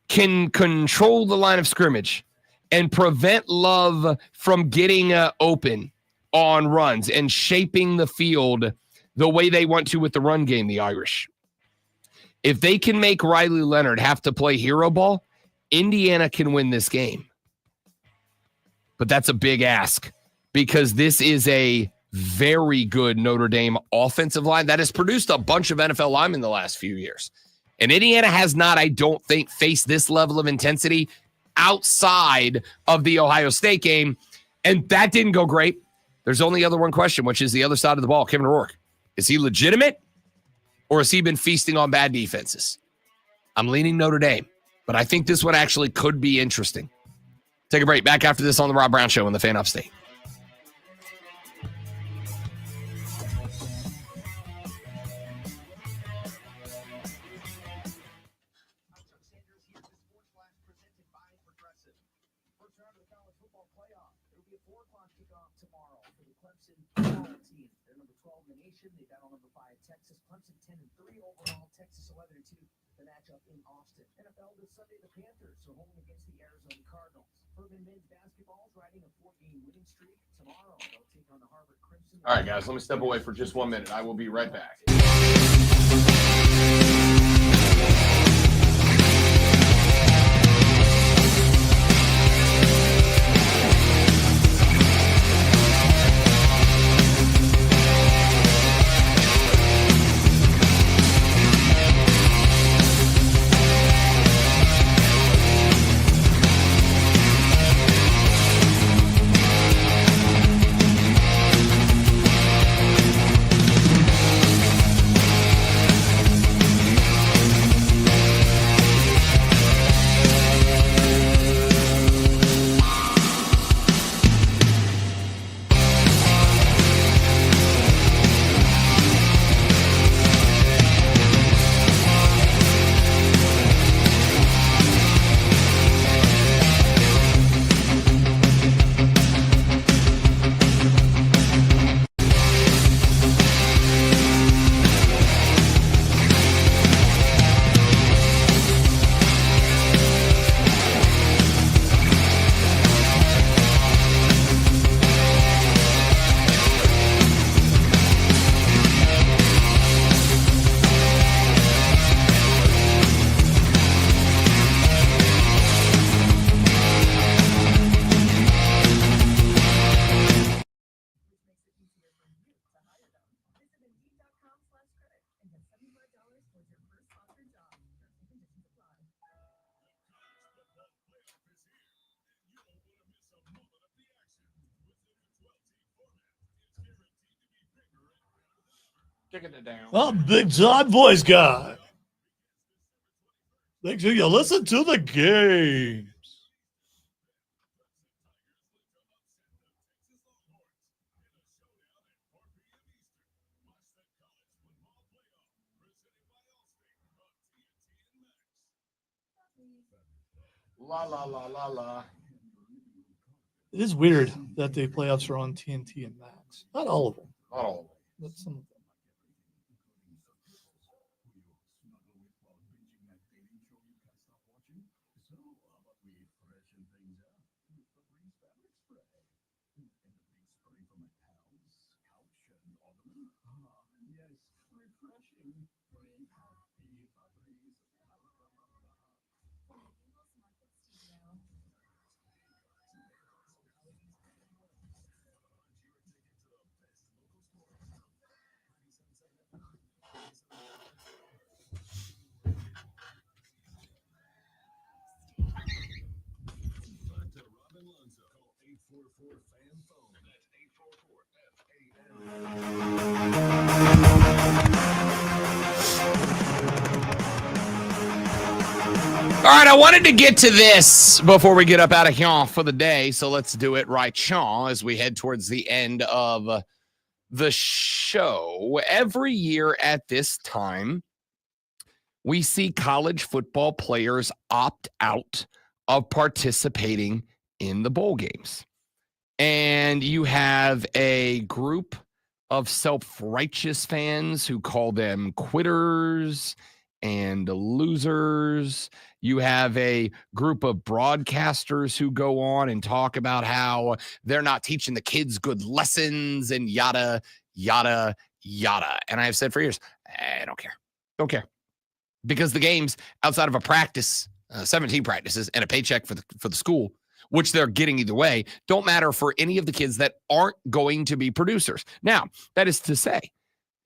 can control the line of scrimmage and prevent Love from getting open on runs and shaping the field the way they want to with the run game, the Irish, if they can make Riley Leonard have to play hero ball, Indiana can win this game. But that's a big ask because this is a very good Notre Dame offensive line that has produced a bunch of NFL linemen the last few years. And Indiana has not, I don't think, faced this level of intensity outside of the Ohio State game. And that didn't go great. There's only one question, which is the other side of the ball, Kevin O'Rourke. Is he legitimate Or has he been feasting on bad defenses? I'm leaning Notre Dame, but I think this one actually could be interesting. Take a break. Back after this on the Rob Brown Show on the Fan Upstate. They battle number 5 Texas. Clemson 10-3 overall. Texas 11-2. The matchup in Austin. NFL this Sunday, the Panthers are home against the Arizona Cardinals. Furman men's basketball is riding a 4-game winning streak. Tomorrow they'll take on the Harvard Crimson. All right, guys, let me step away for just 1 minute. I will be right back. Kicking it down. I'm Big John Voice Guy. Make sure you listen to the games. La, la, la, la, la. It is weird that the playoffs are on TNT and Max. Not all of them. Not all of them. But some of them. All right, I wanted to get to this before we get up out of here for the day, so let's do it right, Sean, as we head towards the end of the show. Every year at this time, we see college football players opt out of participating in the bowl games. And you have a group of self-righteous fans who call them quitters and losers. You have a group of broadcasters who go on and talk about how they're not teaching the kids good lessons and yada, yada, yada. And I've said for years, I don't care. Don't care. Because the games, outside of a practice, 17 practices, and a paycheck for the school, which they're getting either way, don't matter for any of the kids that aren't going to be producers. Now, that is to say,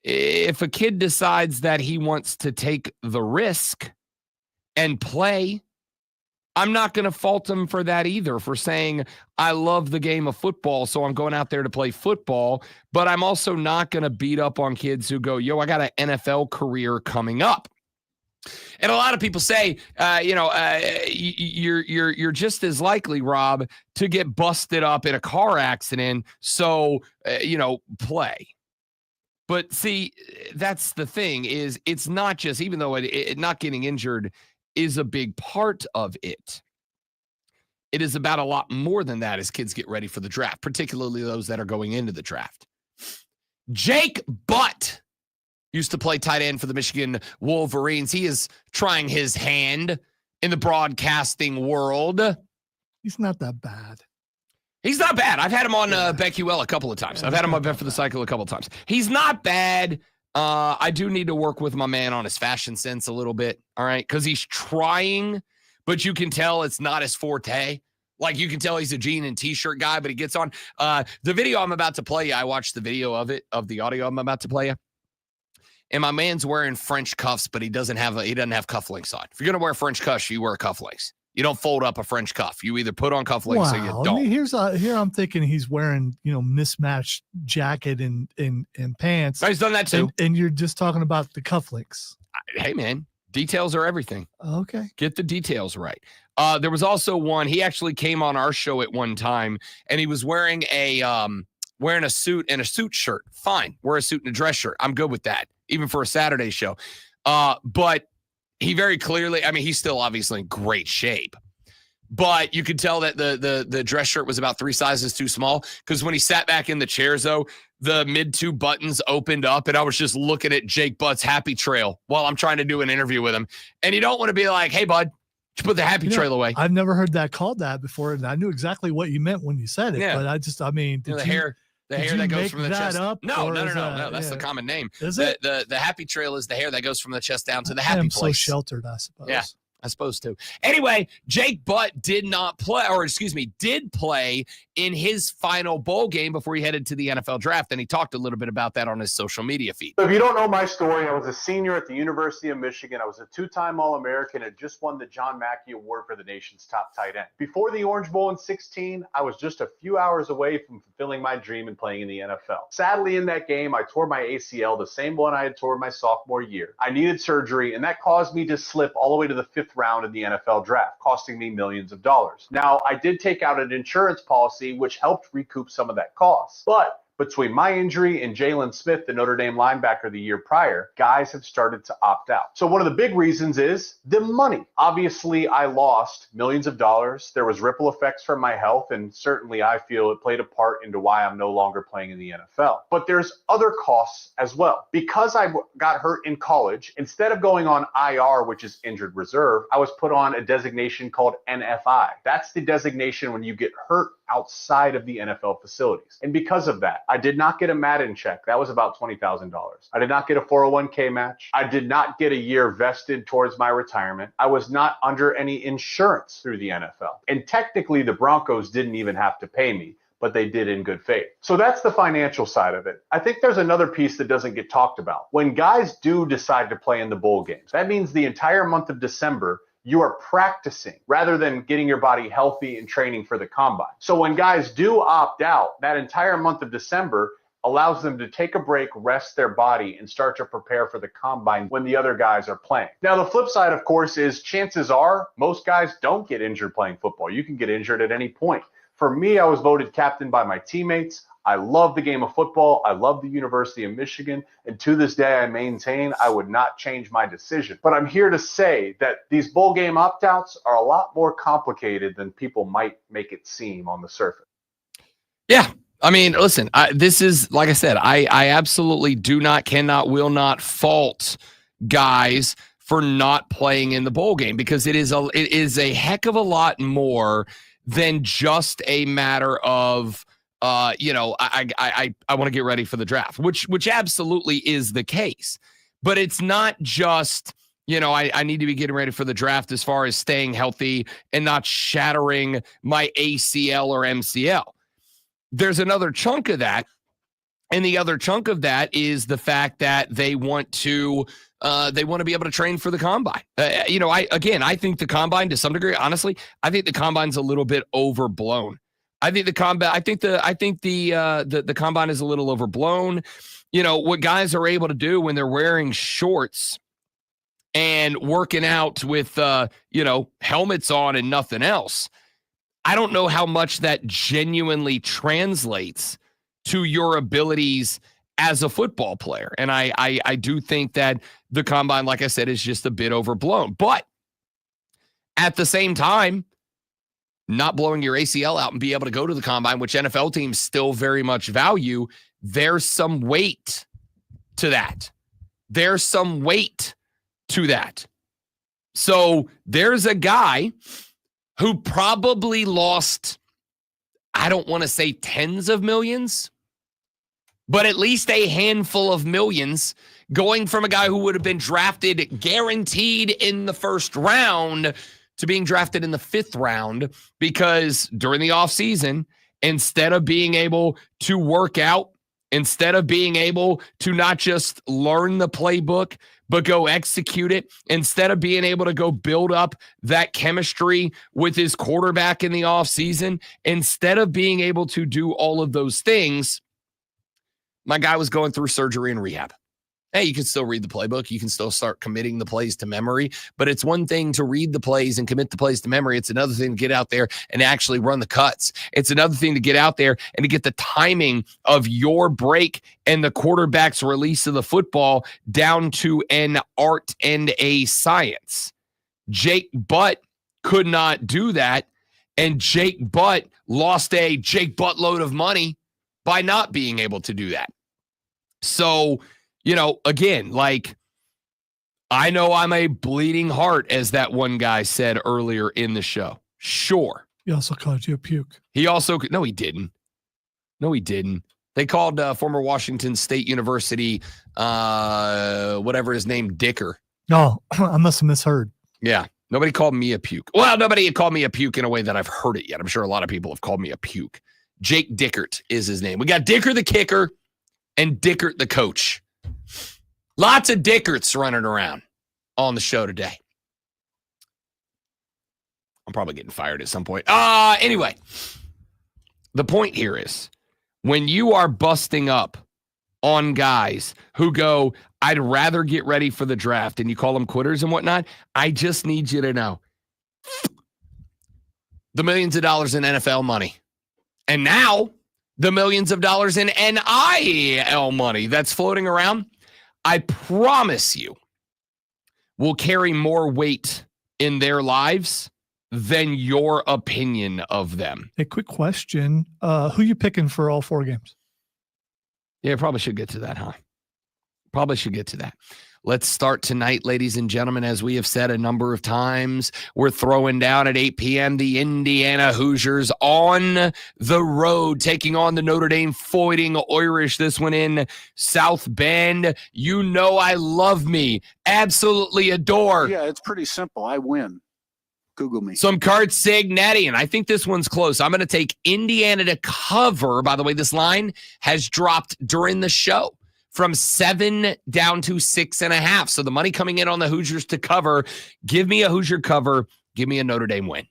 if a kid decides that he wants to take the risk and play I'm not going to fault him for that either, for saying, I love the game of football, so I'm going out there to play football. But I'm also not going to beat up on kids who go, yo, I got an NFL career coming up. And a lot of people say, you're just as likely, Rob, to get busted up in a car accident. So, play. But see, that's the thing is it's not just, even though it not getting injured is a big part of it. It is about a lot more than that as kids get ready for the draft, particularly those that are going into the draft. Jake Butt used to play tight end for the Michigan Wolverines. He is trying his hand in the broadcasting world. He's not that bad. He's not bad. I've had him on BetQL a couple of times. I've had him on Bet for the Cycle a couple of times. He's not bad. I do need to work with my man on his fashion sense a little bit, all right? Because he's trying, but you can tell it's not his forte. Like, you can tell he's a jean and T-shirt guy, but he gets on. The video I'm about to play you, I watched the video of the audio I'm about to play you. And my man's wearing French cuffs, but he doesn't have cufflinks on. If you're going to wear French cuffs, you wear cufflinks. You don't fold up a French cuff. You either put on cufflinks or you don't. I mean, here I'm thinking he's wearing, mismatched jacket and pants. He's done that too. And you're just talking about the cufflinks. Hey, man, details are everything. Okay. Get the details right. There was also one, he actually came on our show at one time, and he was wearing a suit and a suit shirt. Fine. Wear a suit and a dress shirt. I'm good with that, even for a Saturday show. But he very clearly, I mean, he's still obviously in great shape, but you could tell that the dress shirt was about 3 sizes too small, because when he sat back in the chairs, though, the mid 2 buttons opened up, and I was just looking at Jake Butt's happy trail while I'm trying to do an interview with him. And you don't want to be like, hey, bud, you put the happy trail away. I've never heard that called that before, and I knew exactly what you meant when you said it. Yeah. But the hair that goes from the chest. No. That's the common name. Is it? The happy trail is the hair that goes from the chest down to the happy place. I'm so sheltered, I suppose. Yeah, I suppose too. Anyway, Jake Butt did play in his final bowl game before he headed to the NFL draft, and he talked a little bit about that on his social media feed. So if you don't know my story, I was a senior at the University of Michigan. I was a 2-time All-American and just won the John Mackey Award for the nation's top tight end. Before the Orange Bowl in 2016, I was just a few hours away from fulfilling my dream and playing in the NFL. Sadly, in that game, I tore my ACL, the same one I had torn my sophomore year. I needed surgery, and that caused me to slip all the way to the 5th round in the NFL draft, costing me millions of dollars. Now, I did take out an insurance policy, which helped recoup some of that cost. But between my injury and Jalen Smith, the Notre Dame linebacker the year prior, guys have started to opt out. So one of the big reasons is the money. Obviously, I lost millions of dollars. There was ripple effects from my health, and certainly I feel it played a part into why I'm no longer playing in the NFL. But there's other costs as well. Because I got hurt in college, instead of going on IR, which is injured reserve, I was put on a designation called NFI. That's the designation when you get hurt outside of the NFL facilities. And because of that, I did not get a Madden check. That was about $20,000. I did not get a 401k match. I did not get a year vested towards my retirement. I was not under any insurance through the NFL. And technically, the Broncos didn't even have to pay me, but they did in good faith. So that's the financial side of it. I think there's another piece that doesn't get talked about. When guys do decide to play in the bowl games, that means the entire month of December, you are practicing rather than getting your body healthy and training for the combine. So when guys do opt out, that entire month of December allows them to take a break, rest their body, and start to prepare for the combine when the other guys are playing. Now, the flip side, of course, is chances are most guys don't get injured playing football. You can get injured at any point. For me, I was voted captain by my teammates. I love the game of football. I love the University of Michigan. And to this day, I maintain I would not change my decision. But I'm here to say that these bowl game opt-outs are a lot more complicated than people might make it seem on the surface. Yeah. I mean, listen, this is, like I said, I absolutely will not fault guys for not playing in the bowl game, because it is a heck of a lot more than just a matter of, I want to get ready for the draft, which absolutely is the case. But it's not just, I need to be getting ready for the draft as far as staying healthy and not shattering my ACL or MCL. There's another chunk of that And the other chunk of that is the fact that they want to be able to train for the combine. I think the combine, to some degree, honestly, I think the combine's a little bit overblown. I think the combine is a little overblown. What guys are able to do when they're wearing shorts and working out with helmets on and nothing else. I don't know how much that genuinely translates to your abilities as a football player. And I do think that the combine, like I said, is just a bit overblown. But at the same time, not blowing your ACL out and be able to go to the combine, which NFL teams still very much value, there's some weight to that. There's some weight to that. So there's a guy who probably lost, I don't want to say tens of millions, but at least a handful of millions, going from a guy who would have been drafted guaranteed in the first round to being drafted in the 5th round, because during the offseason, instead of being able to work out, instead of being able to not just learn the playbook, but go execute it, instead of being able to go build up that chemistry with his quarterback in the offseason, instead of being able to do all of those things, my guy was going through surgery and rehab. Hey, you can still read the playbook. You can still start committing the plays to memory, but it's one thing to read the plays and commit the plays to memory. It's another thing to get out there and actually run the cuts. It's another thing to get out there and to get the timing of your break and the quarterback's release of the football down to an art and a science. Jake Butt could not do that, and Jake Butt lost a Jake Butt load of money by not being able to do that. So, again, I know I'm a bleeding heart, as that one guy said earlier in the show. Sure. He also called you a puke. No, he didn't. They called former Washington State University, whatever his name, Dicker. No, I must have misheard. Yeah. Nobody called me a puke. Well, nobody had called me a puke in a way that I've heard it yet. I'm sure a lot of people have called me a puke. Jake Dickert is his name. We got Dicker the kicker and Dickert the coach. Lots of Dickerts running around on the show today. I'm probably getting fired at some point. Anyway, the point here is, when you are busting up on guys who go, I'd rather get ready for the draft, and you call them quitters and whatnot, I just need you to know the millions of dollars in NFL money. And now the millions of dollars in NIL money that's floating around, I promise you, will carry more weight in their lives than your opinion of them. A quick question. Who you picking for all 4 games? Yeah, probably should get to that, huh? Probably should get to that. Let's start tonight, ladies and gentlemen. As we have said a number of times, we're throwing down at 8 p.m. the Indiana Hoosiers on the road, taking on the Notre Dame Fighting Irish. This one in South Bend. You know I love me. Absolutely adore. Yeah, it's pretty simple. I win. Google me. Some Cart Signetti, and I think this one's close. I'm going to take Indiana to cover. By the way, this line has dropped during the show from 7 down to 6.5. So the money coming in on the Hoosiers to cover. Give me a Hoosier cover. Give me a Notre Dame win.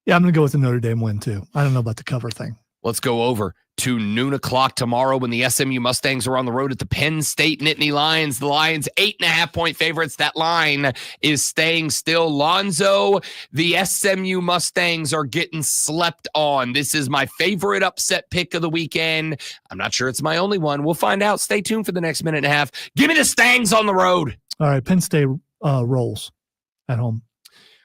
Yeah, I'm going to go with the Notre Dame win, too. I don't know about the cover thing. Let's go over to noon o'clock tomorrow when the SMU Mustangs are on the road at the Penn State Nittany Lions. The Lions 8.5-point favorites. That line is staying still. Lonzo, the SMU Mustangs are getting slept on. This is my favorite upset pick of the weekend. I'm not sure it's my only one. We'll find out. Stay tuned for the next minute and a half. Give me the Stangs on the road. All right, Penn State rolls at home.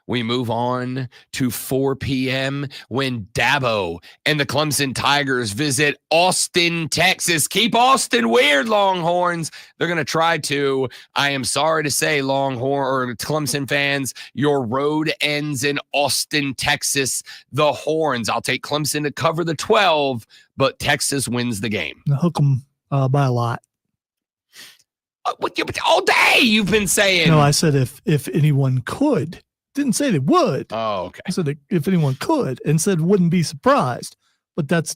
We move on to 4 p.m. when Dabo and the Clemson Tigers visit Austin, Texas. Keep Austin weird, Longhorns. They're going to try to. I am sorry to say, Longhorn or Clemson fans, your road ends in Austin, Texas. The Horns. I'll take Clemson to cover the 12, but Texas wins the game. I'll hook them by a lot. All day you've been saying. No, I said if anyone could. Didn't say they would. Oh, okay. I said if anyone could, and said wouldn't be surprised. But that's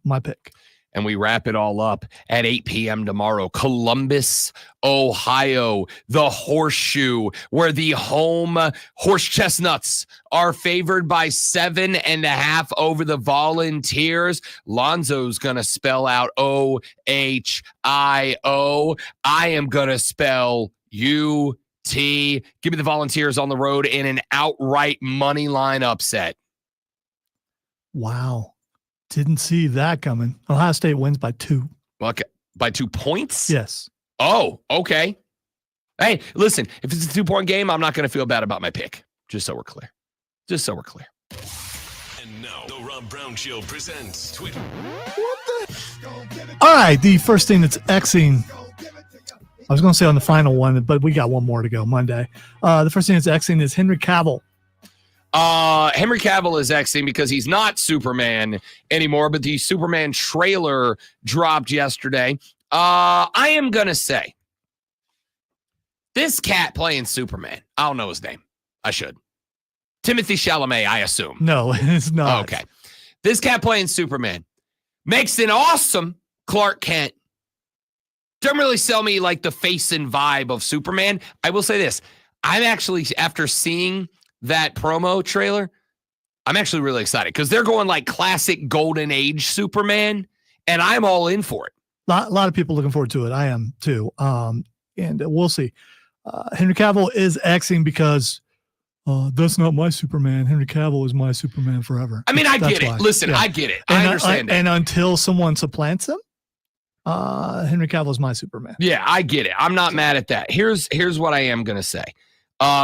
my pick. And we wrap it all up at 8 p.m. tomorrow. Columbus, Ohio, the Horseshoe, where the home Horse Chestnuts are favored by 7.5 over the Volunteers. Lonzo's going to spell out O-H-I-O. I am going to spell U-T. Give me the Volunteers on the road in an outright money line upset. Wow. Didn't see that coming. Ohio State wins by 2. Okay. By 2 points? Yes. Oh, okay. Hey, listen, if it's a 2-point game, I'm not going to feel bad about my pick. Just so we're clear. And now, the Rob Brown Show presents Twitter. All right. The first thing that's Xing, I was going to say on the final one, but we got one more to go Monday. The first thing that's Xing is Henry Cavill. Henry Cavill is Xing because he's not Superman anymore, but the Superman trailer dropped yesterday. I am going to say this cat playing Superman, I don't know his name. I should. Timothy Chalamet, I assume. No, it's not. Okay. This cat playing Superman makes an awesome Clark Kent. Doesn't really sell me like the face and vibe of Superman. I will say this. I'm actually, after seeing that promo trailer, I'm actually really excited because they're going like classic golden age Superman, and I'm all in for it. A lot of people looking forward to it. I am too. And we'll see. Henry Cavill is Xing because that's not my Superman. Henry Cavill is my Superman forever. I mean, I That's get it. why. Listen, Yeah. I get it. I understand it. And until someone supplants him, Henry Cavill is my Superman. Yeah, I get it. I'm not mad at that. Here's what I am going to say.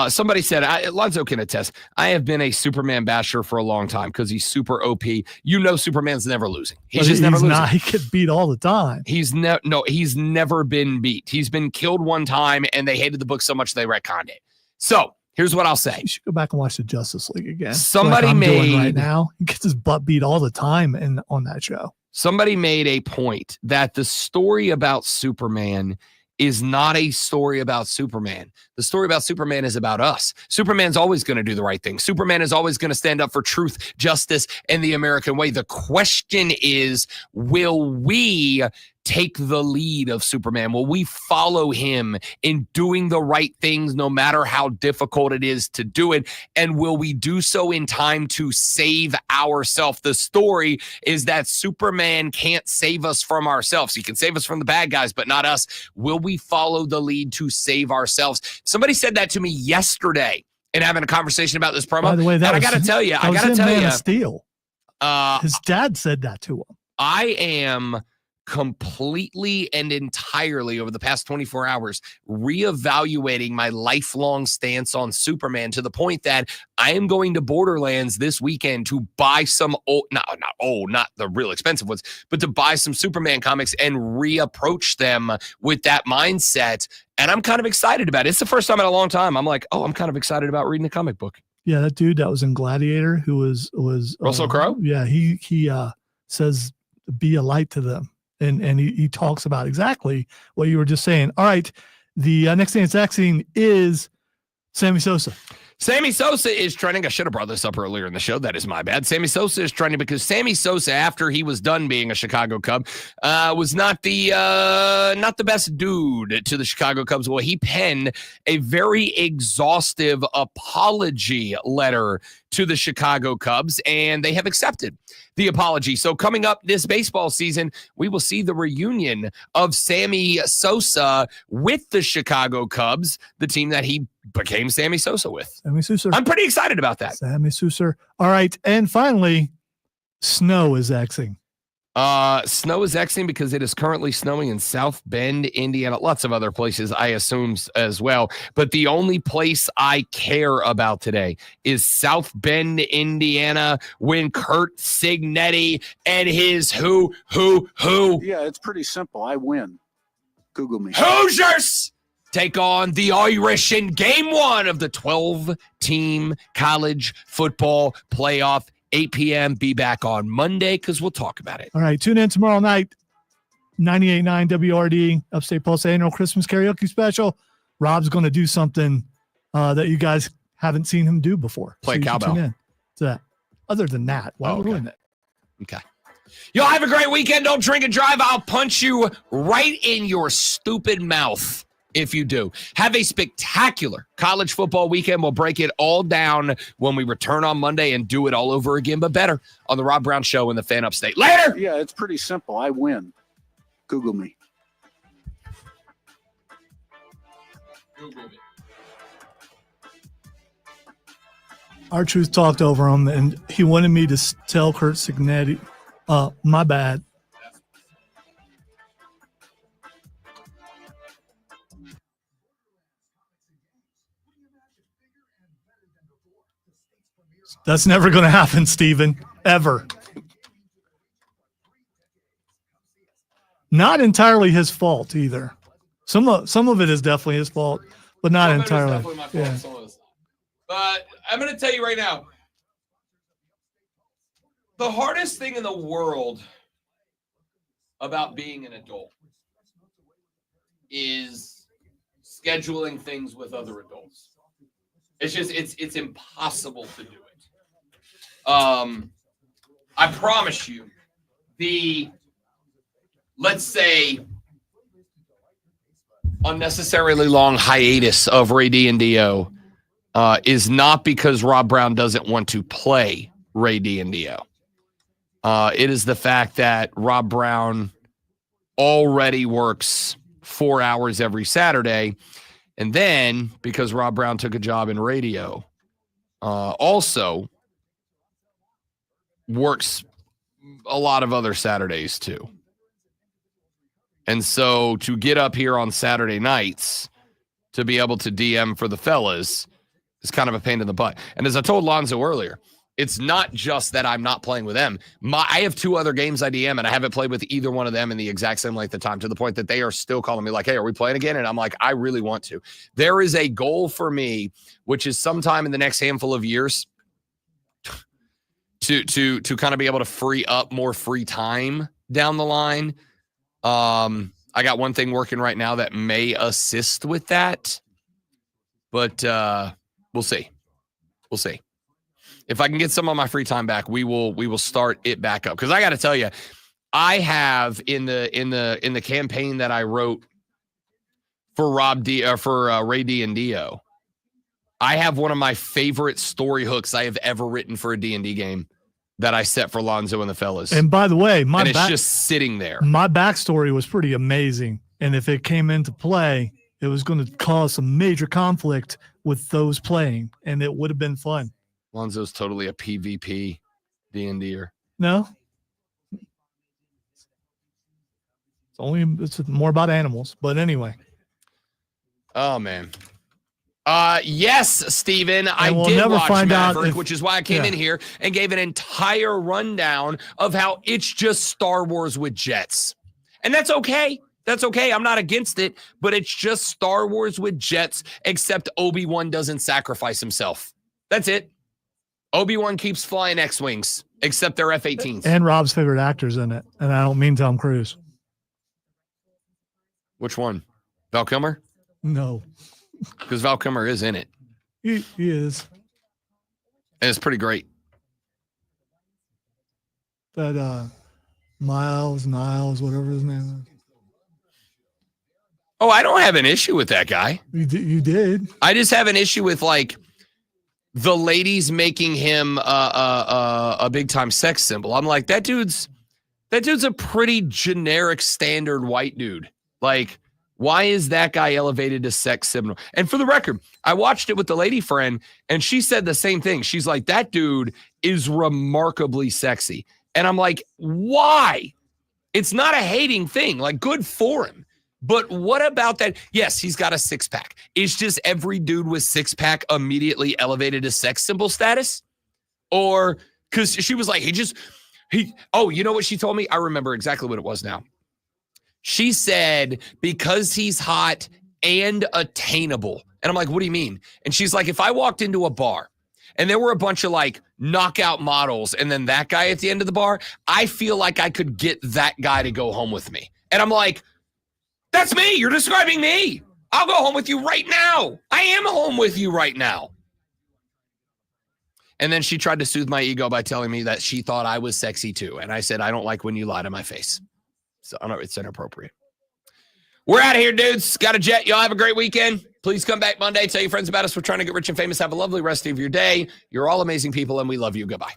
Somebody said, Lonzo can attest, I have been a Superman basher for a long time because he's super OP. You know Superman's never losing. He's never losing. He gets beat all the time. He's never been beat. He's been killed one time, and they hated the book so much they retconned it. So here's what I'll say. You should go back and watch the Justice League again. Somebody like I'm doing made right now. He gets his butt beat all the time on that show. Somebody made a point that the story about Superman is not a story about Superman. The story about Superman is about us. Superman's always going to do the right thing. Superman is always going to stand up for truth, justice, and the American way. The question is, will we take the lead of Superman? Will we follow him in doing the right things no matter how difficult it is to do it? And will we do so in time to save ourselves? The story is that Superman can't save us from ourselves. He can save us from the bad guys, but not us. Will we follow the lead to save ourselves? Somebody said that to me yesterday in having a conversation about this promo. By the way, and I got to tell you, Man of Steel. His dad said that to him. I am completely and entirely over the past 24 hours reevaluating my lifelong stance on Superman to the point that I am going to Borderlands this weekend to buy some not the real expensive ones, but to buy some Superman comics and reapproach them with that mindset. And I'm kind of excited about it. It's the first time in a long time I'm like, I'm kind of excited about reading a comic book. Yeah, that dude that was in Gladiator who was Russell Crowe? Yeah, he says be a light to them. And he talks about exactly what you were just saying. All right. The next thing that's Xing is Sammy Sosa. Sammy Sosa is trending. I should have brought this up earlier in the show. That is my bad. Sammy Sosa is trending because Sammy Sosa, after he was done being a Chicago Cub, was not the best dude to the Chicago Cubs. Well, he penned a very exhaustive apology letter to the Chicago Cubs, and they have accepted the apology. So coming up this baseball season, we will see the reunion of Sammy Sosa with the Chicago Cubs, the team that he became Sammy Sosa with. Sammy Sosa. I'm pretty excited about that. Sammy Sosa. All right. And finally, snow is Xing. Snow is Xing because it is currently snowing in South Bend, Indiana, lots of other places, I assume as well. But the only place I care about today is South Bend, Indiana, when Kurt Signetti and his who? Yeah, it's pretty simple. I win. Google me. Hoosiers take on the Irish in game 1 of the 12-team college football playoff. 8 p.m. Be back on Monday because we'll talk about it. All right. Tune in tomorrow night. 98.9 WRD, Upstate Pulse annual Christmas karaoke special. Rob's going to do something that you guys haven't seen him do before. Play so cowbell. Tune in to that. Other than that, why ruin it? Okay. Y'all have a great weekend. Don't drink and drive. I'll punch you right in your stupid mouth if you do. Have a spectacular college football weekend. We'll break it all down when we return on Monday and do it all over again, but better on the Rob Brown Show in the Fan Upstate. Later! Yeah, it's pretty simple. I win. Google me. R-Truth talked over him, and he wanted me to tell Kurt Signetti, my bad. That's never going to happen, Steven, ever. Not entirely his fault either. Some of it is definitely his fault, but not entirely. Yeah. But I'm going to tell you right now, the hardest thing in the world about being an adult is scheduling things with other adults. It's just, it's impossible to do it. I promise you, let's say, unnecessarily long hiatus of Ray D and Dio is not because Rob Brown doesn't want to play Ray D and Dio. It is the fact that Rob Brown already works 4 hours every Saturday. And then, because Rob Brown took a job in radio, also works a lot of other Saturdays too. And so to get up here on Saturday nights to be able to DM for the fellas is kind of a pain in the butt. And as I told Lonzo earlier, it's not just that I'm not playing with them. I have 2 other games I DM, and I haven't played with either one of them in the exact same length of time, to the point that they are still calling me like, hey, are we playing again? And I'm like, I really want to. There is a goal for me, which is sometime in the next handful of years to kind of be able to free up more free time down the line. I got one thing working right now that may assist with that, but we'll see. We'll see. If I can get some of my free time back, we will start it back up. Because I got to tell you, I have in the campaign that I wrote for Ray D and Dio, I have one of my favorite story hooks I have ever written for a D&D game that I set for Lonzo and the fellas. And by the way, it's just sitting there. My backstory was pretty amazing. And if it came into play, it was going to cause some major conflict with those playing, and it would have been fun. Lonzo's totally a PvP D&Der. No. It's more about animals, but anyway. Oh, man. Yes, Steven, I we'll did watch find Maverick, out which is why I came in here and gave an entire rundown of how it's just Star Wars with jets. And that's okay. That's okay. I'm not against it, but it's just Star Wars with jets, except Obi-Wan doesn't sacrifice himself. That's it. Obi-Wan keeps flying X-Wings, except they're F-18s. And Rob's favorite actor's in it, and I don't mean Tom Cruise. Which one? Val Kilmer? No. Because Val Kilmer is in it. He is. And it's pretty great. That Niles, whatever his name is. Oh, I don't have an issue with that guy. You did. I just have an issue with, like, the ladies making him a big time sex symbol. I'm like, that dude's a pretty generic standard white dude. Like, why is that guy elevated to sex symbol? And for the record, I watched it with the lady friend, and she said the same thing. She's like, that dude is remarkably sexy. And I'm like, why? It's not a hating thing. Like, good for him. But what about that? Yes, he's got a 6-pack. Is just every dude with 6-pack immediately elevated to sex symbol status? Or, because she was like, oh, you know what she told me? I remember exactly what it was now. She said, because he's hot and attainable. And I'm like, what do you mean? And she's like, if I walked into a bar and there were a bunch of like knockout models and then that guy at the end of the bar, I feel like I could get that guy to go home with me. And I'm like, that's me. You're describing me. I'll go home with you right now. I am home with you right now. And then she tried to soothe my ego by telling me that she thought I was sexy too. And I said, I don't like when you lie to my face. So I know it's inappropriate. We're out of here, dudes. Got a jet. Y'all have a great weekend. Please come back Monday. Tell your friends about us. We're trying to get rich and famous. Have a lovely rest of your day. You're all amazing people, and we love you. Goodbye.